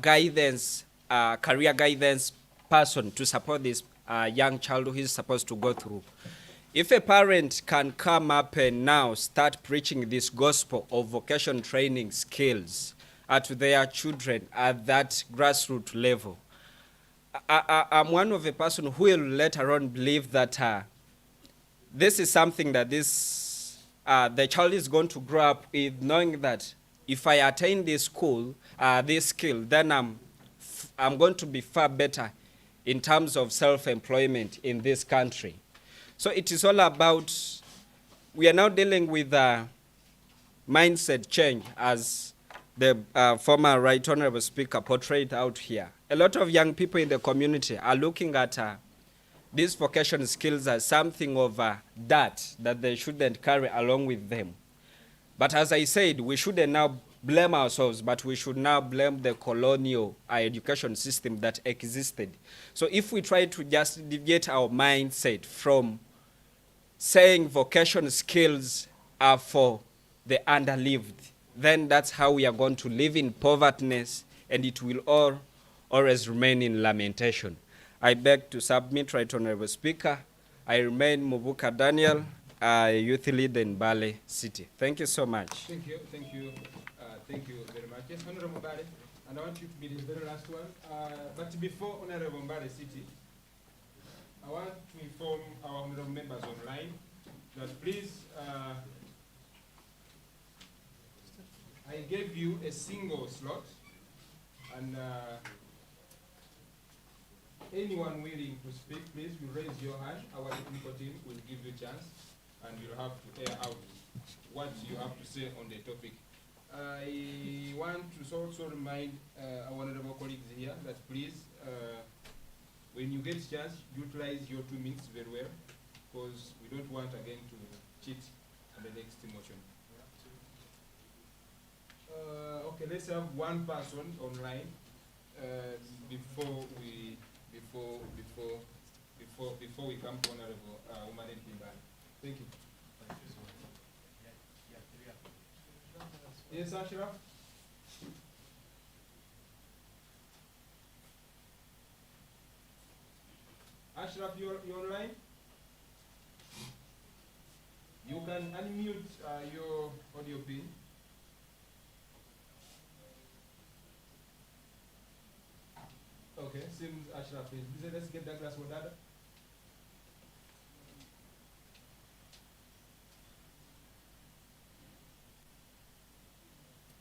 guidance career guidance person to support this young child who is supposed to go through. If a parent can come up and now start preaching this gospel of vocation training skills to their children at that grassroots level, I'm one of the person who will later on believe that this is something that the child is going to grow up with, knowing that if I attain this school, this skill, then I'm going to be far better in terms of self-employment in this country. So it is all about, we are now dealing with mindset change, as the former Right Honorable Speaker portrayed out here. A lot of young people in the community are looking at these vocational skills as something of that they shouldn't carry along with them. But as I said, we shouldn't now blame ourselves, but we should now blame the colonial education system that existed. So if we try to just deviate our mindset from saying vocational skills are for the underlived, then that's how we are going to live in poverty, and it will always remain in lamentation. I beg to submit, Right Honorable Speaker. I remain Mubuka Daniel, youth leader in Mbale City. Thank you so much. Thank you very much. Yes, Honorable Mbale, and I want you to be the very last one. But before Honorable Mbale City, I want to inform our honorable members online that please, I gave you a single slot, and anyone willing to speak, please, you raise your hand. Our technical team will give you a chance, and you'll have to air out what you have to say on the topic. I want to also remind our honorable colleagues here that please, when you get a chance, utilize your 2 minutes very well, because we don't want again to cheat on the next motion. Okay, let's have one person online before we come to Honorable Mbale. Thank you. Yes, Ashraf? Ashraf, you're online? You can unmute your audio pin. Okay, seems Ashraf is busy. Let's get Douglas Wadada.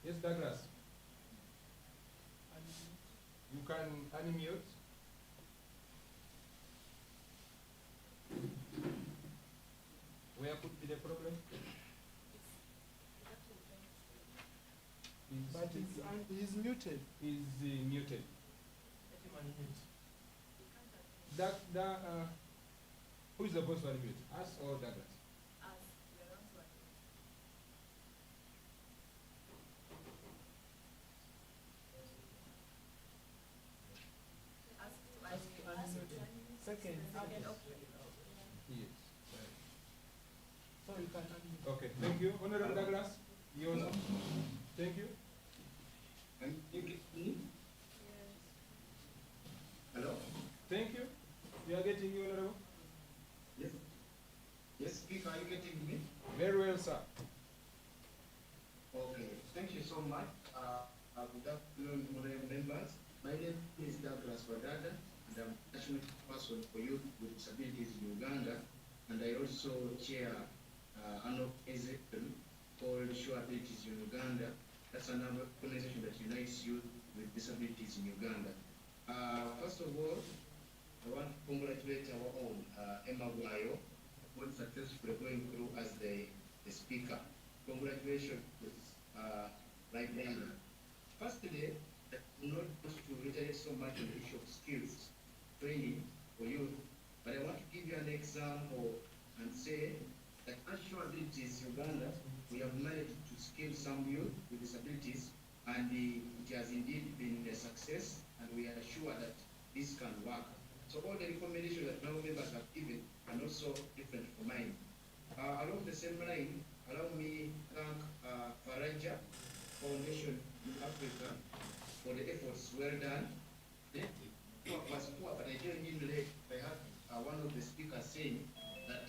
Yes, Douglas. You can unmute. Where could be the problem? But he's muted. He's muted. Who is supposed to unmute? Us or Douglas? Second. Yes. So you can unmute. Okay, thank you. Honorable Douglas, you also. Thank you. Hello? Thank you. You are getting me, Honorable? Yes. Yes, Speaker, are you getting me? Very well, sir. Okay, thank you so much. Good afternoon, honorable members. My name is Douglas Wadada, and I'm a passionate person for youth with disabilities in Uganda, and I also chair an organization called Sure Abilities in Uganda. That's another organization that unites youth with disabilities in Uganda. First of all, I want to congratulate our own Emma Wayo, who is successfully going through as the speaker. Congratulations, right now. Firstly, I'm not supposed to reiterate so much on the issue of skills training for youth, but I want to give you an example and say that at Sure Abilities Uganda, we have managed to skill some youth with disabilities, and it has indeed been a success, and we are sure that this can work. So all the recommendations that our members have given are also different from mine. Along the same line, allow me to thank Faraja Foundation in Africa for the efforts well done. Then speaker saying that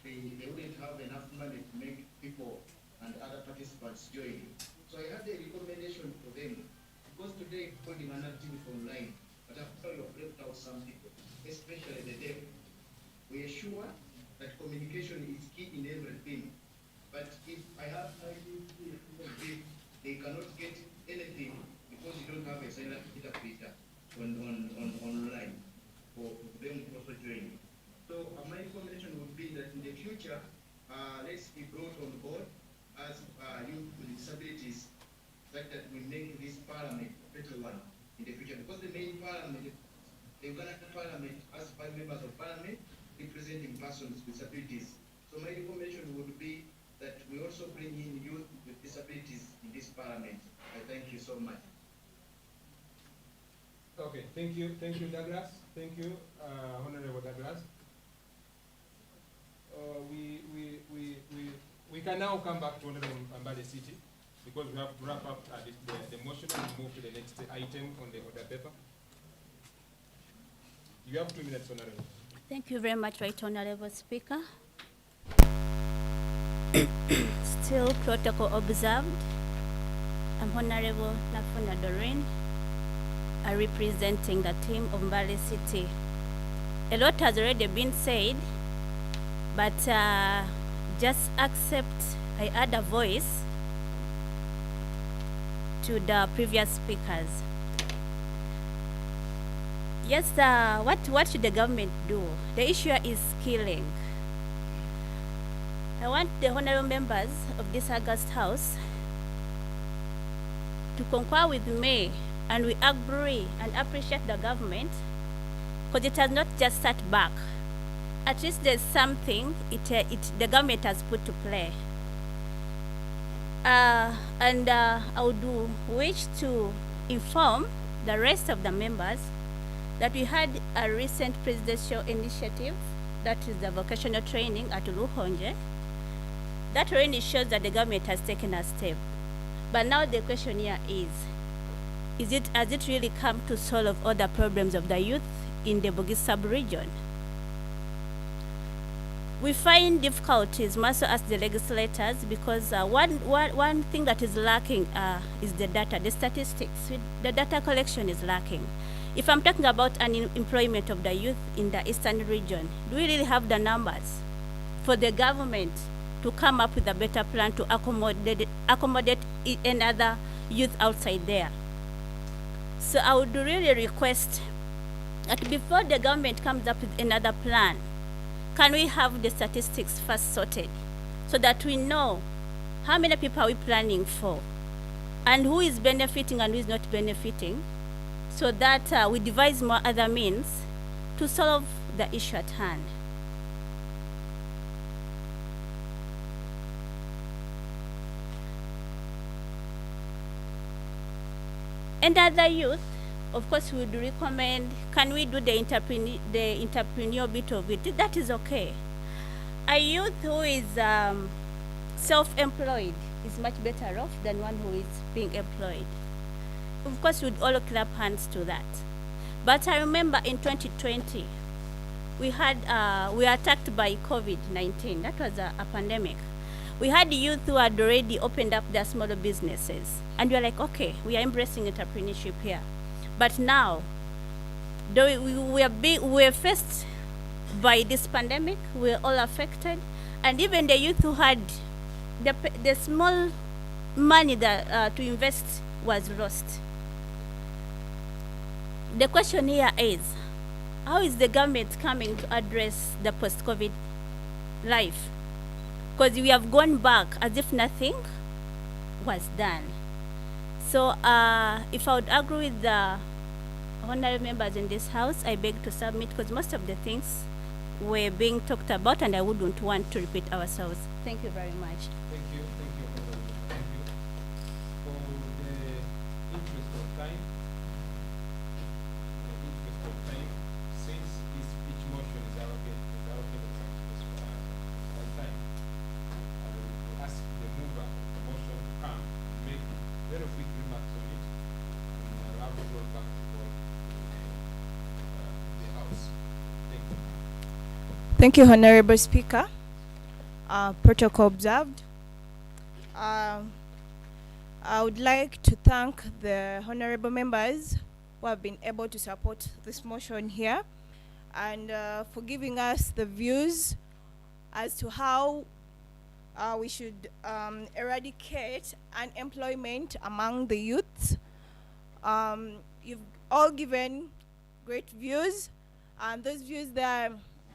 they wouldn't have enough money to make people and other participants join. So I had a recommendation for them, because today holding an activity online, but after you have left out some people, especially the deaf. We are sure that communication is key in everything. But if I have they cannot get anything because you don't have a silent interpreter online for them to also join. So my recommendation would be that in the future, let's be brought on board as youth with disabilities, such that we make this parliament a better one in the future. Because the main parliament, the Ugandan parliament, has 5 members of parliament representing persons with disabilities. So my recommendation would be that we also bring in youth with disabilities in this parliament. I thank you so much. Okay, thank you, Douglas. Thank you, Honorable Douglas. We can now come back to Honorable Mbale City, because we have to wrap up the motion and move to the next item on the order paper. You have 2 minutes, Honorable. Thank you very much, Right Honorable Speaker. Still protocol observed. I'm Honorable Nafuna Doreen, representing the team of Mbale City. A lot has already been said, but just accept I add a voice to the previous speakers. Yes, what should the government do? The issue is killing. I want the honorable members of this August House to concur with me, and we agree and appreciate the government, because it has not just sat back. At least there's something the government has put to play. And I would wish to inform the rest of the members that we had a recent presidential initiative, that is the vocational training at Ruhonje. That really shows that the government has taken a step. But now the question here has it really come to solve all the problems of the youth in the Bugis sub-region? We find difficulties, must ask the legislators, because one thing that is lacking is the data, the statistics. The data collection is lacking. If I'm talking about unemployment of the youth in the eastern region, do we really have the numbers for the government to come up with a better plan to accommodate another youth outside there? So I would really request that before the government comes up with another plan, can we have the statistics first sorted so that we know how many people are we planning for and who is benefiting and who is not benefiting, so that we devise more other means to solve the issue at hand. And other youth, of course, we would recommend, can we do the entrepreneurial bit of it? That is okay. A youth who is self-employed is much better off than one who is being employed. Of course, we'd all clap hands to that. But I remember in 2020, we were attacked by COVID-19. That was a pandemic. We had youth who had already opened up their smaller businesses. And we were like, okay, we are embracing entrepreneurship here. But now, we are faced by this pandemic. We're all affected. And even the youth who had the small money that, to invest was lost. The question here is, how is the government coming to address the post-COVID life? Because we have gone back as if nothing was done. So if I would agree with the honorable members in this house, I beg to submit, because most of the things were being talked about and I wouldn't want to repeat ourselves. Thank you very much. Thank you. Thank you. For the interest of time, since each motion is allocated some time, I will ask the mover of the motion to come and make very quick remarks on it, and I'll have to roll back to the House. Thank you. Thank you, Honorable Speaker. Protocol observed. I would like to thank the honorable members who have been able to support this motion here and for giving us the views as to how we should eradicate unemployment among the youth. You've all given great views, and those views that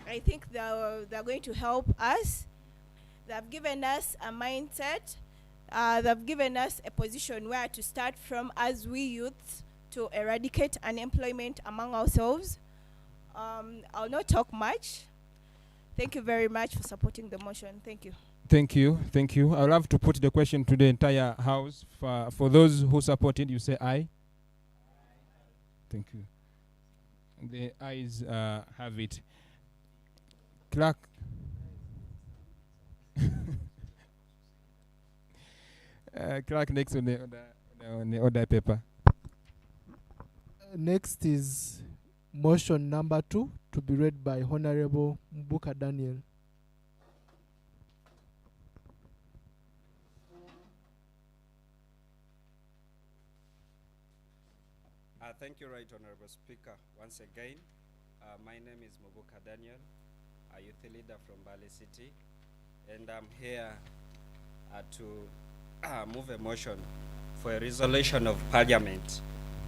I think they're going to help us. They've given us a mindset. They've given us a position where to start from as we youths to eradicate unemployment among ourselves. I'll not talk much. Thank you very much for supporting the motion. Thank you. Thank you. Thank you. I'll have to put the question to the entire House. For those who support it, you say aye. Thank you. The ayes have it. Clerk. Clerk, next on the order paper. Next is motion number 2 to be read by Honorable Mbale Daniel. Thank you, Right Honorable Speaker. Once again, my name is Mbale Daniel, a youth leader from Mbale City, and I'm here to move a motion for a resolution of Parliament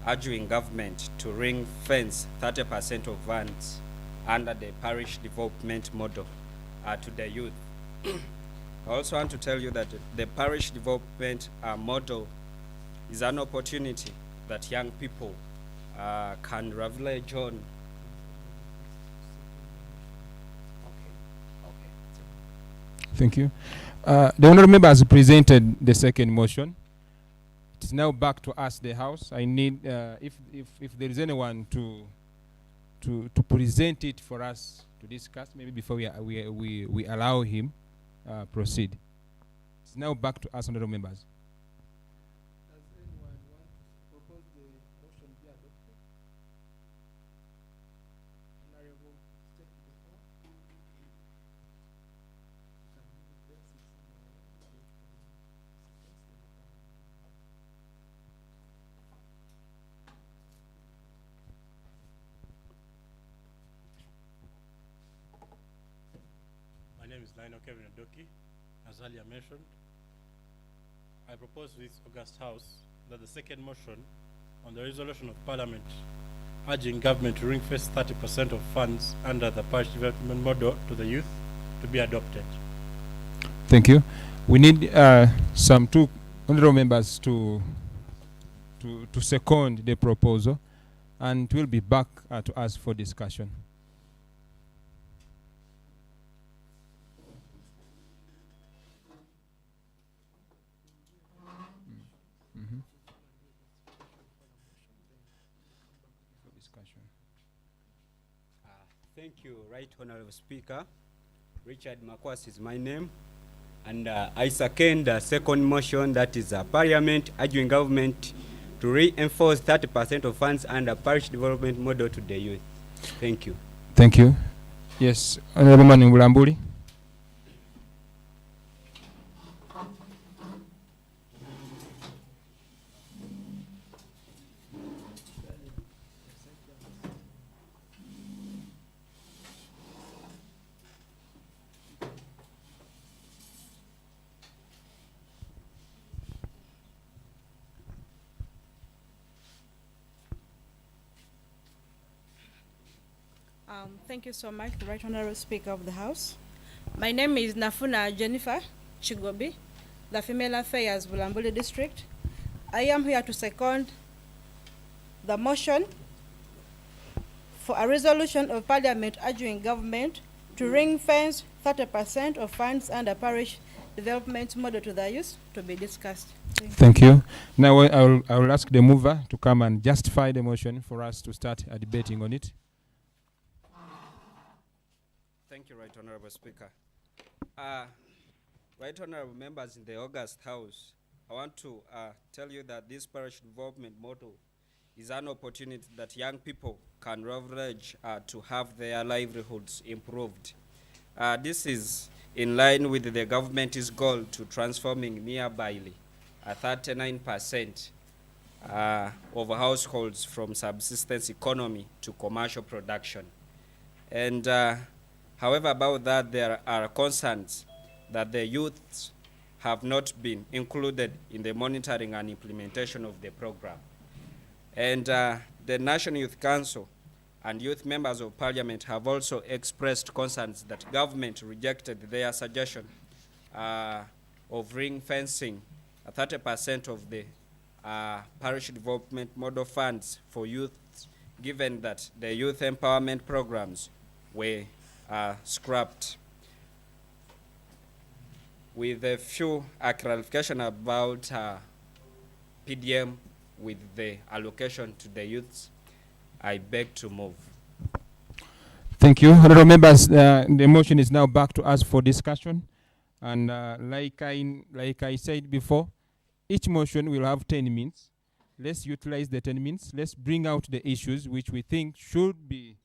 urging government to ring fence 30% of funds under the parish development model to the youth. I also want to tell you that the parish development model is an opportunity that young people can leverage on. Thank you. The honourable member has presented the second motion. It is now back to us, the House. I need, if there is anyone to present it for us to discuss, maybe before we allow him proceed. It's now back to us, honourable members. Does anyone want to propose the motion be adopted? Honorable, step to the floor. My name is Lionel Kevin Adoki. As earlier mentioned, I propose to this August House that the second motion on the resolution of Parliament urging government to ring-fence 30% of funds under the parish development model to the youth to be adopted. Thank you. We need some two honourable members to second the proposal, and we'll be back to us for discussion. Thank you, Right Honorable Speaker. Richard Makwas is my name, and I second the second motion, that is Parliament urging government to reinforce 30% of funds under parish development model to the youth. Thank you. Thank you. Yes, Honorable Man Mbale. Thank you so much, Right Honorable Speaker of the House. My name is Nafuna Jennifer Chigobi, the Female Affairs, Bulambuli District. I am here to second the motion for a resolution of Parliament urging government to ring-fence 30% of funds under parish development model to the youth to be discussed. Thank you. Now I will ask the mover to come and justify the motion for us to start debating on it. Thank you, Right Honorable Speaker. Right Honorable members in the August House, I want to tell you that this parish development model is an opportunity that young people can leverage to have their livelihoods improved. This is in line with the government's goal to transforming near Mbale, 39% of households from subsistence economy to commercial production. And however, about that, there are concerns that the youths have not been included in the monitoring and implementation of the program. And the National Youth Council and youth members of parliament have also expressed concerns that government rejected their suggestion of ring fencing 30% of the parish development model funds for youth, given that the youth empowerment programs were scrapped. With a few clarification about PDM with the allocation to the youths, I beg to move. Thank you. Honorable members, the motion is now back to us for discussion. And like I said before, each motion will have 10 minutes. Let's utilize the 10 minutes. Let's bring out the issues which we think should be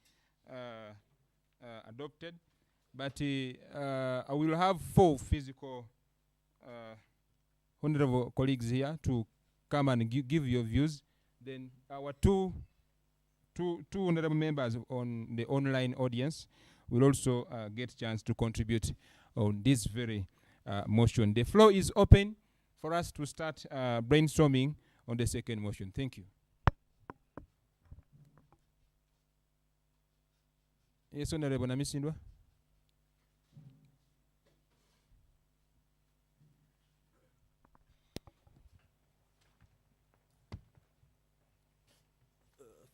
adopted. But I will have 4 physical honorable colleagues here to come and give your views. Then our two honorable members on the online audience will also get a chance to contribute on this very motion. The floor is open for us to start brainstorming on the second motion. Thank you. Yes, Honorable Namisindwa.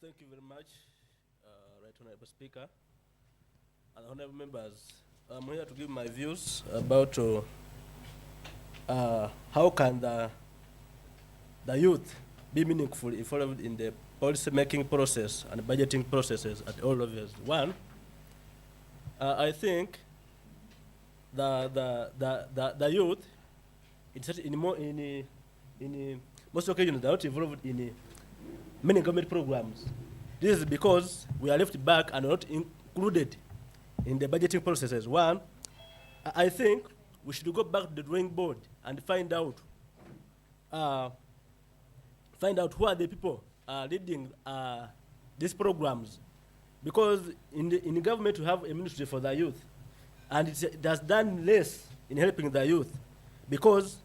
Thank you very much, Right Honorable Speaker and honorable members. I'm here to give my views about how can the youth be meaningfully involved in the policy making process and budgeting processes at all levels. One, I think the youth, in most occasions, they are not involved in many government programs. This is because we are left back and not included in the budgeting processes. One, I think we should go back to the drawing board and find out who are the people leading these programs. Because in the government we have a ministry for the youth, and it has done less in helping the youth. Because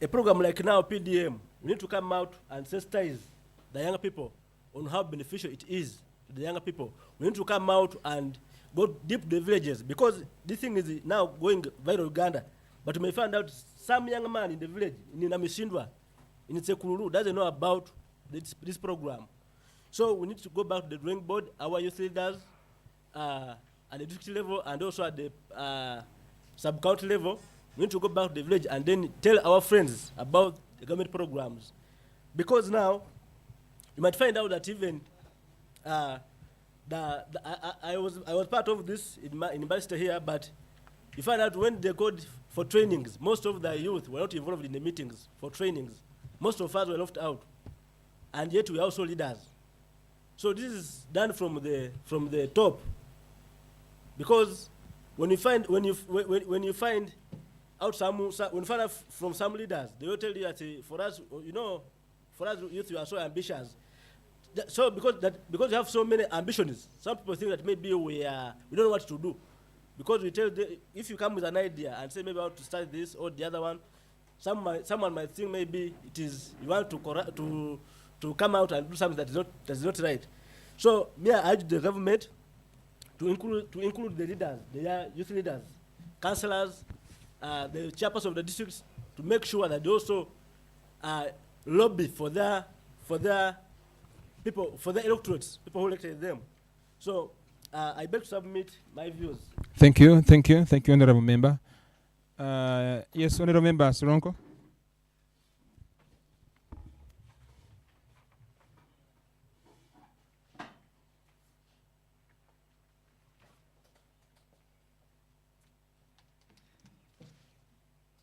a program like now PDM, we need to come out and sensitize the young people on how beneficial it is to the younger people. We need to come out and go deep to the villages, because this thing is now going viral in Uganda. But you may find out some young man in the village, in Namisindwa, in Sekululu, doesn't know about this program. So we need to go back to the drawing board, our youth leaders, at the district level and also at the sub-county level. We need to go back to the village and then tell our friends about the government programs. Because now, you might find out that even I was part of this in Mbale here, but you find out when they called for trainings, most of the youth were not involved in the meetings for trainings. Most of us were left out, and yet we are also leaders. So this is done from the top, because when you find out from some leaders, they will tell you that for us, for us youth, you are so ambitious. So because you have so many ambitions, some people think that maybe we don't know what to do, because we tell them, if you come with an idea and say maybe I want to start this or the other one, someone might think maybe it is you want to come out and do something that is not right. So me, I urge the government to include the leaders, the youth leaders, councillors, the chairpersons of the districts, to make sure that they also lobby for their people, for the electorates, people who elected them. So I beg to submit my views. Thank you, Honorable Member. Yes, Honorable Member Soronko.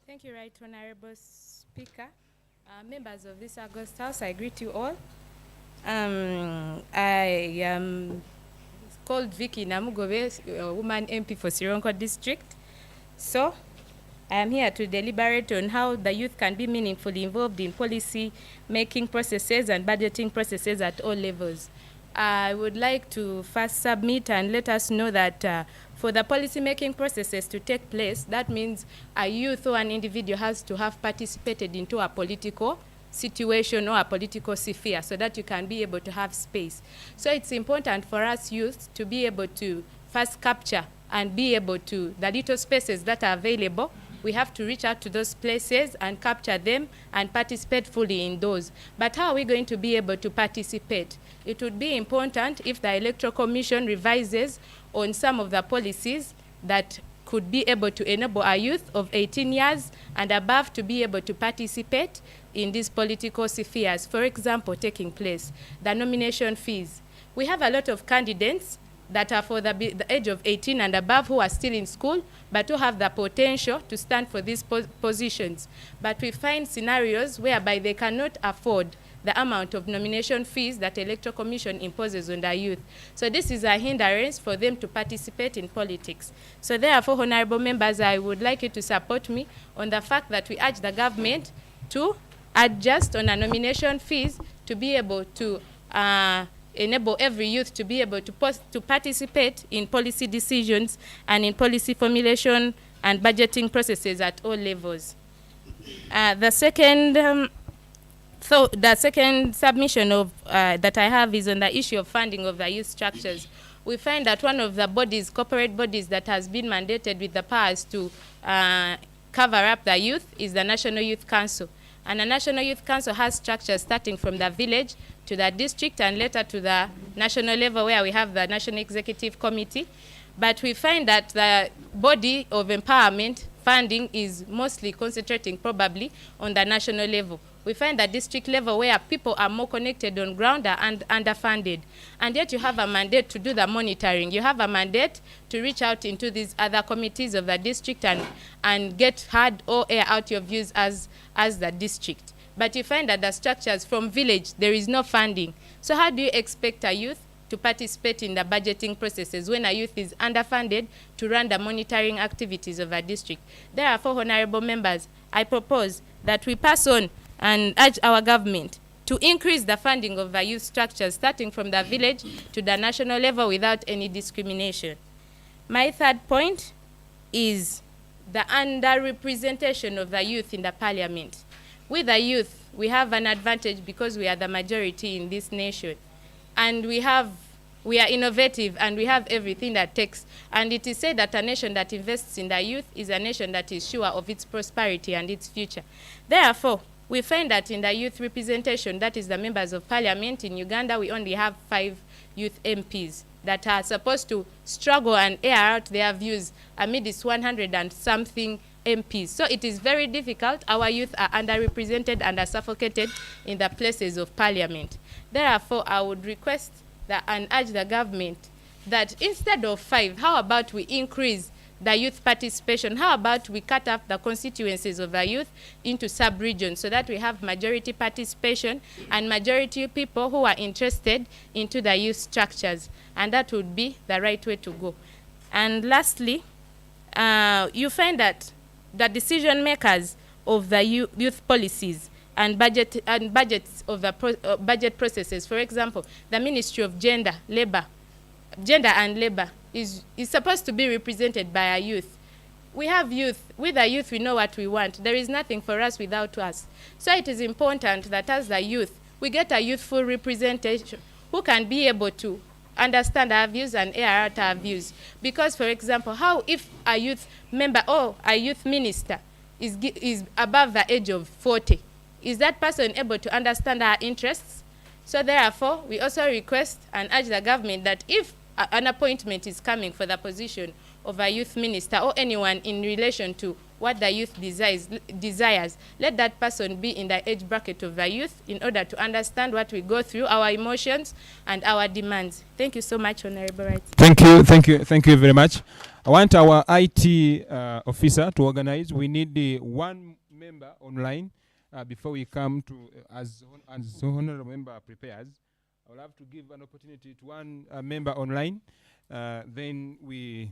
Thank you, Right Honorable Speaker. Members of this August House, I greet you all. I am called Vicky Namugobe, woman MP for Sironko District. So I am here to deliberate on how the youth can be meaningfully involved in policy making processes and budgeting processes at all levels. I would like to first submit and let us know that for the policy making processes to take place, that means a youth or an individual has to have participated into a political situation or a political sphere so that you can be able to have space. So it's important for us youth to be able to first capture and be able to, the little spaces that are available, we have to reach out to those places and capture them and participate fully in those. But how are we going to be able to participate? It would be important if the Electoral Commission revises on some of the policies that could be able to enable our youth of 18 years and above to be able to participate in these political spheres. For example, taking place, the nomination fees. We have a lot of candidates that are for the age of 18 and above who are still in school, but who have the potential to stand for these positions. But we find scenarios whereby they cannot afford the amount of nomination fees that the Electoral Commission imposes on the youth. So this is a hindrance for them to participate in politics. So therefore, honorable members, I would like you to support me on the fact that we urge the government to adjust on a nomination fees to be able to enable every youth to be able to participate in policy decisions and in policy formulation and budgeting processes at all levels. The second submission of that I have is on the issue of funding of the youth structures. We find that one of the bodies, corporate bodies, that has been mandated with the powers to cover up the youth is the National Youth Council. And the National Youth Council has structures starting from the village to the district and later to the national level where we have the National Executive Committee. But we find that the body of empowerment funding is mostly concentrating probably on the national level. We find the district level where people are more connected on ground are underfunded. And yet you have a mandate to do the monitoring. You have a mandate to reach out into these other committees of the district and get hard or air out your views as the district. But you find that the structures from village, there is no funding. So how do you expect a youth to participate in the budgeting processes when a youth is underfunded to run the monitoring activities of a district? Therefore, honorable members, I propose that we pass on and urge our government to increase the funding of the youth structures starting from the village to the national level without any discrimination. My third point is the underrepresentation of the youth in the parliament. With the youth, we have an advantage because we are the majority in this nation. And we are innovative and we have everything that takes. And it is said that a nation that invests in the youth is a nation that is sure of its prosperity and its future. Therefore, we find that in the youth representation, that is the members of parliament in Uganda, we only have 5 youth MPs that are supposed to struggle and air out their views amid its 100 and something MPs. So it is very difficult. Our youth are underrepresented and are suffocated in the places of parliament. Therefore, I would request and urge the government that instead of 5, how about we increase the youth participation? How about we cut up the constituencies of the youth into sub-regions so that we have majority participation and majority people who are interested into the youth structures, and that would be the right way to go. And lastly, you find that the decision makers of the youth policies and budgets of the budget processes, for example, the Ministry of Gender and Labor is supposed to be represented by our youth. We have youth. With our youth, we know what we want. There is nothing for us without us. So it is important that as the youth, we get a youthful representation who can be able to understand our views and air out our views. Because, for example, how if a youth member or a youth minister is above the age of 40, is that person able to understand our interests? So therefore, we also request and urge the government that if an appointment is coming for the position of a youth minister or anyone in relation to what the youth desires, let that person be in the age bracket of the youth in order to understand what we go through, our emotions and our demands. Thank you so much, Honorable Wright. Thank you very much. I want our IT officer to organize. We need one member online before we come to, as Honorable Member prepares. I will have to give an opportunity to one member online. Then we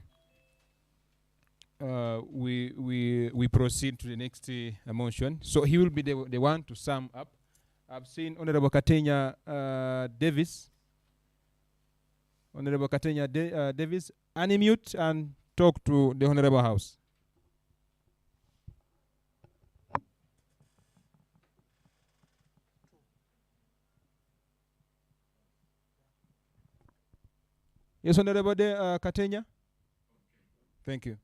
proceed to the next motion. So he will be the one to sum up. I've seen Honorable Katenya Davis. Honorable Katenya Davis, unmute and talk to the Honorable House. Yes, Honorable Katenya. Thank you.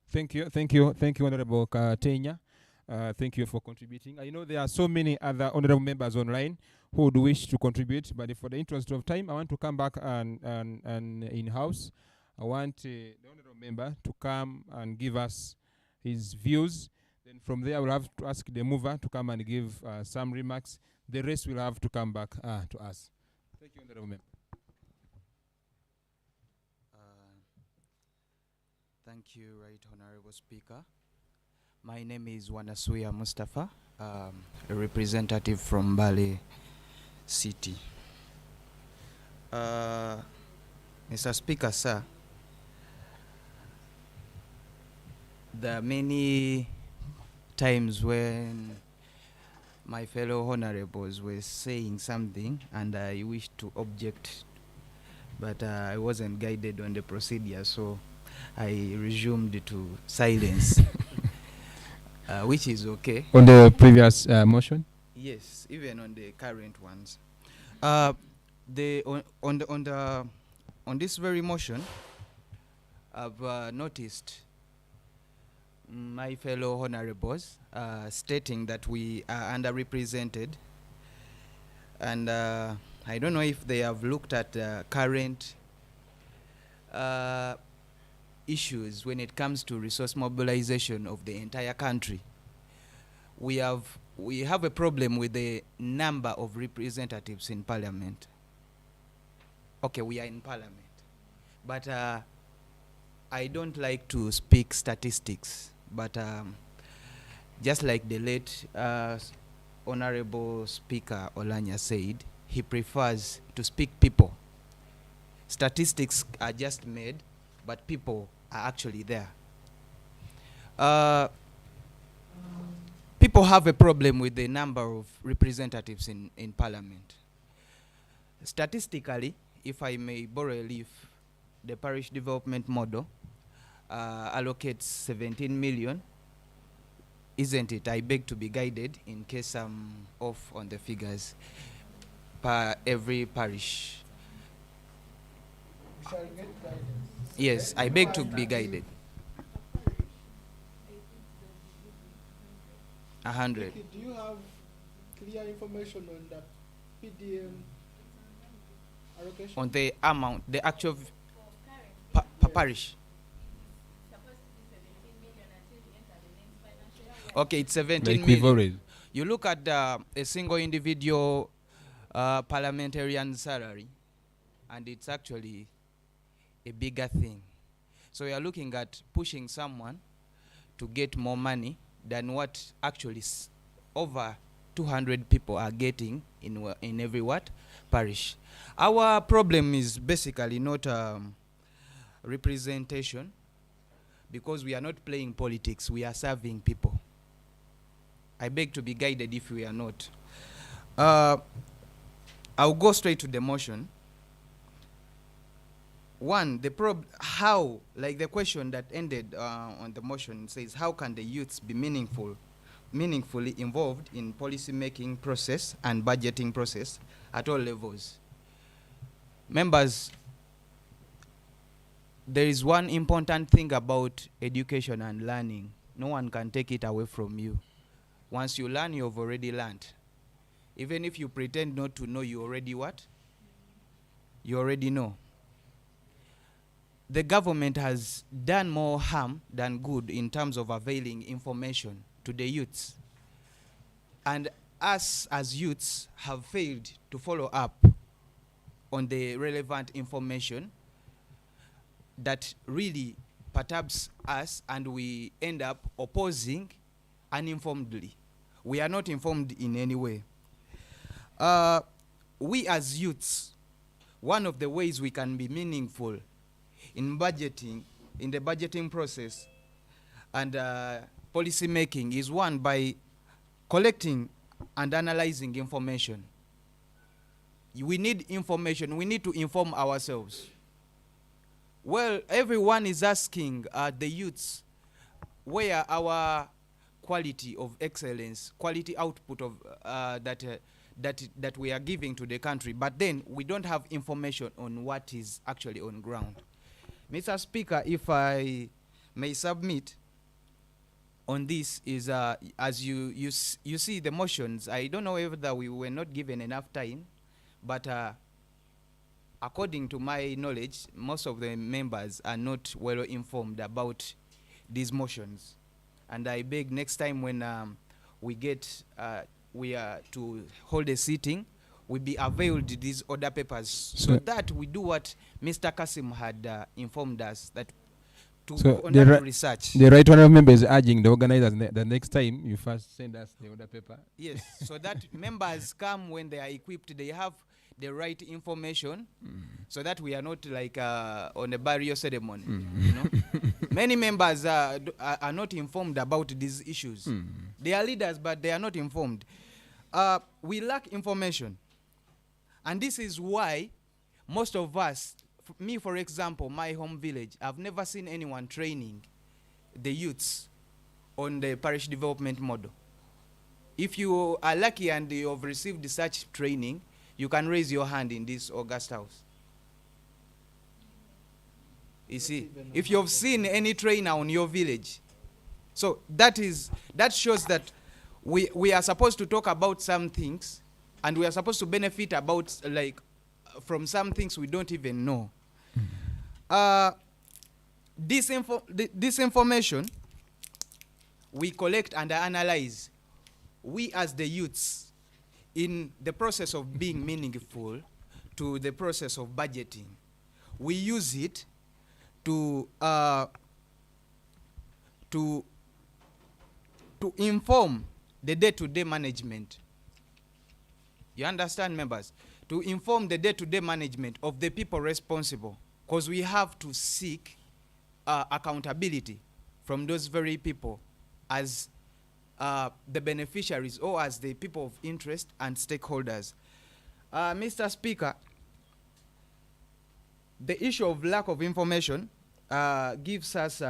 Thank you, Honorable Katenya. Thank you for contributing. I know there are so many other honorable members online who would wish to contribute, but for the interest of time, I want to come back and in-house. I want the honorable member to come and give us his views. Then from there, we'll have to ask the mover to come and give some remarks. The rest will have to come back to us. Thank you, honorable member. Thank you, Right Honorable Speaker. My name is Wanasuya Mustafa, a representative from Mbale City. Mr. Speaker, sir, there are many times when my fellow honorables were saying something and I wished to object, but I wasn't guided on the procedure, so I resumed to silence, which is okay. On the previous motion? Yes, even on the current ones. On this very motion, I've noticed my fellow honorables stating that we are underrepresented, and I don't know if they have looked at current issues when it comes to resource mobilization of the entire country. We have a problem with the number of representatives in parliament. Okay, we are in parliament, but I don't like to speak statistics, but just like the late Honorable Speaker Olanya said, he prefers to speak people. Statistics are just made, but people are actually there. People have a problem with the number of representatives in parliament. Statistically, if I may borrow a leaf, the parish development model, allocates 17 million, isn't it? I beg to be guided in case I'm off on the figures per every parish. We shall get guidance. Yes, I beg to be guided. 100. Vicky, do you have clear information on the PDM allocation? On the amount, the actual per parish. Okay, it's 17 Like we've million. already. You look at a single individual parliamentarian salary, and it's actually a bigger thing. So you are looking at pushing someone to get more money than what actually over 200 people are getting in every what parish. Our problem is basically not representation, because we are not playing politics, we are serving people. I beg to be guided if we are not. I'll go straight to the motion. One, how, like the question that ended on the motion says, how can the youths be meaningfully involved in policy making process and budgeting process at all levels? Members, there is one important thing about education and learning. No one can take it away from you. Once you learn, you've already learned. Even if you pretend not to know, you already what? You already know. The government has done more harm than good in terms of availing information to the youths. And us as youths have failed to follow up on the relevant information that really perturbs us, and we end up opposing uninformedly. We are not informed in any way. We as youths, one of the ways we can be meaningful in budgeting, in the budgeting process and policy making, is one, by collecting and analyzing information. We need information. We need to inform ourselves. Well, everyone is asking the youths where our quality of excellence, quality output of that we are giving to the country, but then we don't have information on what is actually on ground. Mr. Speaker, if I may submit on this, is as you see the motions, I don't know whether we were not given enough time, but according to my knowledge, most of the members are not well informed about these motions. And I beg next time when we are to hold a sitting, we be availed these order papers, so that we do what Mr. Kasim had informed us, that to conduct research. The right honourable member is urging the organizers the next time you first send us the order paper. Yes, so that members come when they are equipped, they have the right information, so that we are not like on a burial ceremony. You know, many members are not informed about these issues. They are leaders, but they are not informed. We lack information, and this is why most of us, me for example, my home village, I've never seen anyone training the youths on the parish development model. If you are lucky and you have received such training, you can raise your hand in this August house. You see, if you have seen any trainer on your village, so that shows that we are supposed to talk about some things, and we are supposed to benefit about from some things we don't even know. This information we collect and analyze. We as the youths, in the process of being meaningful to the process of budgeting, we use it to inform the day-to-day management. You understand, members? To inform the day-to-day management of the people responsible, because we have to seek accountability from those very people as the beneficiaries or as the people of interest and stakeholders. Mr. Speaker, the issue of lack of information gives us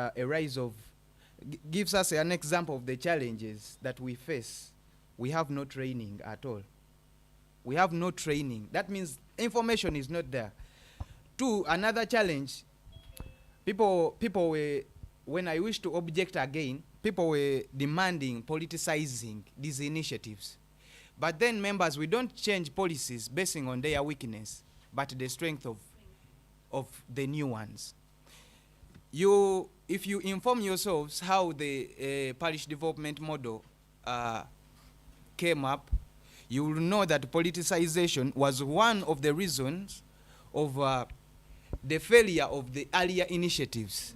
gives us an example of the challenges that we face. We have no training at all. We have no training. That means information is not there. Two, another challenge, people were, when I wish to object again, people were demanding politicizing these initiatives. But then members, we don't change policies basing on their weakness, but the strength of the new ones. If you inform yourselves how the parish development model came up, you will know that politicization was one of the reasons of the failure of the earlier initiatives.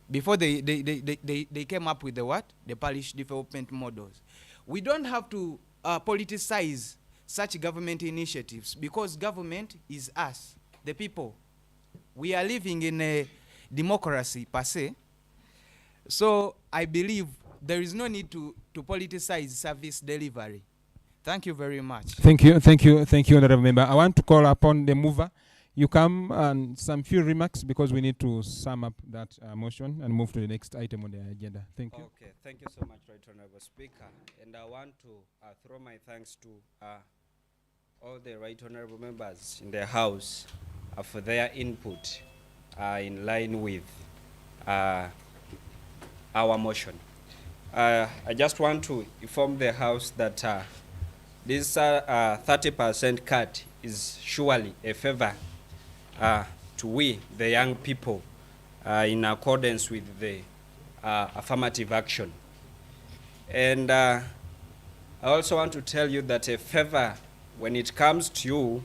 Before they came up with the what? The parish development models. We don't have to politicize such government initiatives because government is us, the people. We are living in a democracy per se. So I believe there is no need to politicize service delivery. Thank you very much. Thank you, Honorable Member. I want to call upon the mover. You come and some few remarks because we need to sum up that motion and move to the next item on the agenda. Thank you. Okay, thank you so much, Right Honorable Speaker. And I want to throw my thanks to all the Right Honorable members in the House for their input in line with our motion. I just want to inform the House that this 30% cut is surely a favor to we, the young people, in accordance with the affirmative action. And I also want to tell you that a favor, when it comes to you,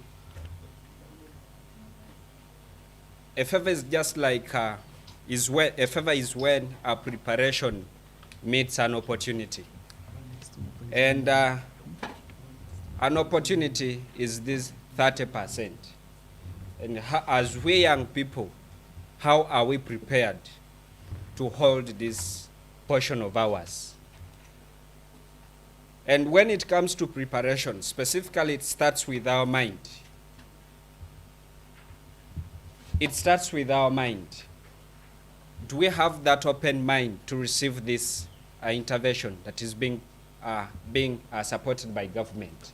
a favor is just like a favor is when a preparation meets an opportunity. And an opportunity is this 30%. And as we young people, how are we prepared to hold this portion of ours? And when it comes to preparation, specifically it starts with our mind. It starts with our mind. Do we have that open mind to receive this intervention that is being supported by government?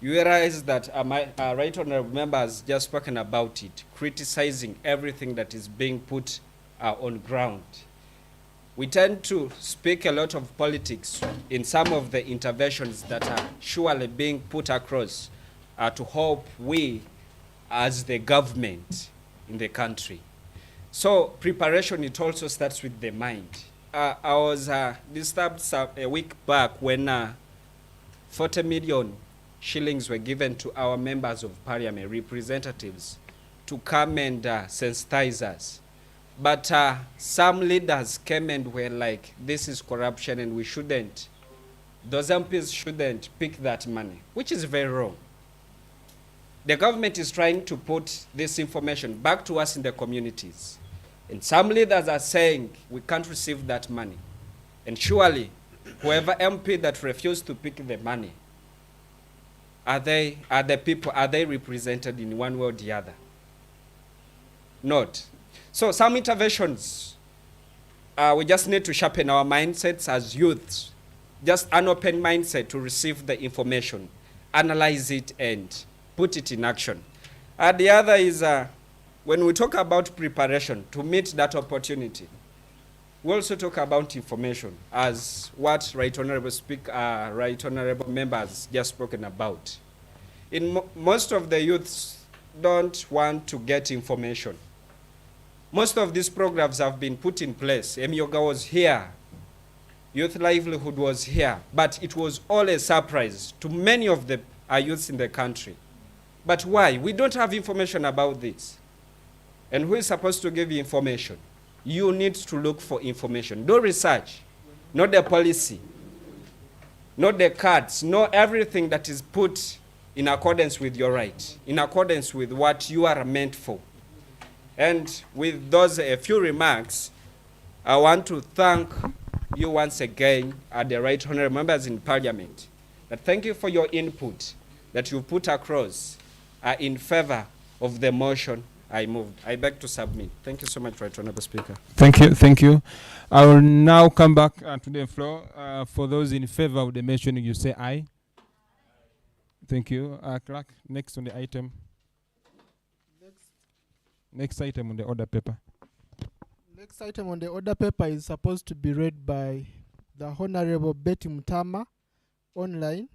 You realize that my Right Honorable Member has just spoken about it, criticizing everything that is being put on ground. We tend to speak a lot of politics in some of the interventions that are surely being put across to help we as the government in the country. So preparation, it also starts with the mind. I was disturbed a week back when 40 million shillings were given to our members of parliament, representatives, to come and sensitize us. But some leaders came and were like, this is corruption and we shouldn't, those MPs shouldn't pick that money, which is very wrong. The government is trying to put this information back to us in the communities. And some leaders are saying we can't receive that money. And surely, whoever MP that refused to pick the money, are they represented in one way or the other? Not. So some interventions, we just need to sharpen our mindsets as youths. Just an open mindset to receive the information, analyze it, and put it in action. The other is when we talk about preparation to meet that opportunity, we also talk about information, as what Right Honorable Speaker, Right Honorable Members just spoken about. Most of the youths don't want to get information. Most of these programs have been put in place. Yoga was here, Youth Livelihood was here, but it was all a surprise to many of the youths in the country. But why? We don't have information about this. And who is supposed to give you information? You need to look for information. Do research, not the policy, not the cards, not everything that is put in accordance with your right, in accordance with what you are meant for. And with those few remarks, I want to thank you once again, the Right Honourable Members in Parliament. Thank you for your input that you put across in favor of the motion I moved. I beg to submit. Thank you so much, Right Honorable Speaker. Thank you, thank you. I will now come back to the floor. For those in favor of the motion, you say aye. Thank you. Clerk, next on the item. Next item on the order paper. Next item on the order paper is supposed to be read by the Honorable Betty Mutama online.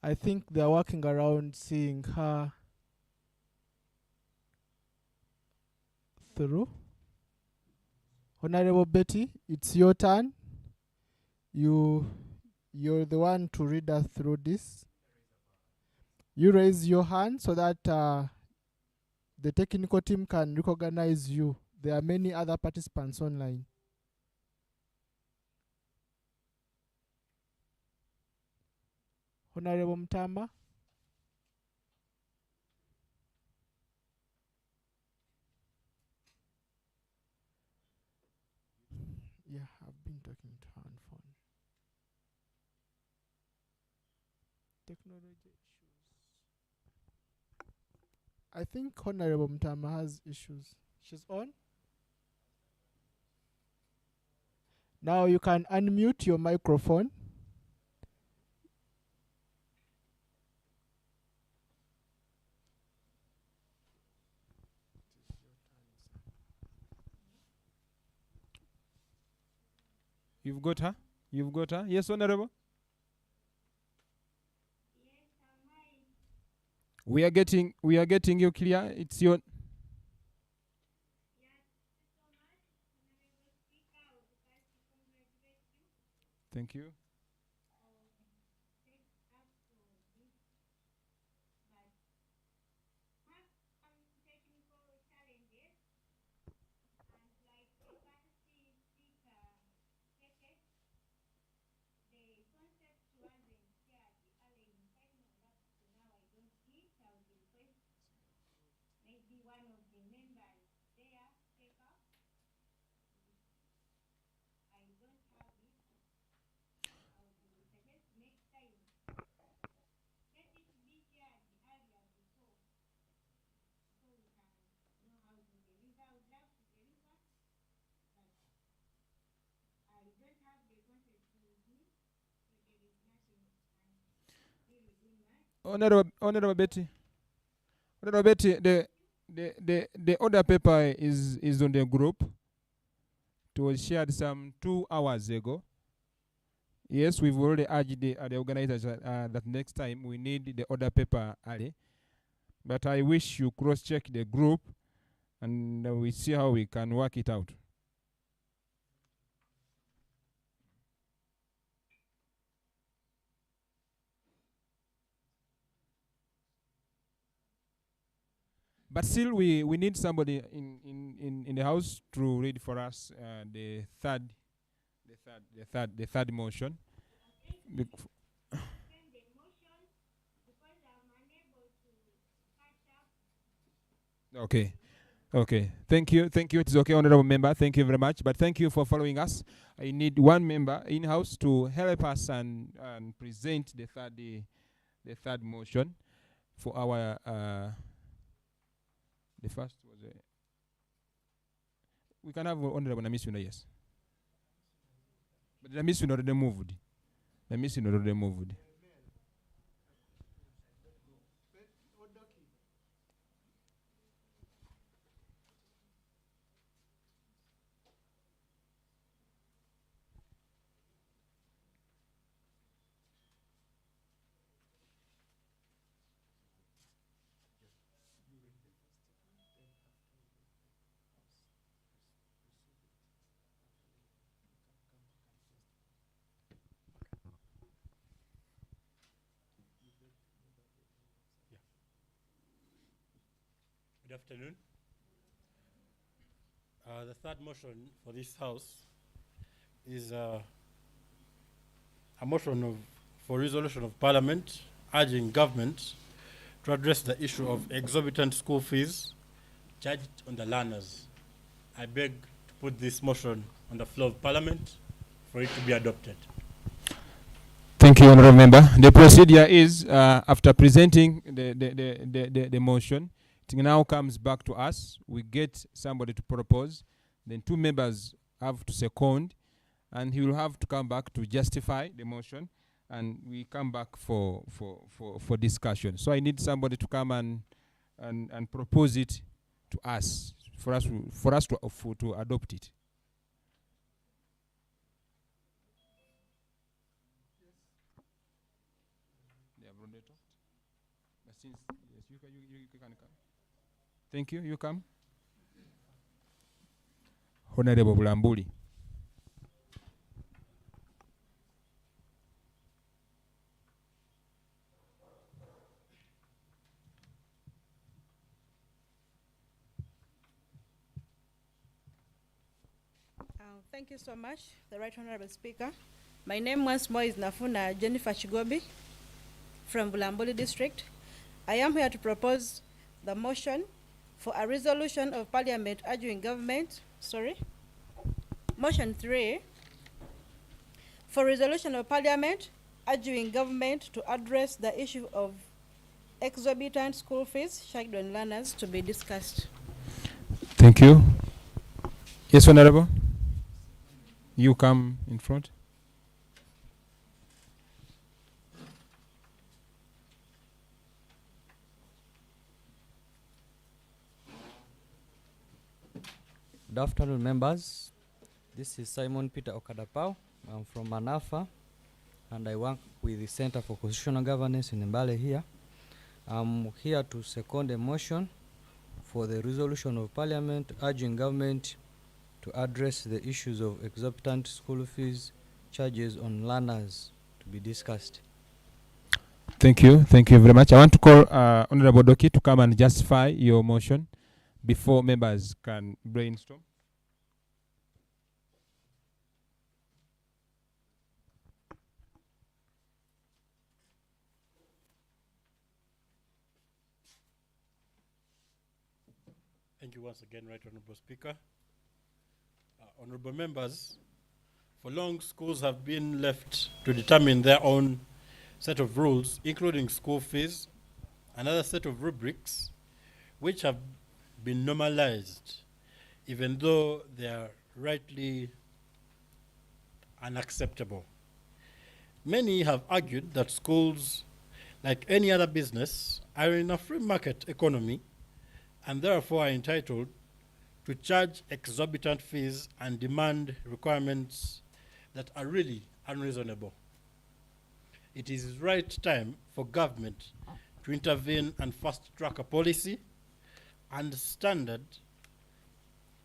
I think they're working around seeing her through. Honorable Betty, it's your turn. You're the one to read us through this. You raise your hand so that the technical team can recognize you. There are many other participants online. Honorable Mutama. Yeah, I've been talking to her on phone. Technology issues. I think Honorable Mutama has issues. She's on. Now you can unmute your microphone. You've got her? You've got her? Yes, Honorable? We are getting you clear. It's your... Thank you. Honorable Betty. Honorable Betty, the order paper is on the group. It was shared some 2 hours ago. Yes, we've already urged the organizers that next time we need the order paper early. But I wish you cross-check the group and we see how we can work it out. But still, we need somebody in the house to read for us the third motion. Okay. Okay. Thank you. Thank you. It is okay, Honorable Member. Thank you very much. But thank you for following us. I need one member in-house to help us and present the third motion for our the first was we can have Honorable Namisuna, yes. But the Namisuna already moved. The Namisuna already moved. Good afternoon. The third motion for this House is a motion for resolution of Parliament urging government to address the issue of exorbitant school fees charged on the learners. I beg to put this motion on the floor of Parliament for it to be adopted. Thank you, Honourable Member. The procedure is, after presenting the motion, now comes back to us. We get somebody to propose. Then 2 members have to second, and he will have to come back to justify the motion, and we come back for discussion. So I need somebody to come and propose it to us for us to adopt it. You can come. Thank you. You come. Honorable Bulambuli. Thank you so much, the Right Honorable Speaker. My name once more is Nafuna Jennifer Chigobi from Bulambuli District. I am here to propose the motion for a resolution of Parliament urging government, motion 3, for resolution of Parliament urging government to address the issue of exorbitant school fees charged on learners to be discussed. Thank you. Yes, Honorable. You come in front. Good afternoon, members. This is Simon Peter Okadapao. I'm from Manafa, and I work with the Center for Constitutional Governance in Mbale here. I'm here to second a motion for the resolution of Parliament urging government to address the issues of exorbitant school fees charges on learners to be discussed. Thank you. Thank you very much. I want to call Honorable Doki to come and justify your motion before members can brainstorm. Thank you once again, Right Honorable Speaker. Honorable members, for long schools have been left to determine their own set of rules, including school fees, another set of rubrics, which have been normalized, even though they are rightly unacceptable. Many have argued that schools, like any other business, are in a free market economy and therefore are entitled to charge exorbitant fees and demand requirements that are really unreasonable. It is right time for government to intervene and fast-track a policy and standard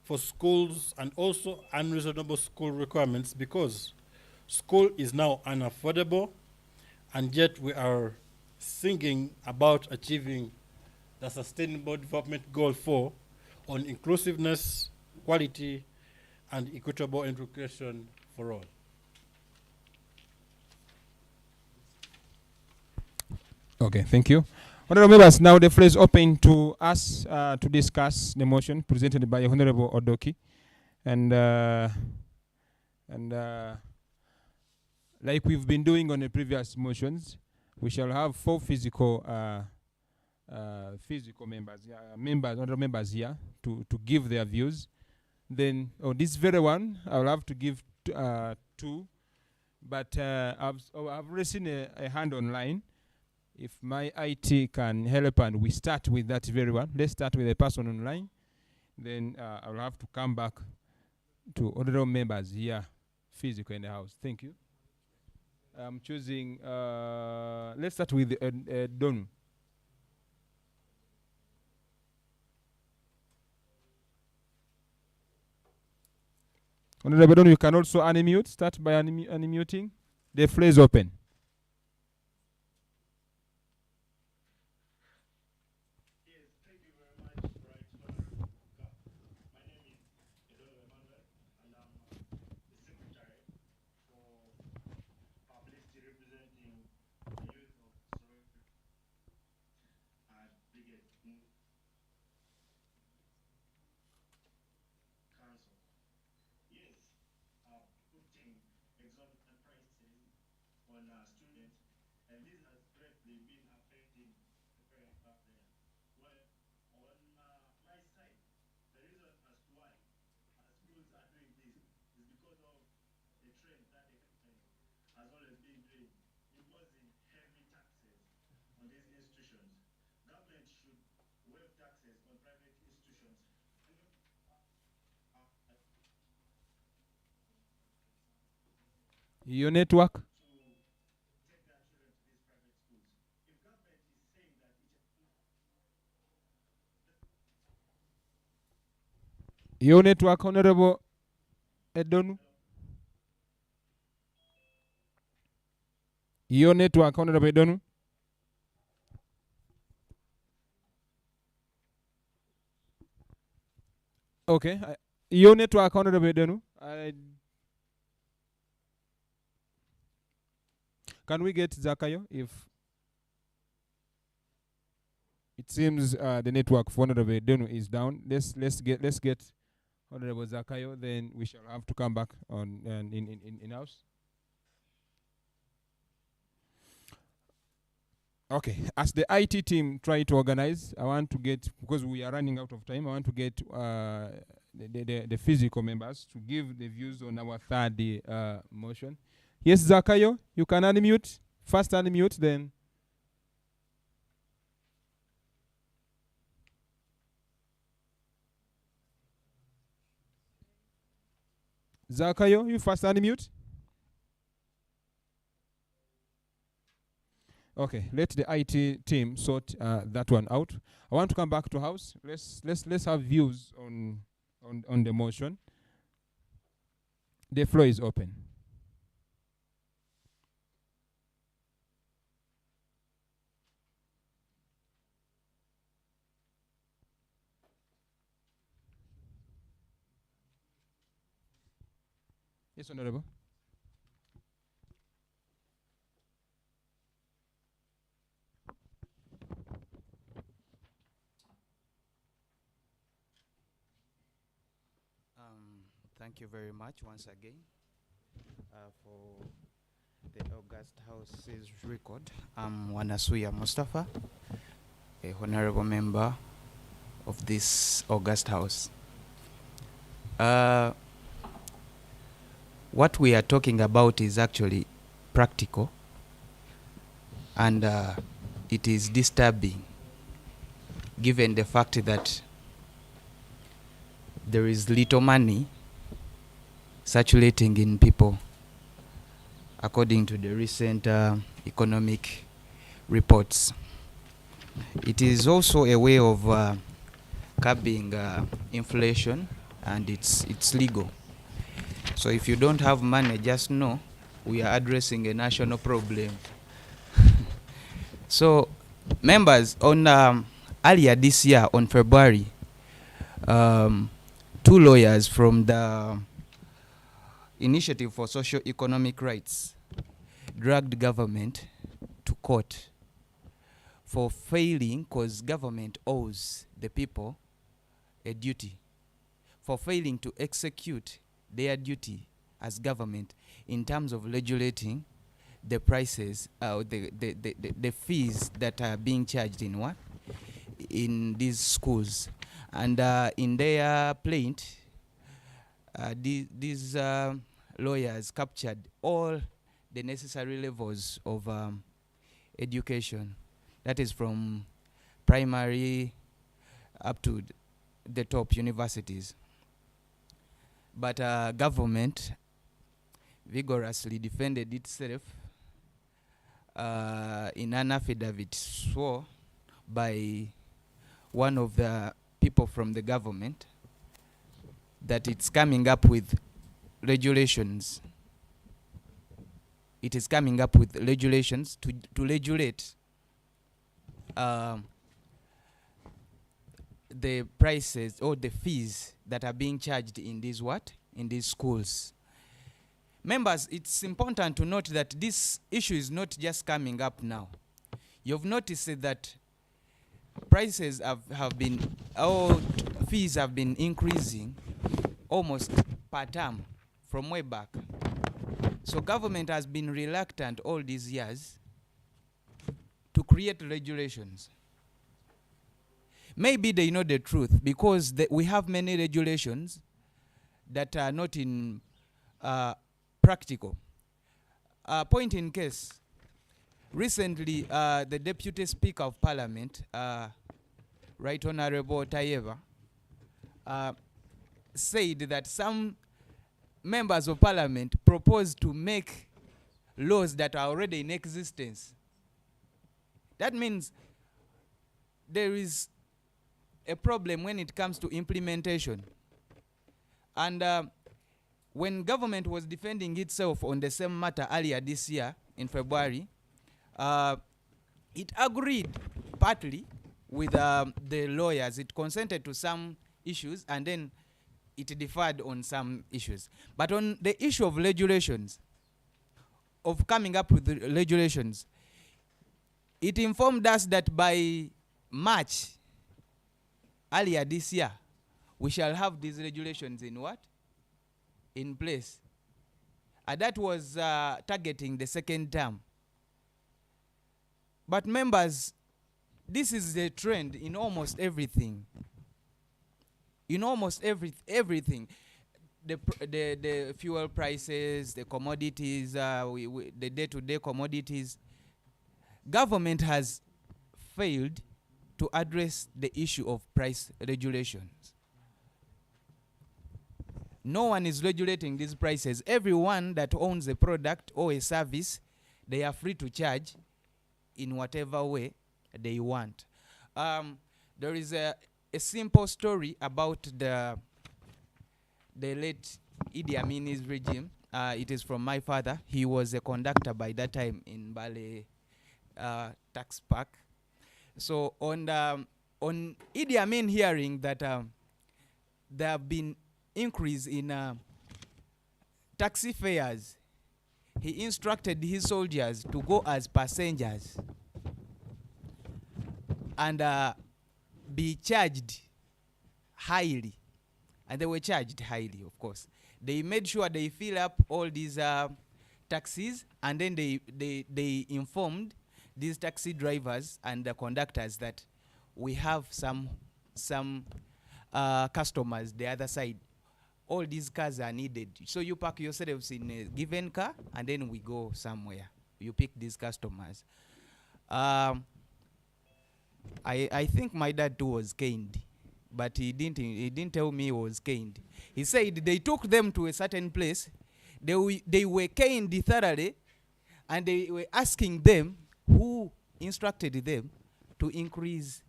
for schools and also unreasonable school requirements, because school is now unaffordable, and yet we are singing about achieving the Sustainable Development Goal 4 on inclusiveness, quality, and equitable education for all. Okay, thank you. Honorable members, now the floor is open to us to discuss the motion presented by Honorable Odoki. And like we've been doing on the previous motions, we shall have 4 physical honorable members here to give their views. Then on this very one, I'll have to give 2, but I've already seen a hand online. If my IT can help and we start with that very one, let's start with a person online. Then I'll have to come back to honorable members here, physical in the house. Thank you. I'm choosing, let's start with Donu. Honorable Donu, you can also unmute. Start by unmuting. The floor is open. And this has greatly been affecting the parents out there. Well, I want government should waive taxes on private institutions. Your network. Your network, Honorable Edonu. Your network, Honorable Edonu. Okay. Your network, Honorable Edonu. Can we get Zakayo? If it seems the network for Honorable Edonu is down, let's get Honorable Zakayo. Then we shall have to come back on in house. Okay, as the IT team try to organize, I want to get, because we are running out of time, I want to get the physical members to give the views on our third motion. Yes, Zakayo, you can unmute. First unmute, then. Zakayo, you first unmute. Okay, let the IT team sort that one out. I want to come back to house. Let's have views on the motion. The floor is open. Yes, Honorable. Thank you very much once again for the August House's record. I'm Wanasuya Mustafa, a honorable member of this August House. What we are talking about is actually practical, and it is disturbing given the fact that there is little money circulating in people according to the recent economic reports. It is also a way of curbing inflation, and it's legal. So if you don't have money, just know we are addressing a national problem. So members, on earlier this year on February, 2 lawyers from the Initiative for Socio-Economic Rights dragged government to court for failing, because government owes the people a duty, for failing to execute their duty as government in terms of regulating the prices, the fees that are being charged in these schools. And in their plaint, these lawyers captured all the necessary levels of education, that is from primary up to the top universities. But government vigorously defended itself in an affidavit swore by one of the people from the government that it's coming up with regulations. It is coming up with regulations to regulate the prices or the fees that are being charged in these in these schools. Members, it's important to note that this issue is not just coming up now. You've noticed that prices have been, fees have been increasing almost per term from way back. So government has been reluctant all these years to create regulations. Maybe they know the truth, because we have many regulations that are not in practical. Point in case, recently the Deputy Speaker of Parliament Right Honorable Tayeva, said that some members of parliament proposed to make laws that are already in existence. That means there is a problem when it comes to implementation. And when government was defending itself on the same matter earlier this year in February, it agreed partly with the lawyers. It consented to some issues and then it differed on some issues. But on the issue of regulations, of coming up with the regulations, it informed us that by March earlier this year, we shall have these regulations in what? In place. That was targeting the second term. But members, this is the trend in almost everything. In almost everything. The fuel prices, the commodities, the day-to-day commodities. Government has failed to address the issue of price regulations. No one is regulating these prices. Everyone that owns a product or a service, they are free to charge in whatever way they want. There is a simple story about the late Idi Amin's regime. It is from my father. He was a conductor by that time in Mbale tax park. So on Idi Amin hearing that there have been increase in taxi fares, he instructed his soldiers to go as passengers and be charged highly. And they were charged highly, of course. They made sure they fill up all these taxis, and then they informed these taxi drivers and the conductors that we have some customers the other side. All these cars are needed. So you park yourselves in a given car, and then we go somewhere. You pick these customers. I think my dad too was caned, but he didn't tell me he was caned. He said they took them to a certain place. They were caned thoroughly, and they were asking them who instructed them to increase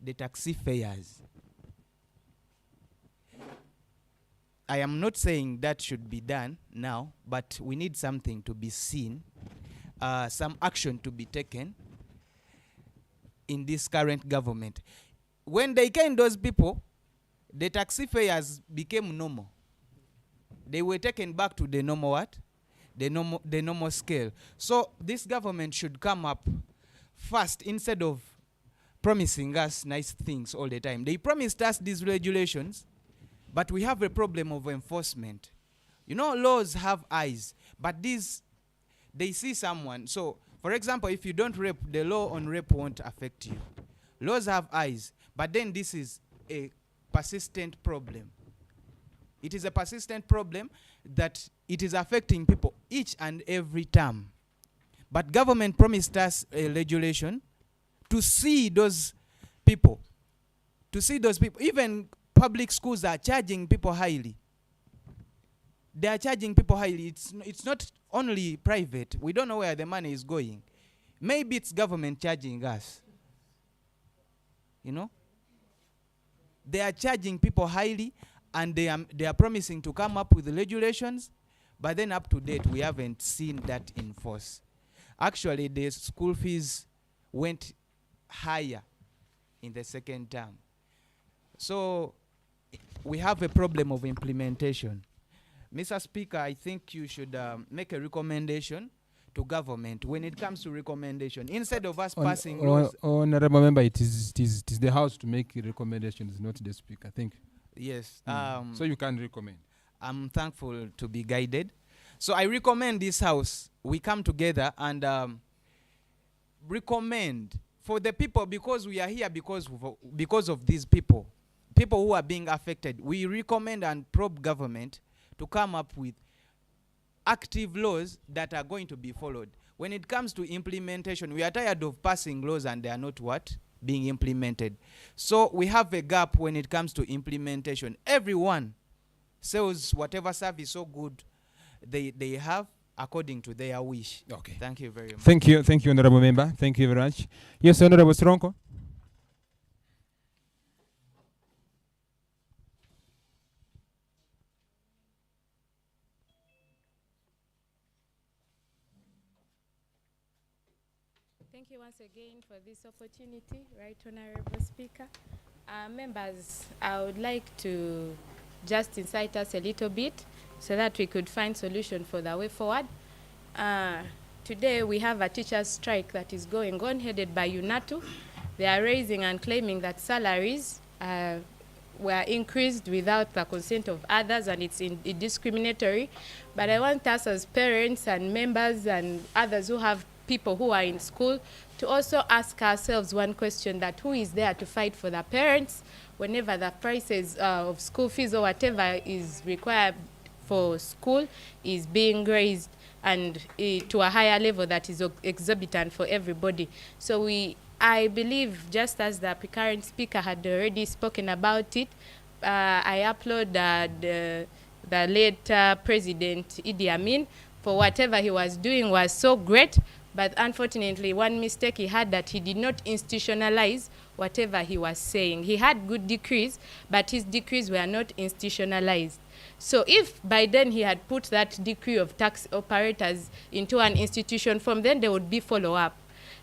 the taxi fares. I am not saying that should be done now, but we need something to be seen, some action to be taken in this current government. When they came, those people, the taxi fares became normal. They were taken back to the normal what? The normal scale. So this government should come up first instead of promising us nice things all the time. They promised us these regulations, but we have a problem of enforcement. You know, laws have eyes, but these, they see someone. So, for example, if you don't rape, the law on rape won't affect you. Laws have eyes, but then this is a persistent problem. It is a persistent problem that it is affecting people each and every term. But government promised us a regulation to see those people. To see those people. Even public schools are charging people highly. They are charging people highly. It's not only private. We don't know where the money is going. Maybe it's government charging us. You know? They are charging people highly, and they are promising to come up with the regulations, but then up to date we haven't seen that in force. Actually, the school fees went higher in the second term. So we have a problem of implementation. Mr. Speaker, I think you should make a recommendation to government when it comes to recommendation. Instead of us passing laws. Honorable Member, it is the House to make recommendations, not the Speaker, I think. Yes. So you can recommend. I'm thankful to be guided. So I recommend this House, we come together and recommend for the people, because we are here because of these people who are being affected. We recommend and probe government to come up with active laws that are going to be followed. When it comes to implementation, we are tired of passing laws and they are not what? being implemented. So we have a gap when it comes to implementation. Everyone sells whatever service so good they have according to their wish. Okay. Thank you very much. Thank you, Honorable Member. Thank you very much. Yes, Honorable Stronko. Thank you once again for this opportunity, Right Honorable Speaker. Members, I would like to just incite us a little bit so that we could find solution for the way forward. Today we have a teachers' strike that is going on, headed by UNATU. They are raising and claiming that salaries were increased without the consent of others, and it's discriminatory. But I want us as parents and members and others who have people who are in school to also ask ourselves one question, that who is there to fight for the parents whenever the prices of school fees or whatever is required for school is being raised and to a higher level that is exorbitant for everybody. So I believe, just as the current speaker had already spoken about it, I applaud the late President Idi Amin for whatever he was doing was so great. But unfortunately, one mistake he had, that he did not institutionalize whatever he was saying. He had good decrees, but his decrees were not institutionalized. So if by then he had put that decree of tax operators into an institution form, then there would be follow-up.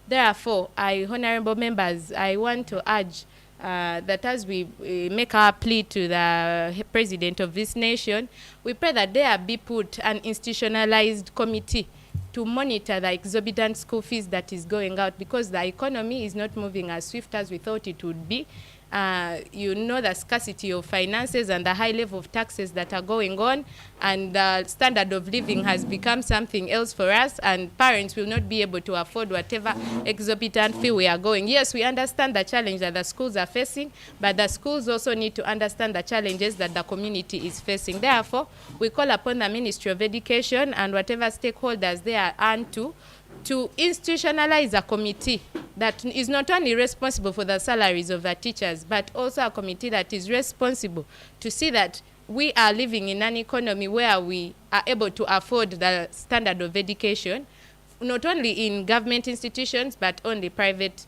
Therefore, honorable members, I want to urge that as we make our plea to the president of this nation, we pray that there be put an institutionalized committee to monitor the exorbitant school fees that is going out, because the economy is not moving as swift as we thought it would be. You know, the scarcity of finances and the high level of taxes that are going on, and the standard of living has become something else for us, and parents will not be able to afford whatever exorbitant fee we are going. Yes, we understand the challenge that the schools are facing, but the schools also need to understand the challenges that the community is facing. Therefore, we call upon the Ministry of Education and whatever stakeholders they are on to institutionalize a committee that is not only responsible for the salaries of the teachers, but also a committee that is responsible to see that we are living in an economy where we are able to afford the standard of education, not only in government institutions, but only private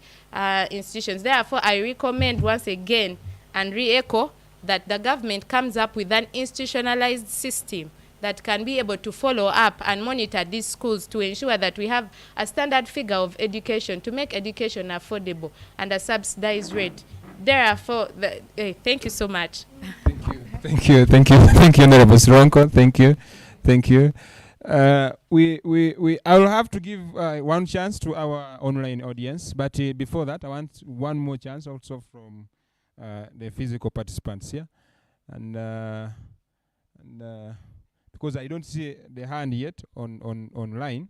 institutions. Therefore, I recommend once again and re-echo that the government comes up with an institutionalized system that can be able to follow up and monitor these schools to ensure that we have a standard figure of education to make education affordable and a subsidized rate. Therefore, thank you so much. Thank you, Honorable Stronko. Thank you. I will have to give one chance to our online audience, but before that, I want one more chance also from the physical participants here, and because I don't see the hand yet online,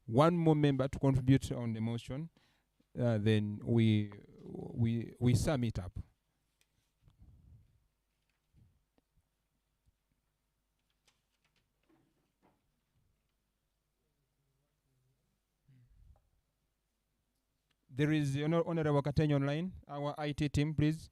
one more member to contribute on the motion, then we sum it up. There is Honorable Kateny online, our IT team, please.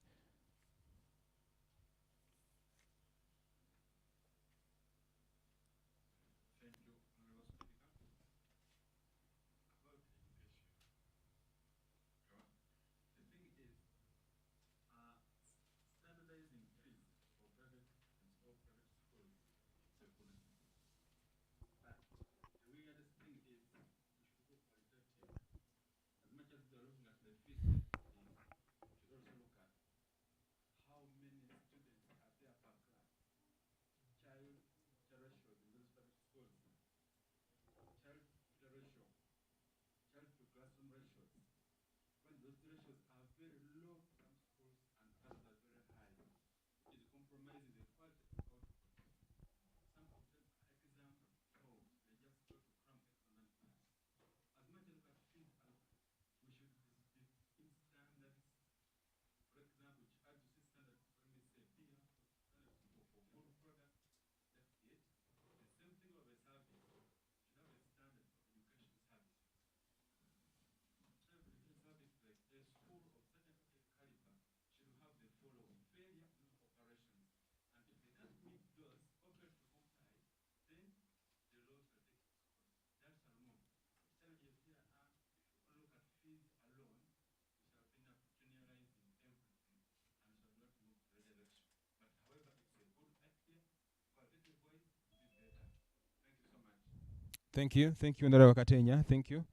Thank you, Honorable Katenya. Thank you.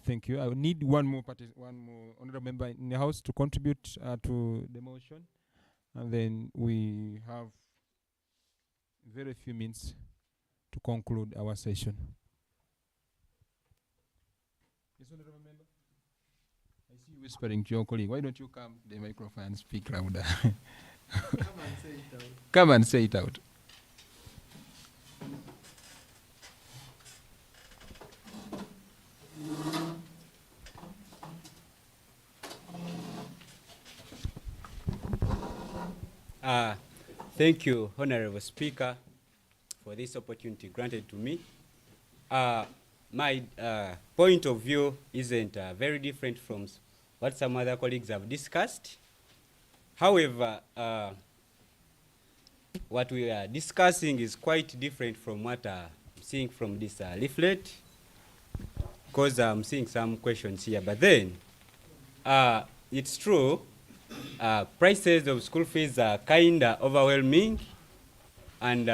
Thank you. I will need one more honorable member in the House to contribute to the motion, and then we have very few minutes to conclude our session. Yes, honorable member. I see you whispering to your colleague. Why don't you come to the microphone and speak louder? Come and say it out. Come and say it out. Thank you, Honorable Speaker, for this opportunity granted to me. My point of view isn't very different from what some other colleagues have discussed. However, what we are discussing is quite different from what I'm seeing from this leaflet, because I'm seeing some questions here. But then, it's true, prices of school fees are kind of overwhelming, and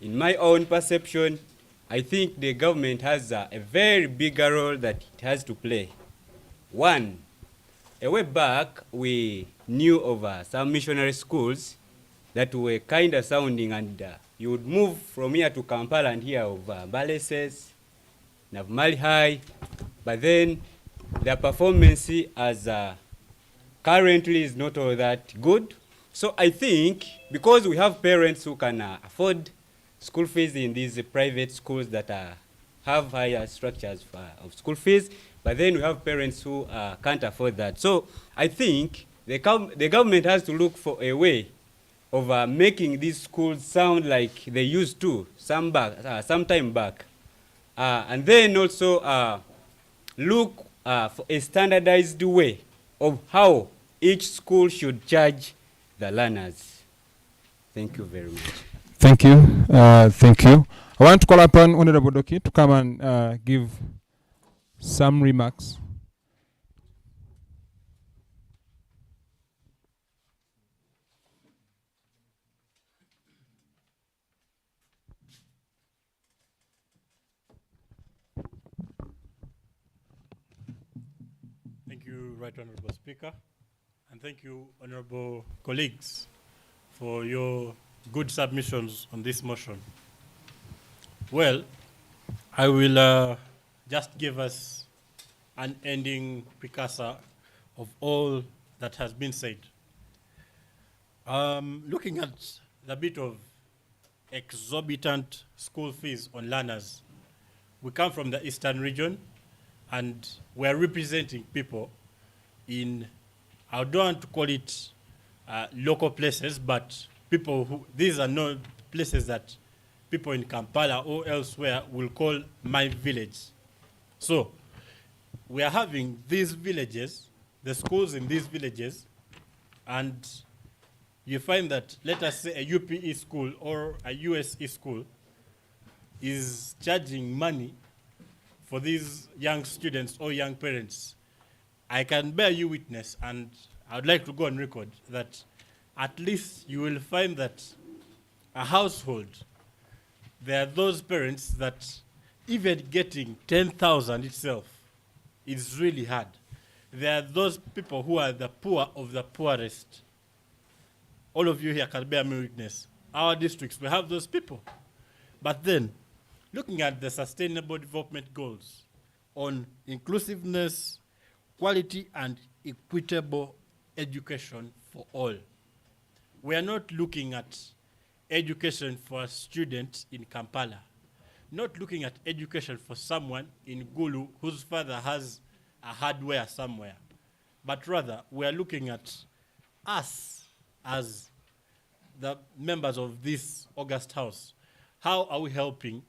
in my own perception, I think the government has a very big role that it has to play. One, a way back, we knew of some missionary schools that were kind of sounding, and you would move from here to Kampala and hear of Mbale, Mbale High, but then their performance as currently is not all that good. So I think because we have parents who can afford school fees in these private schools that have higher structures of school fees, but then we have parents who can't afford that. So I think the government has to look for a way of making these schools sound like they used to some time back. And then also look for a standardized way of how each school should charge the learners. Thank you very much. Thank you. Thank you. I want to call upon Honorable Doki to come and give some remarks. Thank you, Right Honorable Speaker, and thank you, honorable colleagues, for your good submissions on this motion. Well, I will just give us an ending precursor of all that has been said. Looking at the bit of exorbitant school fees on learners, we come from the Eastern region, and we're representing people in, I don't want to call it local places, but people who, these are not places that people in Kampala or elsewhere will call my village. So we are having these villages, the schools in these villages, and you find that, let us say, a UPE school or a USE school is charging money for these young students or young parents. I can bear you witness, and I would like to go on record, that at least you will find that a household, there are those parents that even getting 10,000 itself is really hard. There are those people who are the poor of the poorest. All of you here can bear me witness. Our districts, we have those people. But then, looking at the sustainable development goals on inclusiveness, quality and equitable education for all, we are not looking at education for a student in Kampala, not looking at education for someone in Gulu whose father has a hardware somewhere, but rather we are looking at us as the members of this August House. How are we helping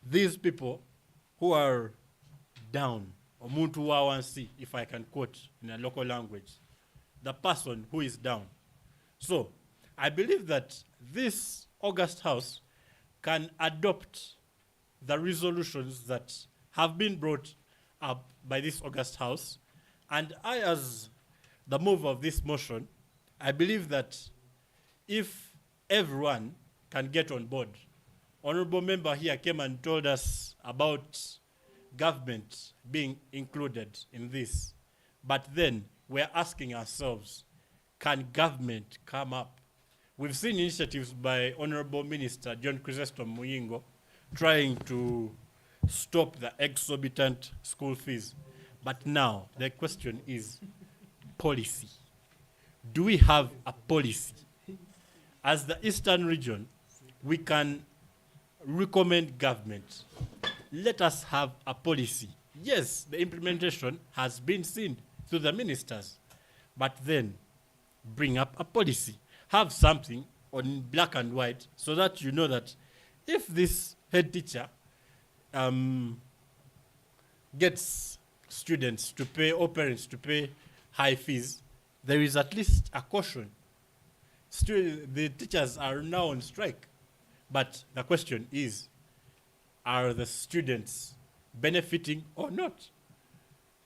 these people who are down, or muntu wawansi, if I can quote in a local language, the person who is down. So I believe that this August House can adopt the resolutions that have been brought up by this August House, and I, as the mover of this motion, I believe that if everyone can get on board, honorable member here came and told us about government being included in this. But then we're asking ourselves, can government come up? We've seen initiatives by Honorable Minister John Chrysostom Muyingo trying to stop the exorbitant school fees. But now the question is policy. Do we have a policy? As the Eastern region, we can recommend government. Let us have a policy. Yes, the implementation has been seen through the ministers, but then bring up a policy. Have something on black and white so that you know that if this head teacher gets students to pay or parents to pay high fees, there is at least a caution. The teachers are now on strike. But the question is, are the students benefiting or not?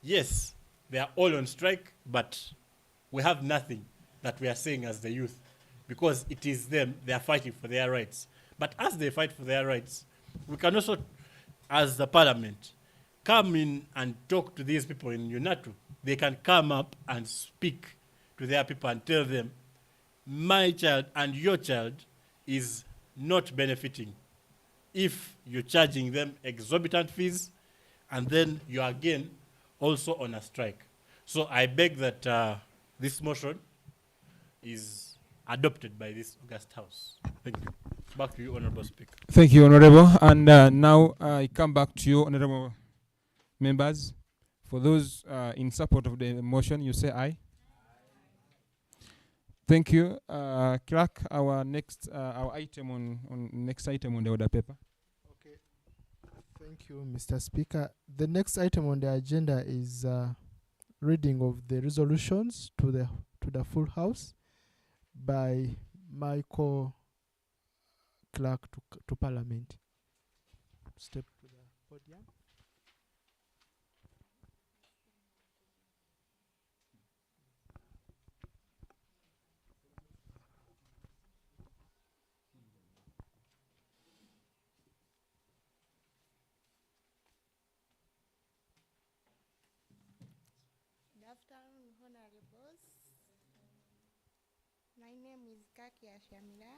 Yes, they are all on strike, but we have nothing that we are saying as the youth, because it is them, they are fighting for their rights. But as they fight for their rights, we can also, as the parliament, come in and talk to these people in UNATU. They can come up and speak to their people and tell them, my child and your child is not benefiting if you're charging them exorbitant fees and then you are again also on a strike. So I beg that this motion is adopted by this August House. Thank you. Back to you, Honorable Speaker. Thank you, Honorable. And now I come back to you, Honorable members. For those in support of the motion, you say aye. Thank you. Clerk, our next item on next item on the order paper. Okay. Thank you, Mr. Speaker. The next item on the agenda is reading of the resolutions to the full house by Michael Clerk to Parliament. Step to the podium. Good afternoon, honorables. My name is Kaki Ashamila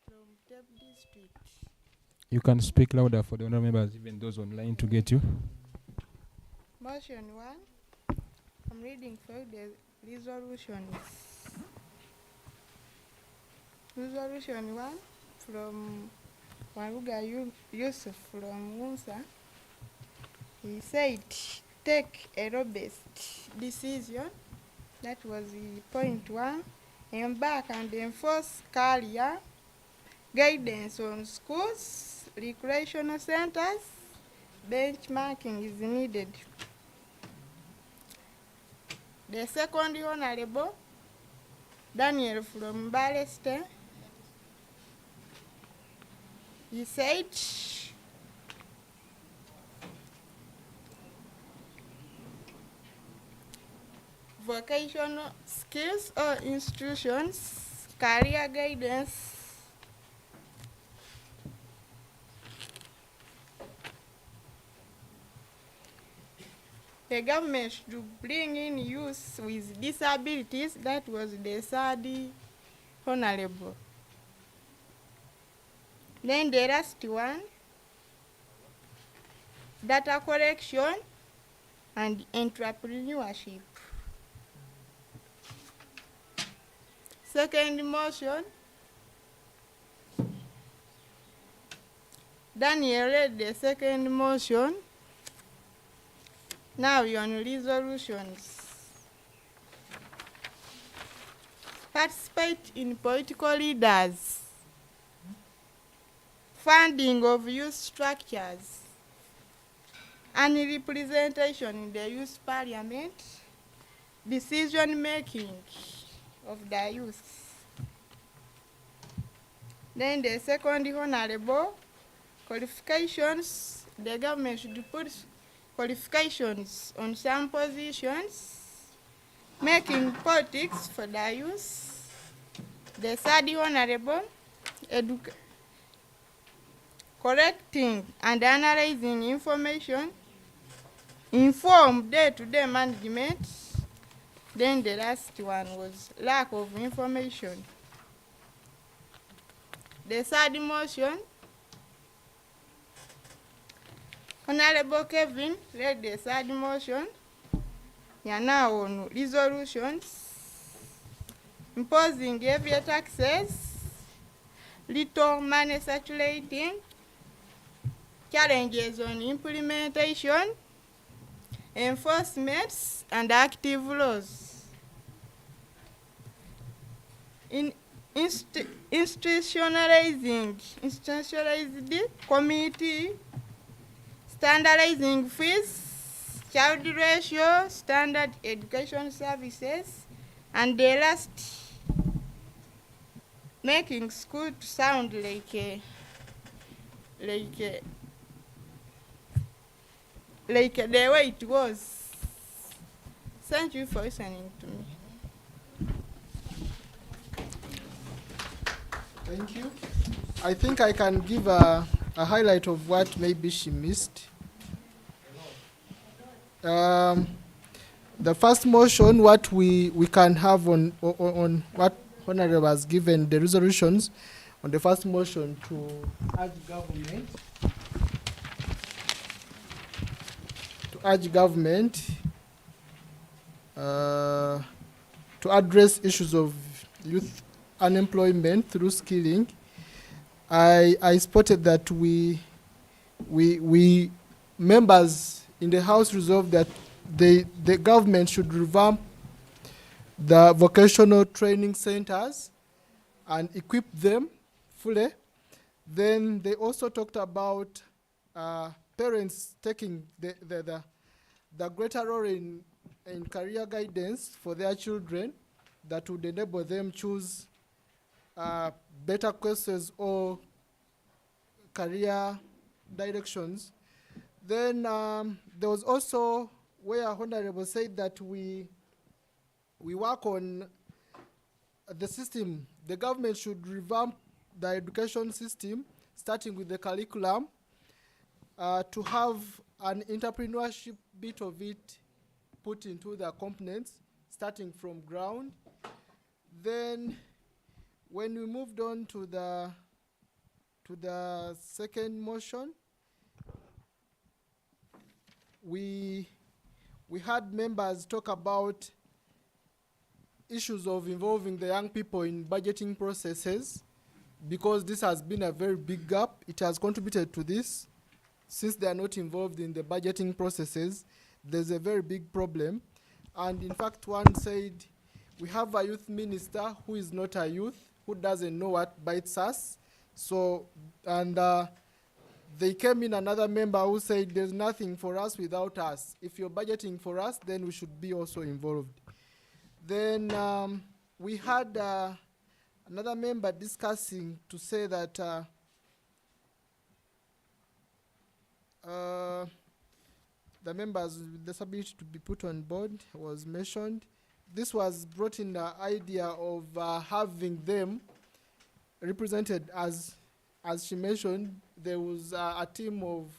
from Tep District. You can speak louder for the honorable members, even those online, to get you. Motion 1. I'm reading for the resolutions. Resolution 1 from Waruga Yusuf from Munsa. He said, take a robust decision. That was the point 1. Embark and enforce career guidance on schools, recreational centers. Benchmarking is needed. The second honorable, Daniel from Mbale State, he said, vocational skills or institutions, career guidance, the government should bring in youth with disabilities. That was the third honorable. Then the last one, data collection and entrepreneurship. Second motion, Daniel read the second motion. Now you're on resolutions. Participate in political leaders. Funding of youth structures. And representation in the youth parliament. Decision making of the youth. Then the second honorable, qualifications. The government should put qualifications on some positions, making politics for the youth. The third honorable, collecting and analyzing information, inform day-to-day management. Then the last one was lack of information. The third motion, Honorable Kevin read the third motion. We are now on resolutions. Imposing heavier taxes, little money circulating, challenges on implementation, enforcements, and active laws. In institutionalized committee, standardizing fees, child ratio, standard education services, and the last, making school to sound like the way it was. Thank you for listening to me. Thank you. I think I can give a highlight of what maybe she missed. The first motion, what we can have on what Honorable has given the resolutions on the first motion to urge government to address issues of youth unemployment through skilling. I spotted that we members in the House resolved that the government should revamp the vocational training centers and equip them fully. Then they also talked about parents taking the greater role in career guidance for their children that would enable them choose better courses or career directions. Then there was also where Honorable said that we work on the system. The government should revamp the education system, starting with the curriculum, to have an entrepreneurship bit of it put into the components, starting from ground. Then when we moved on to the second motion, we had members talk about issues of involving the young people in budgeting processes, because this has been a very big gap. It has contributed to this. Since they are not involved in the budgeting processes, there's a very big problem. And in fact, one said, we have a youth minister who is not a youth, who doesn't know what bites us. So, and they came in another member who said, there's nothing for us without us. If you're budgeting for us, then we should be also involved. Then we had another member discussing to say that the members with disability to be put on board was mentioned. This was brought in the idea of having them represented as she mentioned. There was a team of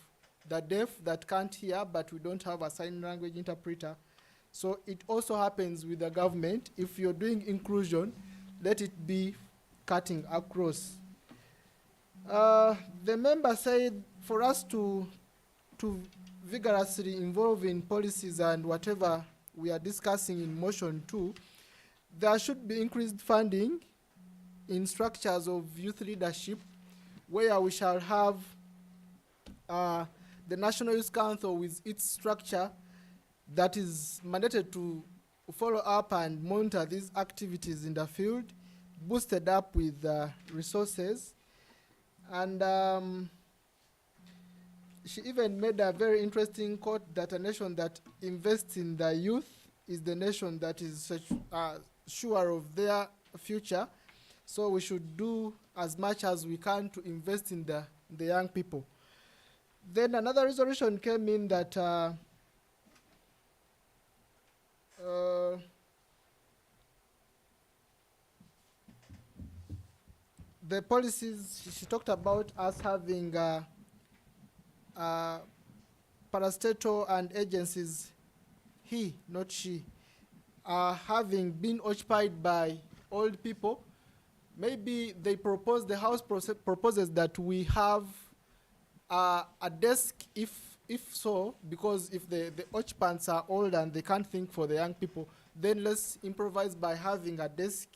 the deaf that can't hear, but we don't have a sign language interpreter. So it also happens with the government. If you're doing inclusion, let it be cutting across. The member said for us to vigorously involve in policies and whatever we are discussing in motion 2, there should be increased funding in structures of youth leadership, where we shall have the National Youth Council with its structure that is mandated to follow up and monitor these activities in the field, boosted up with resources. And she even made a very interesting quote that a nation that invests in the youth is the nation that is sure of their future. So we should do as much as we can to invest in the young people. Then another resolution came in that the policies, she talked about us having parastatal and agencies, he, not she, are having been occupied by old people. Maybe they propose, the house proposes that we have a desk, if so, because if the occupants are old and they can't think for the young people, then let's improvise by having a desk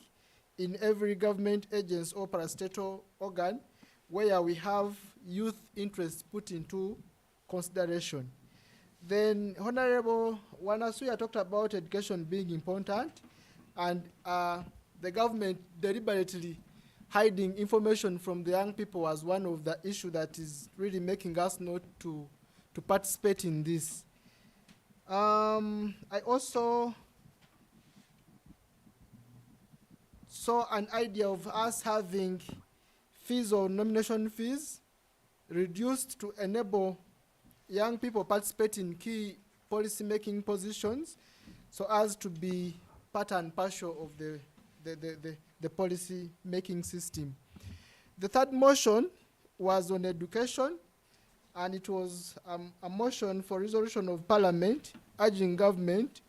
in every government agency or parastatal organ where we have youth interests put into consideration. Then Honorable Wanasuya talked about education being important, and the government deliberately hiding information from the young people as one of the issues that is really making us not to participate in this. I also saw an idea of us having fees or nomination fees reduced to enable young people participate in key policy-making positions so as to be part and parcel of the policy-making system. The third motion was on education, and it was a motion for resolution of Parliament urging government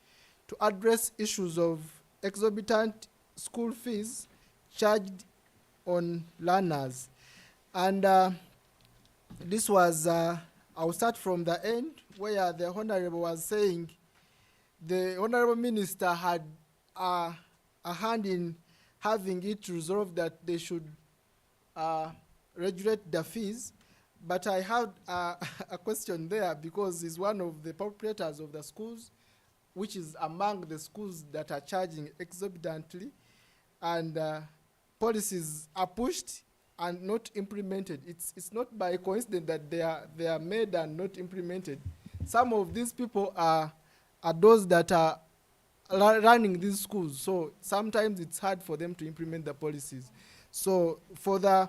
to address issues of exorbitant school fees charged on learners. And this was, I'll start from the end, where the Honorable was saying the Honorable Minister had a hand in having it resolved that they should regulate the fees. But I have a question there, because he's one of the proprietors of the schools, which is among the schools that are charging exorbitantly, and policies are pushed and not implemented. It's not by coincidence that they are made and not implemented. Some of these people are those that are running these schools, so sometimes it's hard for them to implement the policies. So for the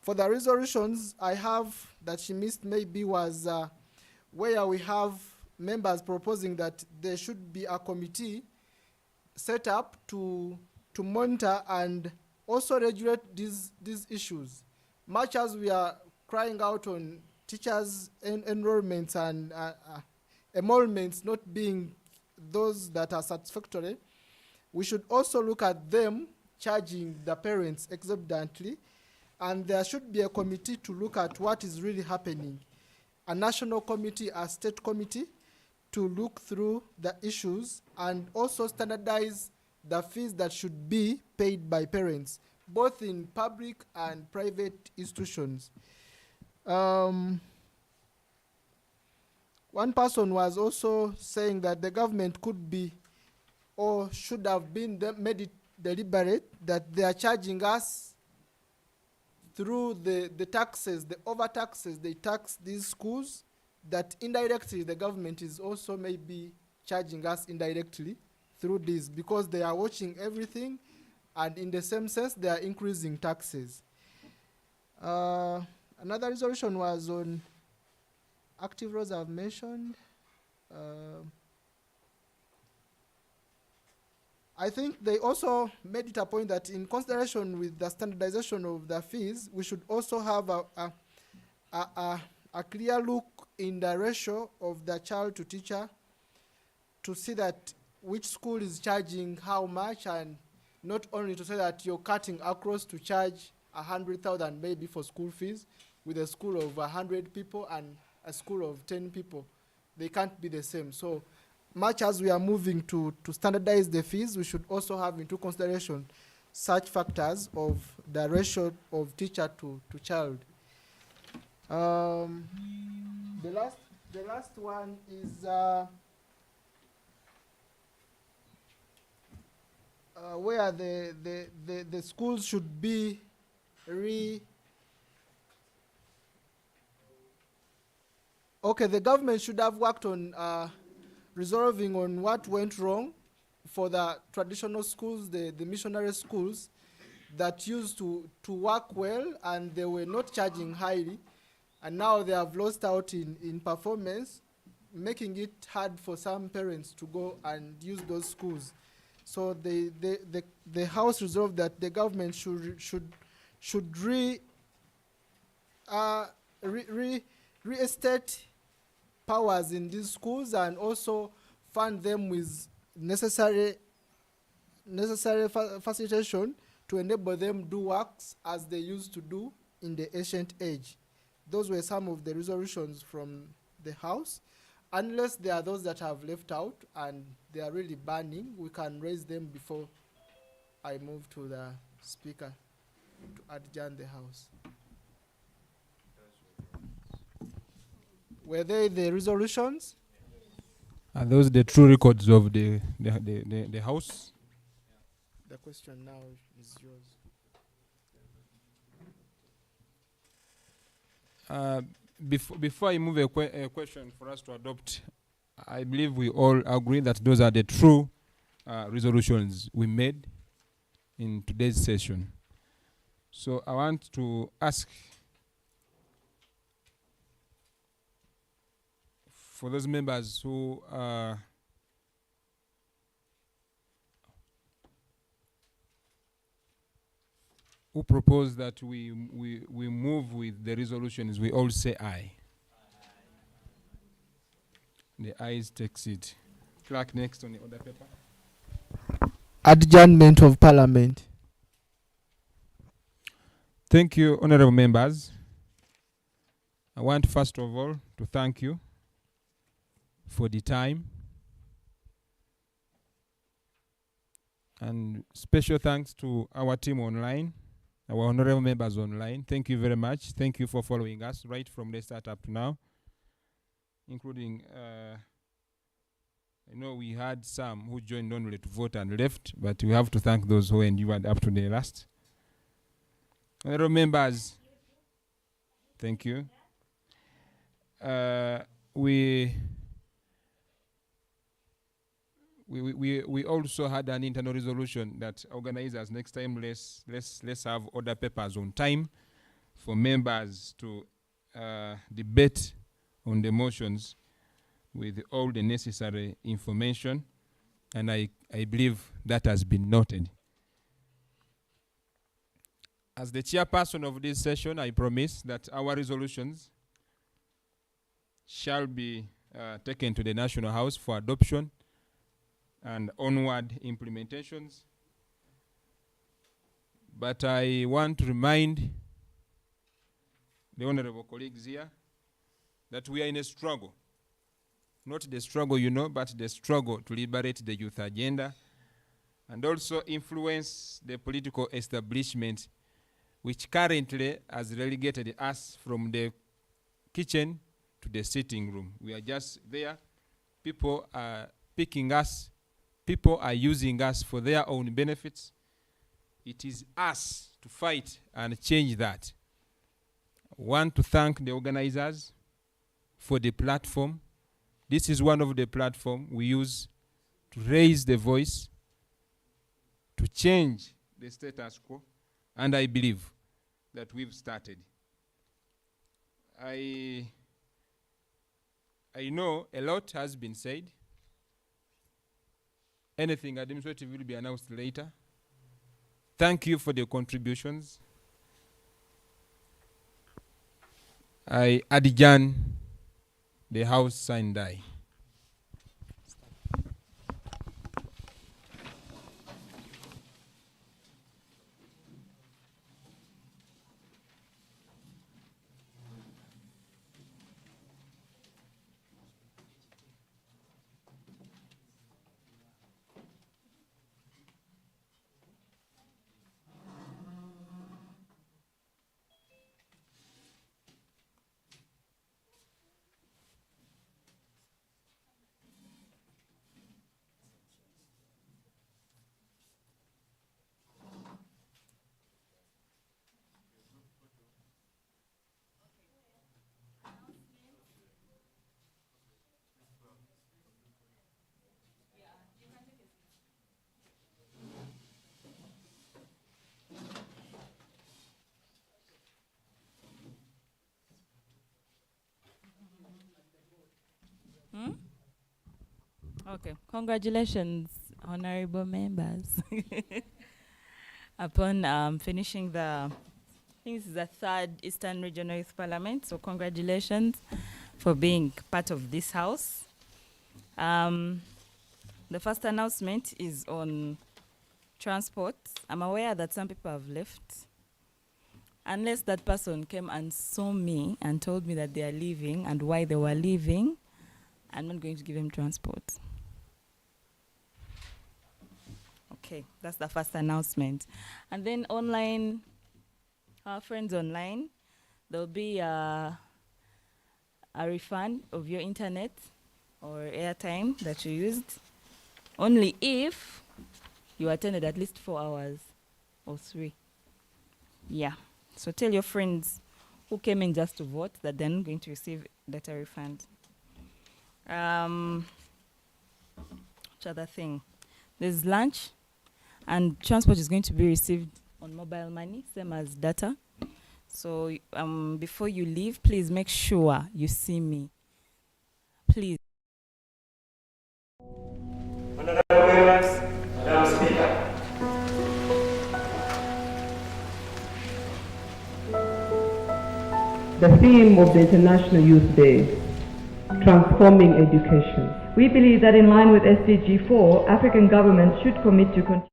resolutions I have that she missed maybe was where we have members proposing that there should be a committee set up to monitor and also regulate these issues. Much as we are crying out on teachers' enrollments and emoluments not being those that are satisfactory, we should also look at them charging the parents exorbitantly, and there should be a committee to look at what is really happening. A national committee, a state committee, to look through the issues and also standardize the fees that should be paid by parents, both in public and private institutions. One person was also saying that the government could be or should have been made it deliberate that they are charging us through the taxes, the overtaxes they tax these schools, that indirectly the government is also maybe charging us indirectly through this, because they are watching everything, and in the same sense they are increasing taxes. Another resolution was on active roles I've mentioned. I think they also made it a point that in consideration with the standardization of the fees, we should also have a clear look in the ratio of the child to teacher to see that which school is charging how much, and not only to say that you're cutting across to charge 100,000 maybe for school fees with a school of 100 people and a school of 10 people. They can't be the same. So much as we are moving to standardize the fees, we should also have into consideration such factors of the ratio of teacher to child. The last one is where the schools should be the government should have worked on resolving on what went wrong for the traditional schools, the missionary schools that used to work well and they were not charging highly, and now they have lost out in performance, making it hard for some parents to go and use those schools. So the House resolved that the government should reinstate powers in these schools and also fund them with necessary facilitation to enable them do works as they used to do in the ancient age. Those were some of the resolutions from the House. Unless there are those that have left out and they are really burning, we can raise them before I move to the Speaker to adjourn the House. Were they the resolutions? Are those the true records of the House? The question now is yours. Before I move a question for us to adopt, I believe we all agree that those are the true resolutions we made in today's session. So I want to ask for those members who propose that we move with the resolutions, we all say aye. The ayes takes it. Clerk, next on the order paper. Adjournment of Parliament. Thank you, honorable members. I want first of all to thank you for the time, and special thanks to our team online, our honorable members online. Thank you very much. Thank you for following us right from the start up to now, including I know we had some who joined only to vote and left, but we have to thank those who endured up to the last. Honorable members, thank you. We also had an internal resolution that organizers next time let's have order papers on time for members to debate on the motions with all the necessary information, and I believe that has been noted. As the chairperson of this session, I promise that our resolutions shall be taken to the National House for adoption and onward implementations. But I want to remind the honorable colleagues here that we are in a struggle. Not the struggle, but the struggle to liberate the youth agenda and also influence the political establishment which currently has relegated us from the kitchen to the sitting room. We are just there. People are picking us. People are using us for their own benefits. It is us to fight and change that. I want to thank the organizers for the platform. This is one of the platforms we use to raise the voice, to change the status quo, and I believe that we've started. I know a lot has been said. Anything administrative will be announced later. Thank you for the contributions. I adjourn the House signed die. Okay, congratulations, honorable members, upon finishing the think this is the third Eastern Regional Youth Parliament, so congratulations for being part of this house. The first announcement is on transport. I'm aware that some people have left. Unless that person came and saw me and told me that they are leaving and why they were leaving, I'm not going to give them transport. Okay, that's the first announcement. And then online, our friends online, there'll be a refund of your internet or airtime that you used, only if you attended at least 4 hours or 3. Yeah, so tell your friends who came in just to vote that they're not going to receive data refund. Which other thing? There's lunch, and transport is going to be received on mobile money, same as data. So before you leave, please make sure you see me. Please. Honorable members, Madam Speaker. The theme of the International Youth Day, transforming education. We believe that in line with SDG 4, African governments should commit to continue